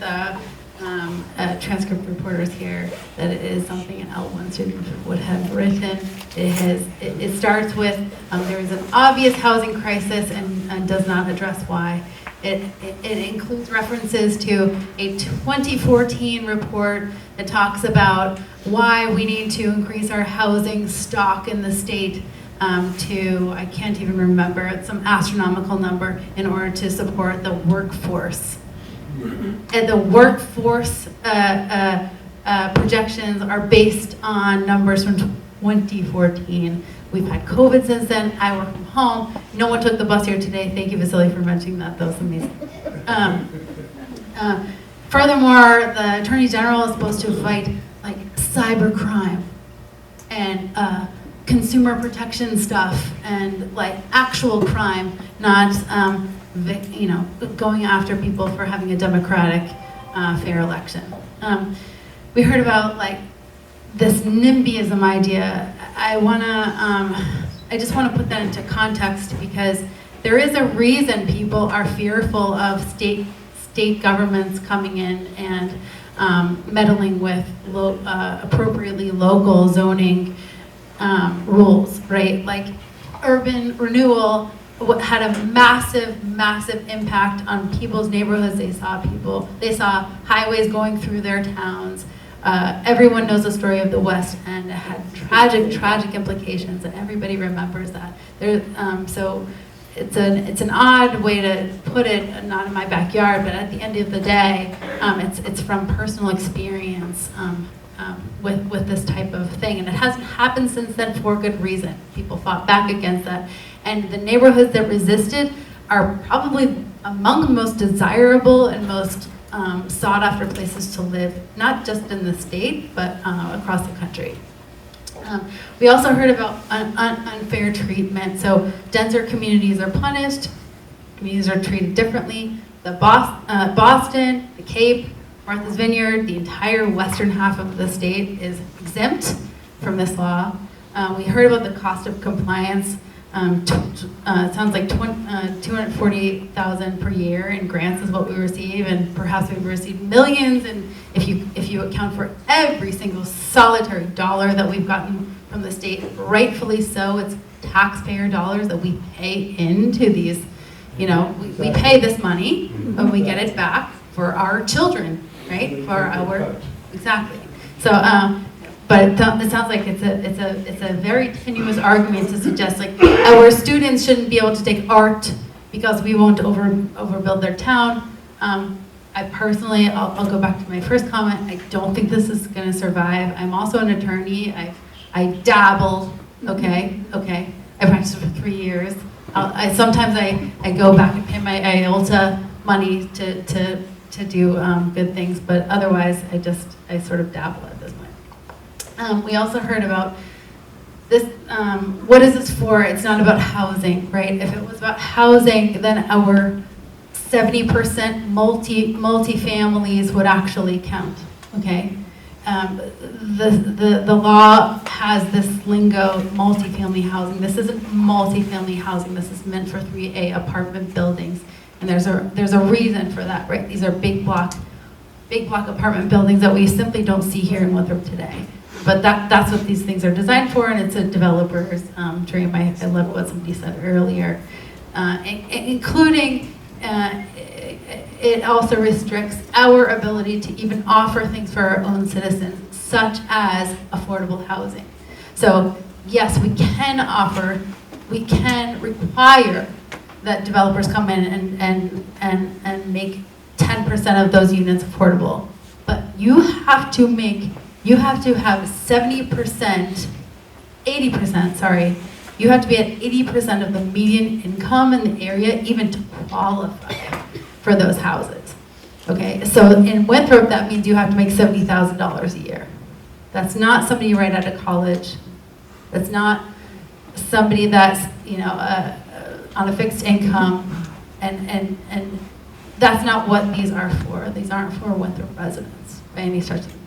Speaker 1: transcript reporters here, that it is something an L1 student would have written. It starts with there is an obvious housing crisis and does not address why. It includes references to a 2014 report that talks about why we need to increase our housing stock in the state to, I can't even remember, it's some astronomical number in order to support the workforce. and the workforce projections are based on numbers from 2014. We've had COVID since then. I work from home. No one took the bus here today. Thank you, Vasily, for mentioning that. That was amazing. Furthermore, the Attorney General is supposed to fight like cyber crime and consumer protection stuff and like actual crime, not going after people for having a democratic, fair election. We heard about like this NIMBYism idea. I just want to put that into context because there is a reason people are fearful of state governments coming in and meddling with appropriately local zoning rules, right? Like urban renewal had a massive, massive impact on people's neighborhoods. They saw highways going through their towns. Everyone knows the story of the West End. It had tragic, tragic implications, and everybody remembers that. So it's an odd way to put it, not in my backyard, but at the end of the day, it's from personal experience with this type of thing. And it hasn't happened since then for good reason. People fought back against that. And the neighborhoods that resisted are probably among the most desirable and most sought after places to live, not just in the state, but across the country. We also heard about unfair treatment. So denser communities are punished, communities are treated differently. Boston, the Cape, Martha's Vineyard, the entire western half of the state is exempt from this law. We heard about the cost of compliance. It sounds like $248,000 per year in grants is what we receive, and perhaps we've received millions. And if you account for every single solitary dollar that we've gotten from the state, rightfully so, it's taxpayer dollars that we pay into these. We pay this money and we get it back for our children, right? Exactly. So. But it sounds like it's a very tenuous argument to suggest like our students shouldn't be able to take art because we won't overbuild their town. I personally, I'll go back to my first comment. I don't think this is going to survive. I'm also an attorney. I dabble. Okay. I practiced for 3 years. Sometimes I go back and pay my IOLTA money to do good things, but otherwise I sort of dabble at this point. We also heard about this, what is this for? It's not about housing, right? If it was about housing, then our 70% multi-families would actually count, okay? The law has this lingo, multi-family housing. This isn't multi-family housing. This is meant for 3A apartment buildings. And there's a reason for that, right? These are big block apartment buildings that we simply don't see here in Winthrop today. But that's what these things are designed for, and it's a developer's dream. I love what somebody said earlier, including it also restricts our ability to even offer things for our own citizens, such as affordable housing. So yes, we can require that developers come in and make 10% of those units affordable, but you have to have 70%, 80%, sorry. You have to be at 80% of the median income in the area even to qualify for those houses. Okay, so in Winthrop, that means you have to make $70,000 a year. That's not somebody right out of college. That's not somebody that's, on a fixed income, and that's not what these are for. These aren't for Winthrop residents by any stretch of the means.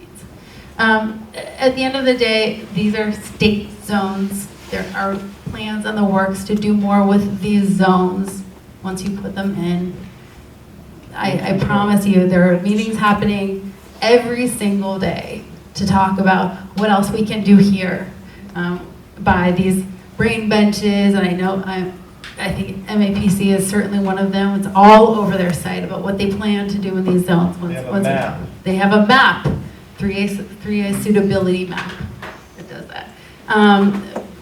Speaker 1: At the end of the day, these are state zones. There are plans in the works to do more with these zones once you put them in. I promise you, there are meetings happening every single day to talk about what else we can do here by these brain benches, and I think MAPC is certainly one of them. It's all over their site about what they plan to do in these zones. They have a map, 3A suitability map that does that.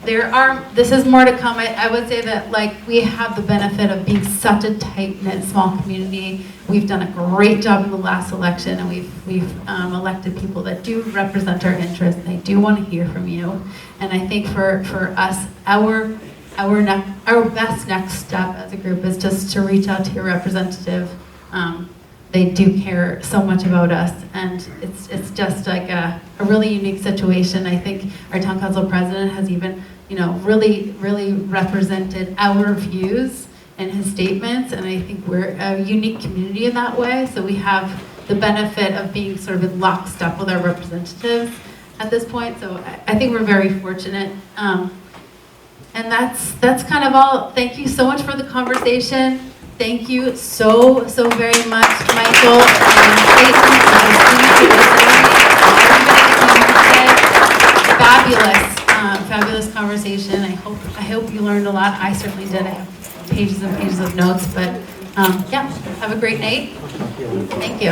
Speaker 1: This is more to come. I would say that like we have the benefit of being such a tight-knit small community. We've done a great job in the last election, and we've elected people that do represent our interests. They do want to hear from you. And I think for us, our best next step as a group is just to reach out to your representative. They do care so much about us, and it's just like a really unique situation. I think our town council president has even, really represented our views in his statements, and I think we're a unique community in that way. So we have the benefit of being sort of in lockstep with our representatives at this point. So I think we're very fortunate. And that's kind of all. Thank you so much for the conversation. Thank you so very much, Michael. Fabulous conversation. I hope you learned a lot. I certainly did. I have pages and pages of notes, but yeah, have a great night. Thank you.